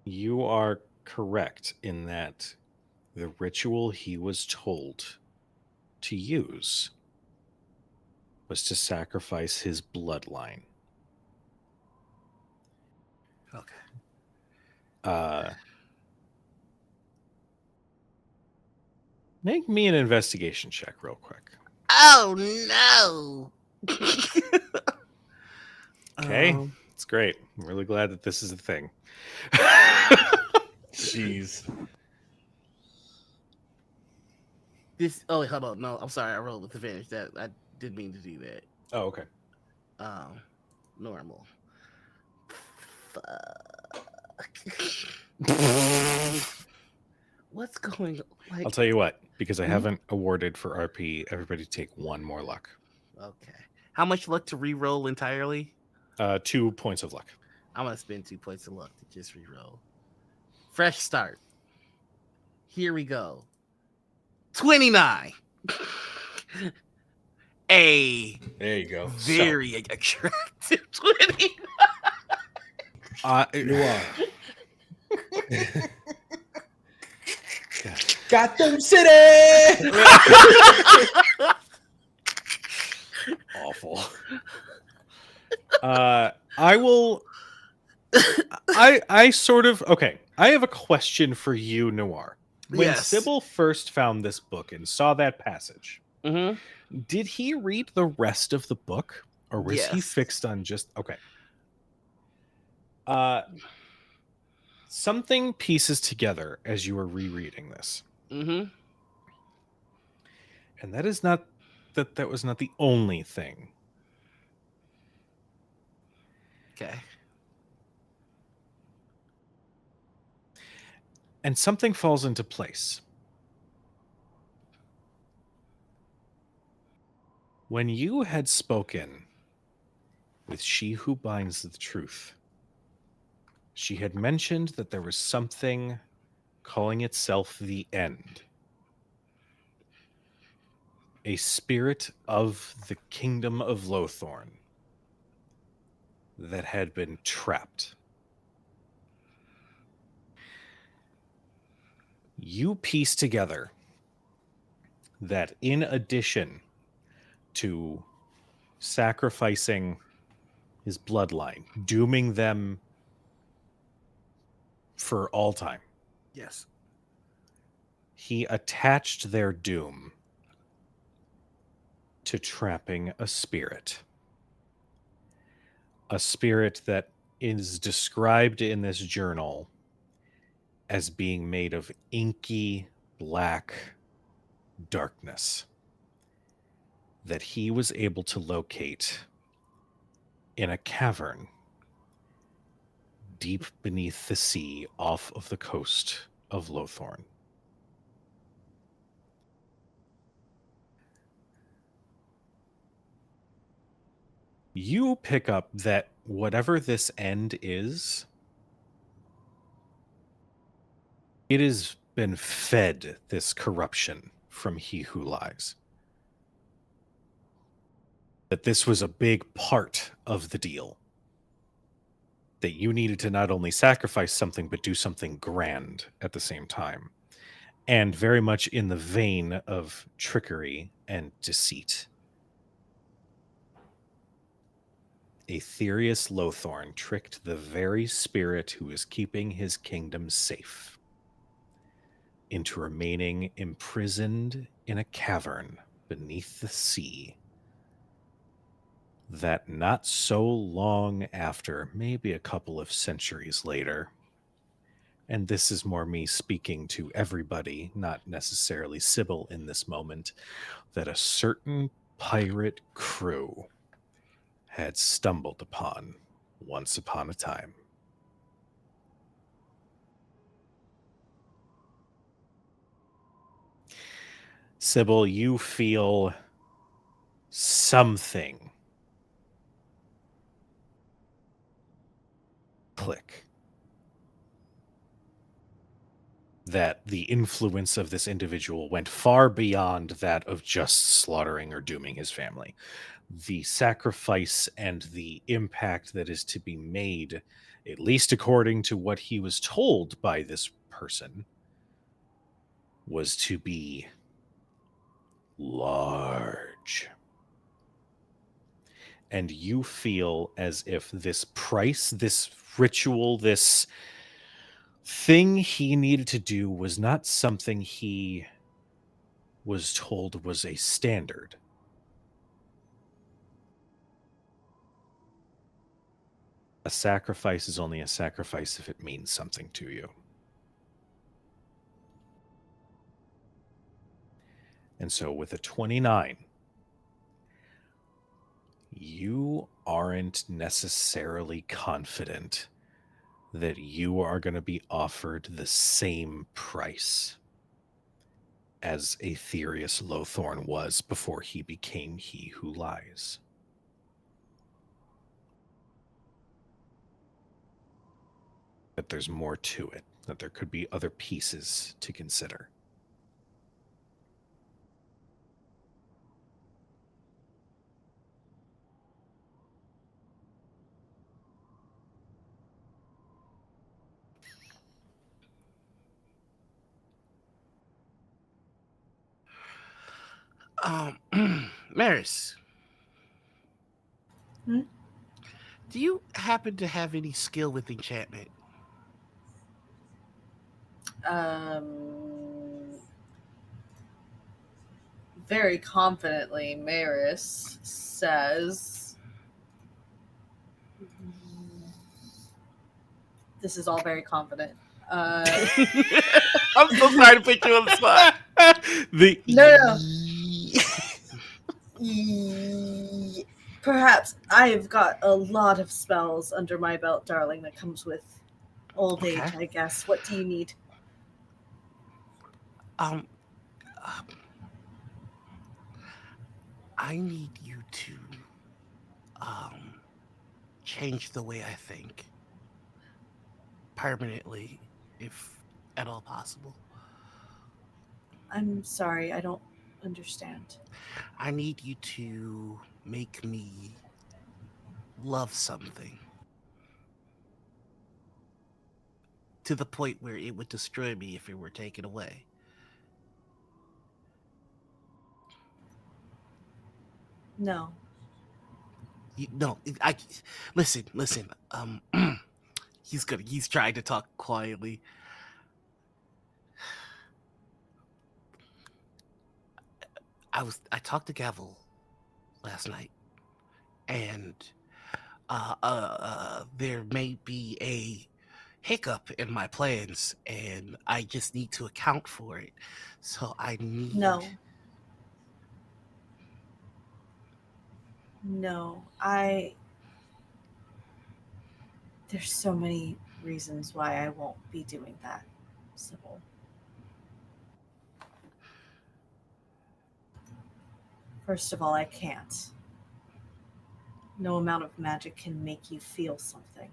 you are correct in that the ritual he was told to use was to sacrifice his bloodline. Okay. Uh, Make me an investigation check real quick. Oh no. Okay, it's great. I'm really glad that this is a thing. Jeez. This. Oh, wait, hold on. No, I'm sorry. I rolled with advantage. That I didn't mean to do that. Oh, okay. Normal. What's going on? Like, I'll tell you what, because I Hmm? haven't awarded for RP, everybody take one more luck. okay. How much luck to re-roll entirely? 2 points of luck. I'm gonna spend 2 points of luck to just re-roll. Fresh start. Here we go. 29. A There you go. very attractive 20. Noir. Gotham City. Awful. I will. I sort of okay. I have a question for you, Noir. When Yes. Cybal first found this book and saw that passage, Mm-hmm. did he read the rest of the book, or was he Yes. fixed on just okay? Something pieces together as you were rereading this, Mm-hmm. and that is not that was not the only thing. Okay. And something falls into place. When you had spoken with she who binds the truth, she had mentioned that there was something calling itself the end. A spirit of the kingdom of Lothorn that had been trapped. You piece together that in addition to sacrificing his bloodline, dooming them for all time, Yes. he attached their doom to trapping a spirit a spirit that is described in this journal as being made of inky black darkness that he was able to locate in a cavern deep beneath the sea off of the coast of Lothorn. You pick up that whatever this end is, it has been fed this corruption from He Who Lies. That this was a big part of the deal. That you needed to not only sacrifice something, but do something grand at the same time. And very much in the vein of trickery and deceit. Aetherius Lothorn tricked the very spirit who is keeping his kingdom safe into remaining imprisoned in a cavern beneath the sea. That not so long after, maybe a couple of centuries later, and this is more me speaking to everybody, not necessarily Cybal in this moment, that a certain pirate crew had stumbled upon once upon a time. Cybal, you feel something click. That the influence of this individual went far beyond that of just slaughtering or dooming his family. The sacrifice and the impact that is to be made, at least according to what he was told by this person, was to be large. And you feel as if this price, this ritual, this thing he needed to do was not something he was told was a standard. A sacrifice is only a sacrifice if it means something to you. And so with a 29, you aren't necessarily confident that you are going to be offered the same price as Aetherius Lothorn was before he became He Who Lies. That there's more to it, that there could be other pieces to consider. Maris. Hmm? Do you happen to have any skill with enchantment? Very confidently, Maris says, this is all very confident. I'm so sorry to put you on the spot. No. Perhaps I've got a lot of spells under my belt, darling, that comes with old age, I guess. What do you need? I need you to change the way I think permanently, if at all possible. I'm sorry, I don't understand. I need you to make me love something to the point where it would destroy me if it were taken away. No. I listen. He's trying to talk quietly. I talked to Gavel last night, and there may be a hiccup in my plans, and I just need to account for it. So I need. No. No. There's so many reasons why I won't be doing that, Sybil. First of all, I can't. No amount of magic can make you feel something.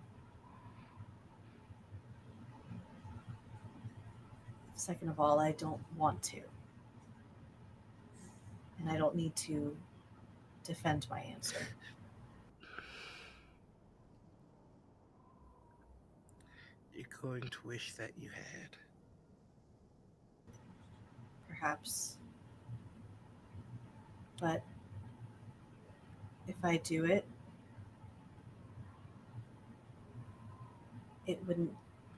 Second of all, I don't want to. And I don't need to defend my answer. You're going to wish that you had. Perhaps. But if I do it, it wouldn't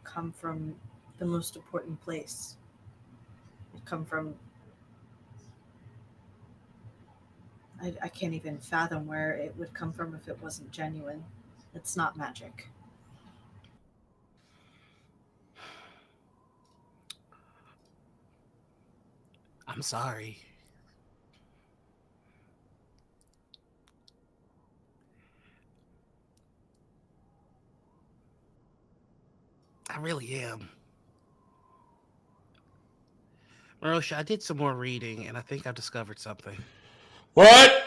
come from the most important place. It'd come from... I can't even fathom where it would come from if it wasn't genuine. It's not magic. I'm sorry. I really am. Merosha, I did some more reading, and I think I've discovered something. What?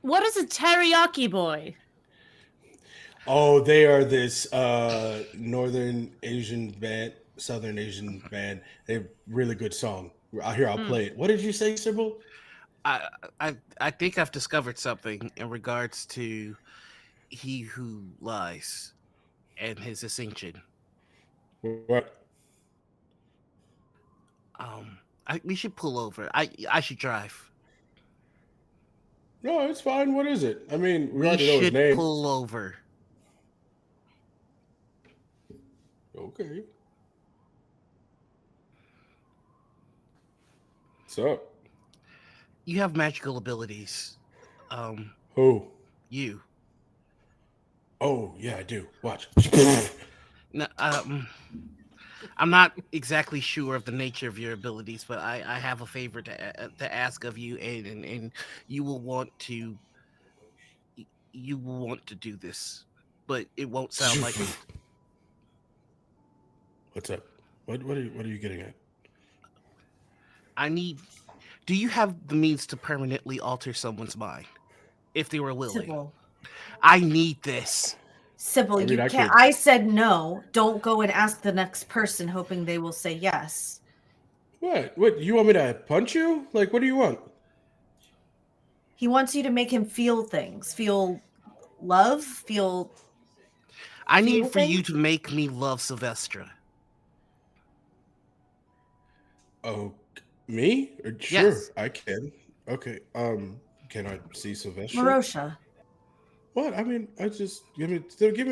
What is a teriyaki boy? Oh, they are this Northern Asian band, Southern Asian band. They have really good song. I'll play it. What did you say, Sybil? I think I've discovered something in regards to he who lies and his ascension. What? We should pull over. I should drive. No, it's fine. What is it? I mean, we We already know his should name. pull over. Okay. What's up? You have magical abilities. Who? You. Oh, yeah, I do. Watch. No, I'm not exactly sure of the nature of your abilities, but I have a favor to ask of you, and you will want to do this, but it won't sound like it. What's up? What are you getting at? I need. Do you have the means to permanently alter someone's mind if they were willing? Sybil. I need this. Sybil, I mean, you I can't. could- I said no. Don't go and ask the next person hoping they will say yes. What? What? You want me to punch you? Like, what do you want? He wants you to make him feel things. Feel love, I Feel need for you things? to make me love Sylvestra. Oh, me? Sure, Yes. I can. Okay. Can I see Sylvester? Merosha. What? I mean, I just give me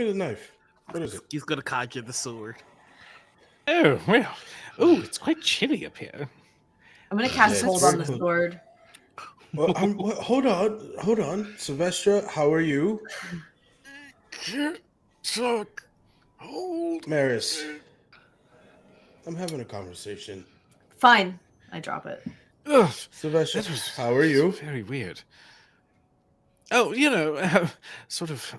the knife. What is it? He's gonna conjure the sword. Oh, well. Oh, it's quite chilly up here. I'm gonna cast it's hold very on the cool. sword. Well, hold on, Sylvester. How are you, Suck. Hold. Maris? I'm having a conversation. Fine. I drop it. Ugh, Sylvester, that was how are you? very weird. Oh, sort of.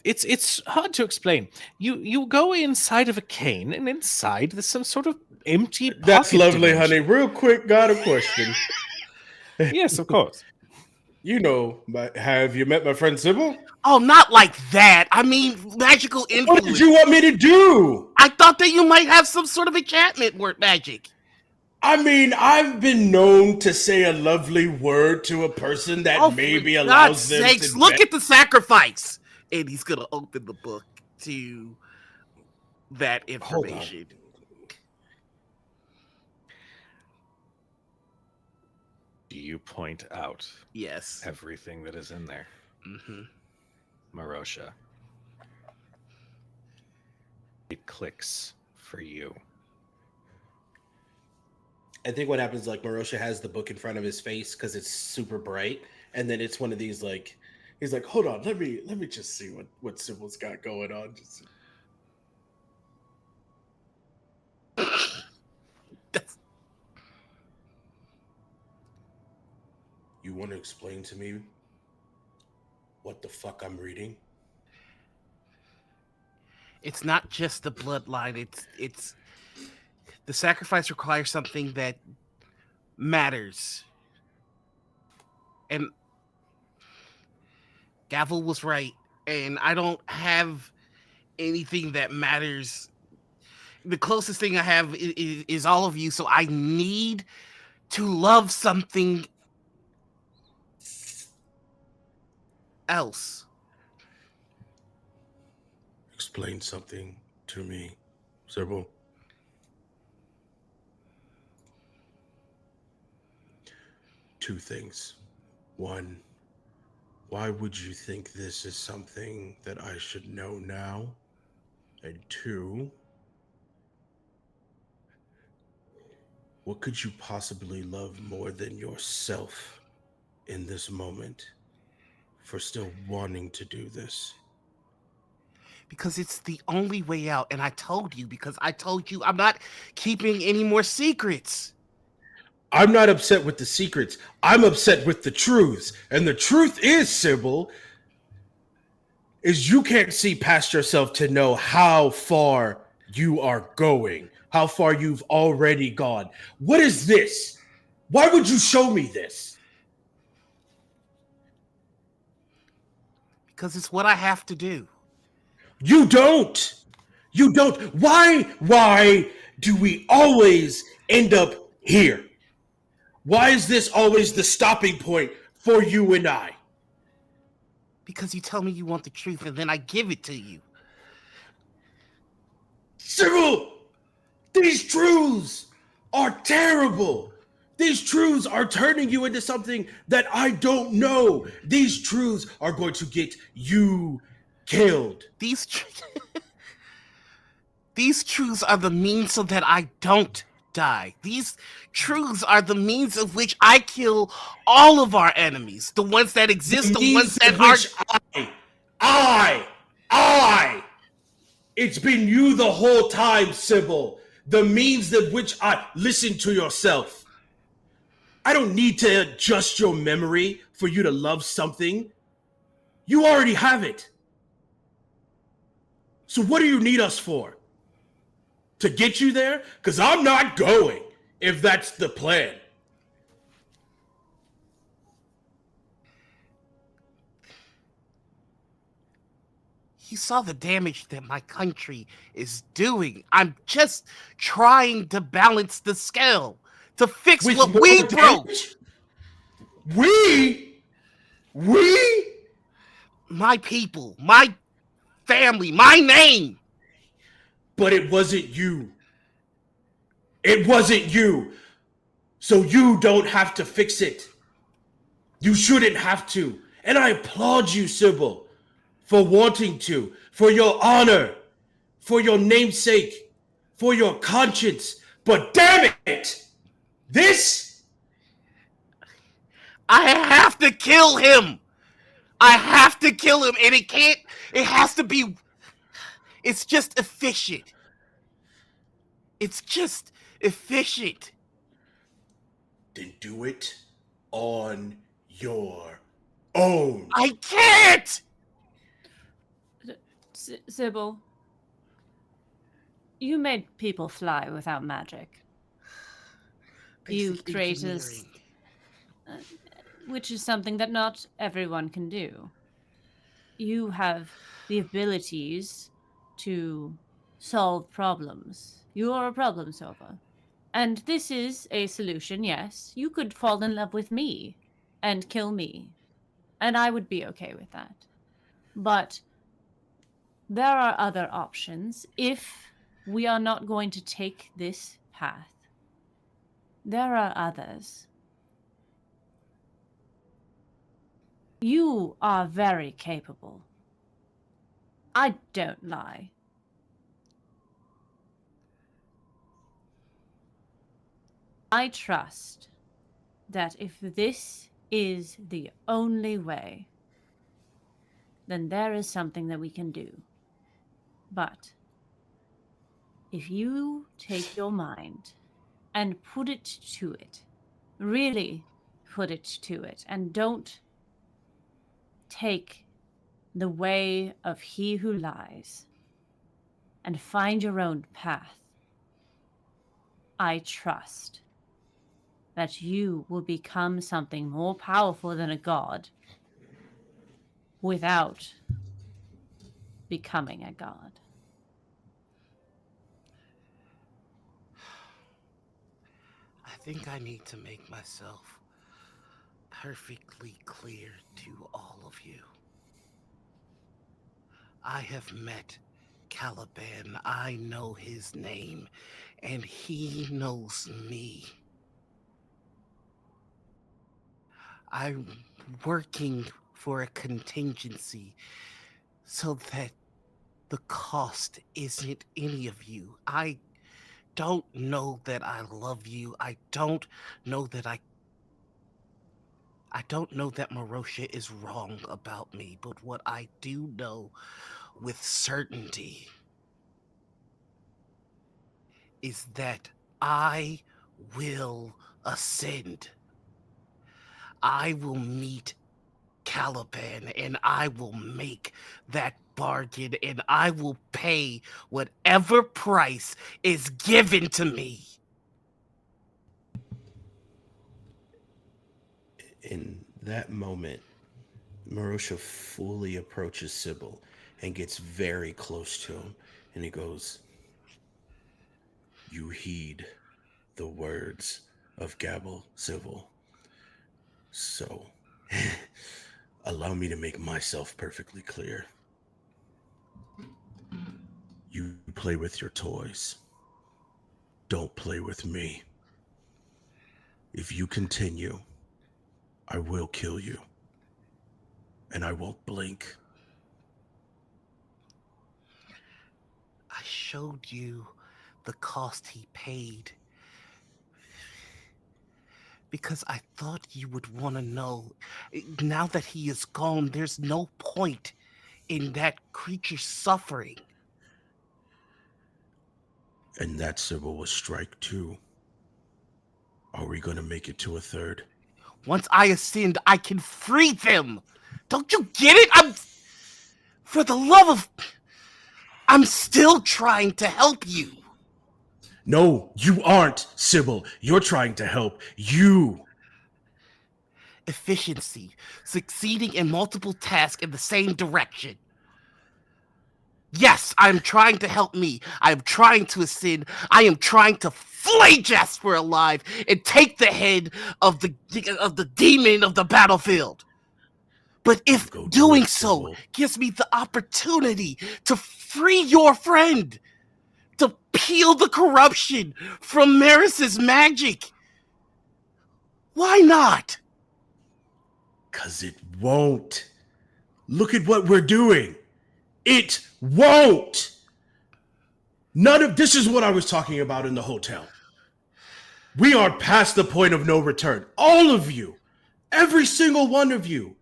It's hard to explain. You go inside of a cane, and inside there's some sort of empty pocket. That's lovely, dimension. honey. Real quick, got a question. Yes, of course. You know, have you met my friend Sybil? Oh, not like that. I mean, magical influence. What did you want me to do? I thought that you might have some sort of enchantment word magic. I mean, I've been known to say a lovely word to a person that maybe for allows God's them sakes, to. look at the sacrifice. And he's gonna open the book to that Hold on. information. Do you point out Yes. everything that is in there, Mm-hmm. Merosha? It clicks for you. I think what happens, like, Merosha has the book in front of his face because it's super bright, and then it's one of these, like, He's like, hold on, let me just see what Cybil's got going on. Just That's, you want to explain to me what the fuck I'm reading? it's not just the bloodline. It's the sacrifice requires something that matters. And Gavel was right. And I don't have anything that matters. The closest thing I have is all of you. So I need to love something else. Explain something to me, Cybal. Two things. One, why would you think this is something that I should know now? And two, what could you possibly love more than yourself in this moment for still wanting to do this? Because it's the only way out. And I told you, because I told you I'm not keeping any more secrets. I'm not upset with the secrets. I'm upset with the truths. And the truth is, Cybal, is you can't see past yourself to know how far you are going, how far you've already gone. What is this? Why would you show me this? Because it's what I have to do. You don't. You don't. Why do we always end up here? Why is this always the stopping point for you and I? Because you tell me you want the truth and then I give it to you. Cyril, these truths are terrible. These truths are turning you into something that I don't know. These truths are going to get you killed. These truths are the means so that I don't die. These truths are the means of which I kill all of our enemies. The ones that exist, the ones that are... I. It's been you the whole time, Cybal. The means that which I listen to yourself. I don't need to adjust your memory for you to love something. You already have it. So what do you need us for? To get you there? Because I'm not going, if that's the plan. You saw the damage that my country is doing. I'm just trying to balance the scale, to fix With what more we broke. damage? We? My people, my family, my name. But it wasn't you. It wasn't you. So you don't have to fix it. You shouldn't have to. And I applaud you, Cybal, for wanting to, for your honor, for your namesake, for your conscience. But damn it! This? I have to kill him. I have to kill him, and it has to be, it's just efficient. It's just efficient. Then do it on your own. I can't! Cybal, you made people fly without magic. You Basic created, engineering. which is something that not everyone can do. You have the abilities to solve problems. You are a problem solver. And this is a solution, yes. You could fall in love with me and kill me. And I would be okay with that. But there are other options if we are not going to take this path. There are others. You are very capable. I don't lie. I trust that if this is the only way, then there is something that we can do. But if you take your mind and put it to it, really put it to it, and don't take the way of he who lies, and find your own path, I trust that you will become something more powerful than a god without becoming a god. I think I need to make myself perfectly clear to all of you. I have met Caliban. I know his name, and he knows me. I'm working for a contingency so that the cost isn't any of you. I don't know that I love you. I don't know that Merosha is wrong about me, but what I do know with certainty is that I will ascend. I will meet Caliban, and I will make that bargain, and I will pay whatever price is given to me. In that moment, Merosha fully approaches Cybal and gets very close to him, and he goes, "You heed the words of Gabble, Cybal. So, allow me to make myself perfectly clear. You play with your toys. Don't play with me. If you continue, I will kill you. And I won't blink." I showed you the cost he paid because I thought you would want to know. Now that he is gone, there's no point in that creature suffering. And that Cybal was strike 2. Are we gonna make it to a third? Once I ascend, I can free them. Don't you get it? For the love of, I'm still trying to help you. No, you aren't, Cybal. You're trying to help you. Efficiency, succeeding in multiple tasks in the same direction. Yes, I am trying to help me. I am trying to ascend. I am trying to flay Jasper alive and take the head of the demon of the battlefield. But if doing so gives me the opportunity to free your friend, to peel the corruption from Maris's magic, why not? 'Cause it won't. Look at what we're doing. It won't. None of this is what I was talking about in the hotel. We are past the point of no return. All of you. Every single one of you.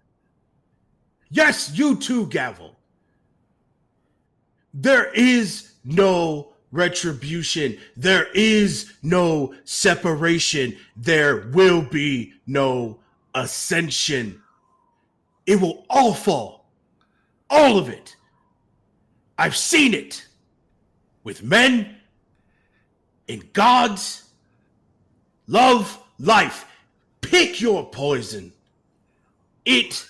Yes, you too, Gavel. There is no retribution. There is no separation. There will be no ascension. It will all fall. All of it. I've seen it. With men, in gods, love, life. Pick your poison. It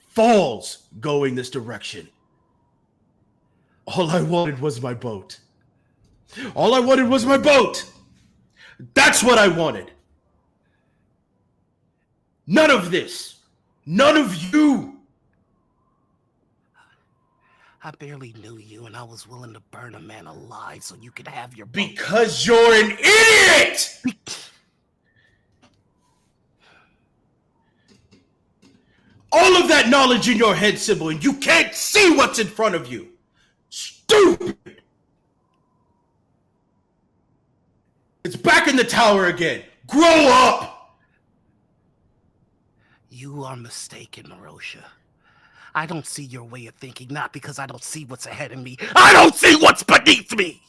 falls going this direction. All I wanted was my boat. All I wanted was my boat. That's what I wanted. None of this. None of you. I barely knew you, and I was willing to burn a man alive so you could have your boat. Because you're an idiot! All of that knowledge in your head, Cybal, and you can't see what's in front of you. Stupid! It's back in the tower again. Grow up! You are mistaken, Merosha. I don't see your way of thinking, not because I don't see what's ahead of me. I don't see what's beneath me!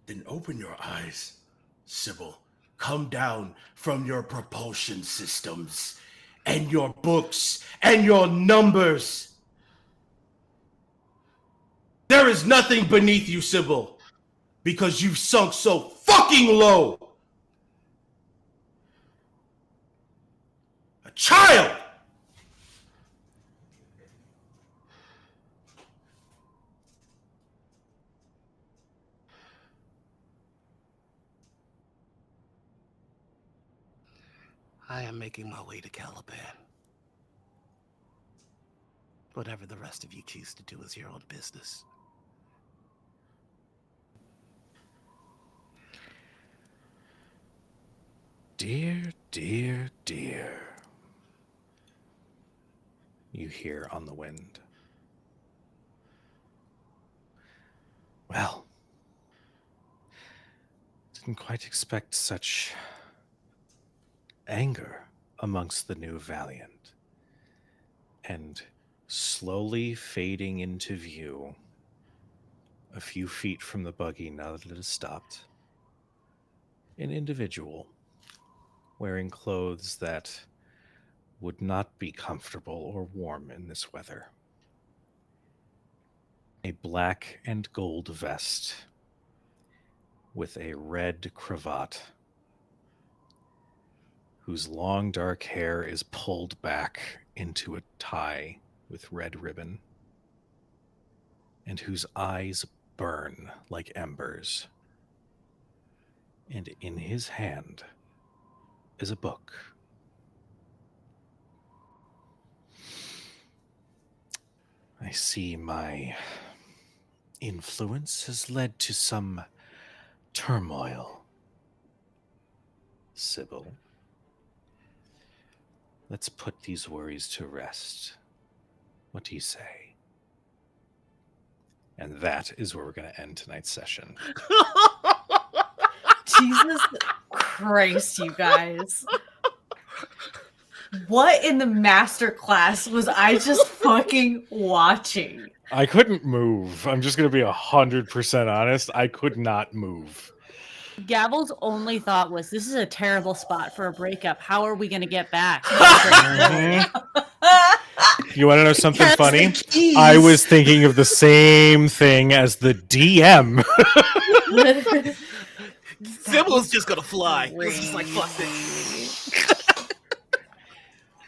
Then open your eyes, Cybal. Come down from your propulsion systems, and your books, and your numbers. There is nothing beneath you, Cybal, because you've sunk so fucking low. A child! I am making my way to Caliban. Whatever the rest of you choose to do is your own business. Dear, dear, dear. You hear on the wind. Well, didn't quite expect such anger amongst the new Valiant. And slowly fading into view, a few feet from the buggy now that it has stopped, an individual wearing clothes that would not be comfortable or warm in this weather. A black and gold vest with a red cravat, whose long dark hair is pulled back into a tie with red ribbon, and whose eyes burn like embers. And in his hand is a book. I see my influence has led to some turmoil, Cybal. Let's put these worries to rest. What do you say? And that is where we're going to end tonight's session. Jesus Christ, you guys. What in the master class was I just fucking watching? I couldn't move. I'm just going to be 100% honest. I could not move. Gavel's only thought was, this is a terrible spot for a breakup. How are we going to get back? You want to know something funny? I was thinking of the same thing as the DM. Cybal's just gonna fly. It's just like, fuck this.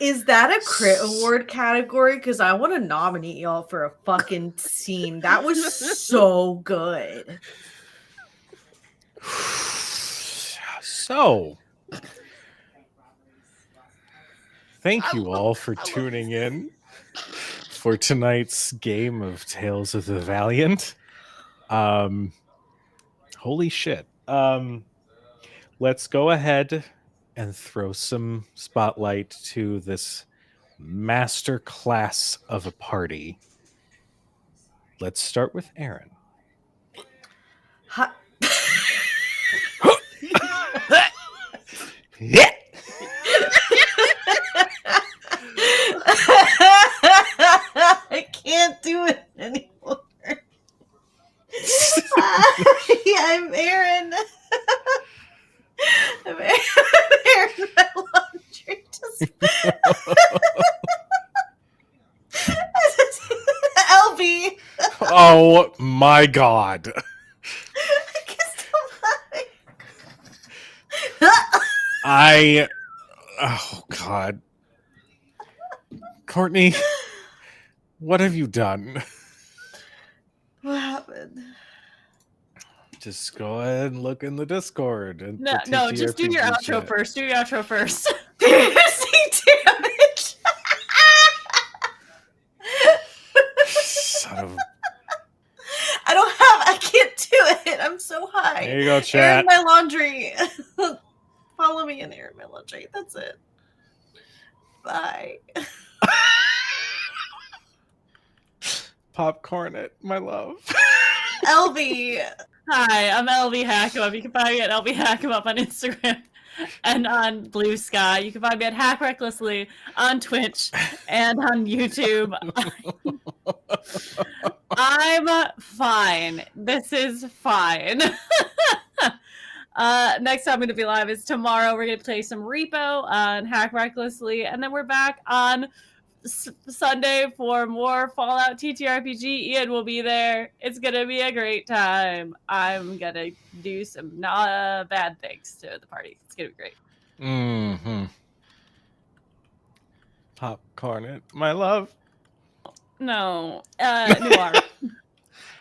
Is that a crit award category? Because I want to nominate y'all for a fucking scene. That was so good. So, thank you all for tuning in for tonight's game of Tales of the Valiant. Holy shit. Let's go ahead and throw some spotlight to this master class of a party. Let's start with Erin. Yeah. I can't do it anymore. I'm Erin. I'm Erin. My laundry just. LB. Oh my god. I can't stop laughing. Oh god. Courtney, what have you done? What happened? Just go ahead and look in the Discord. And No, just do your outro chat. first. Do your outro first. Piercing damage. Son of... I can't do it. I'm so high. There you go, Air chat. in my laundry. Follow me in air in my laundry. That's it. Bye. Popcorn it, my love. LB. Hi, I'm LV Hackemup. You can find me at LV Hackemup on Instagram. and on Blue Sky. You can find me at Hack Recklessly on Twitch and on YouTube. I'm fine. This is fine. Next time I'm going to be live is tomorrow. We're going to play some Repo on Hack Recklessly, and then we're back on Sunday for more Fallout TTRPG. Ian will be there. It's going to be a great time. I'm going to do some not bad things to the party. It's going to be great. Mm-hmm. Popcorn it, my love. No. Noir.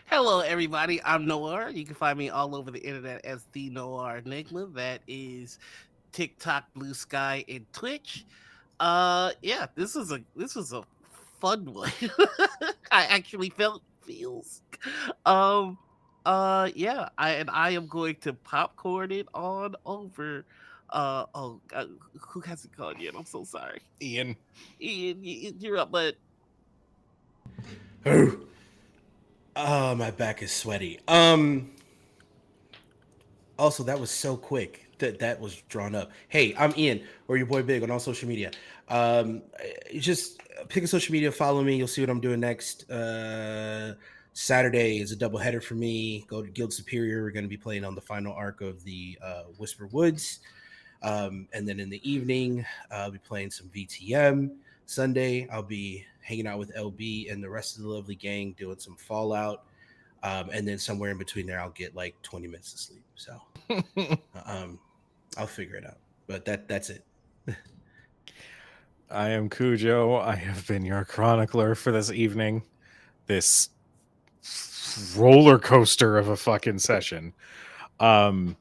Hello, everybody. I'm Noir. You can find me all over the internet as the Noir Enigma. That is TikTok, Blue Sky, and Twitch. Yeah, this was a fun one. I actually felt feels. Yeah. I am going to popcorn it on over. Who hasn't called yet? I'm so sorry. Ian. Ian, you're up, but Oh, my back is sweaty. Also, that was so quick that was drawn up. Hey, I'm Ian, or your boy Big on all social media. Just pick a social media, follow me. You'll see what I'm doing next. Saturday is a doubleheader for me. Go to Guild Superior. We're going to be playing on the final arc of the Whisper Woods. And then in the evening, I'll be playing some VTM. Sunday, I'll be hanging out with LB and the rest of the lovely gang doing some Fallout. And then somewhere in between there, I'll get like 20 minutes of sleep. So I'll figure it out. But that's it. I am Kujo. I have been your chronicler for this evening. This roller coaster of a fucking session. You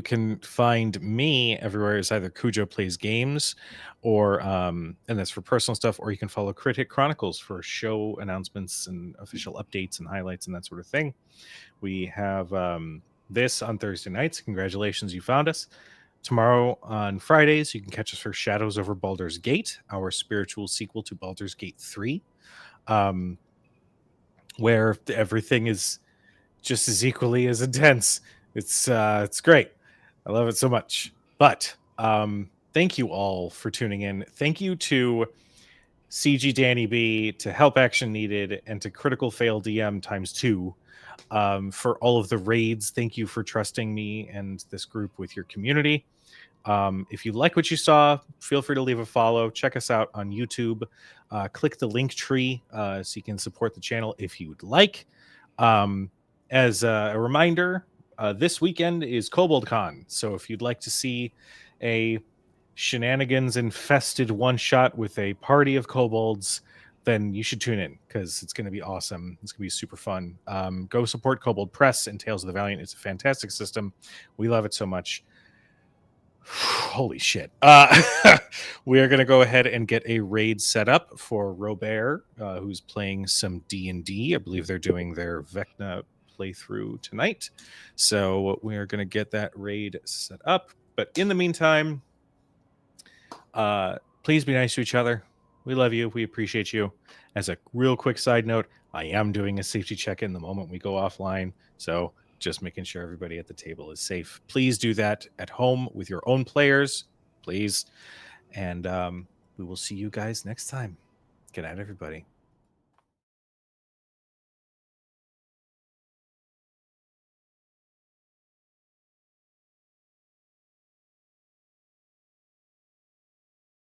can find me everywhere as either Kujo Plays Games or and that's for personal stuff, or you can follow Critic Chronicles for show announcements and official updates and highlights and that sort of thing. We have this on Thursday nights. Congratulations, you found us. Tomorrow on Fridays, you can catch us for Shadows Over Baldur's Gate, our spiritual sequel to Baldur's Gate 3, where everything is just as equally as intense. It's great. I love it so much. But thank you all for tuning in. Thank you to CG Danny B, to Help Action Needed, and to Critical Fail DM ×2 for all of the raids. Thank you for trusting me and this group with your community. If you like what you saw, feel free to leave a follow. Check us out on YouTube. Click the link tree so you can support the channel if you would like. As a reminder, this weekend is KoboldCon. So if you'd like to see a shenanigans infested one-shot with a party of kobolds, then you should tune in because it's going to be awesome. It's going to be super fun. Go support Kobold Press and Tales of the Valiant. It's a fantastic system. We love it so much. Holy shit. We are going to go ahead and get a raid set up for Robert, who's playing some D&D. I believe they're doing their Vecna playthrough tonight. So we are going to get that raid set up. But in the meantime, please be nice to each other. We love you. We appreciate you. As a real quick side note, I am doing a safety check-in the moment we go offline. So just making sure everybody at the table is safe. Please do that at home with your own players, please. And we will see you guys next time. Good night, everybody.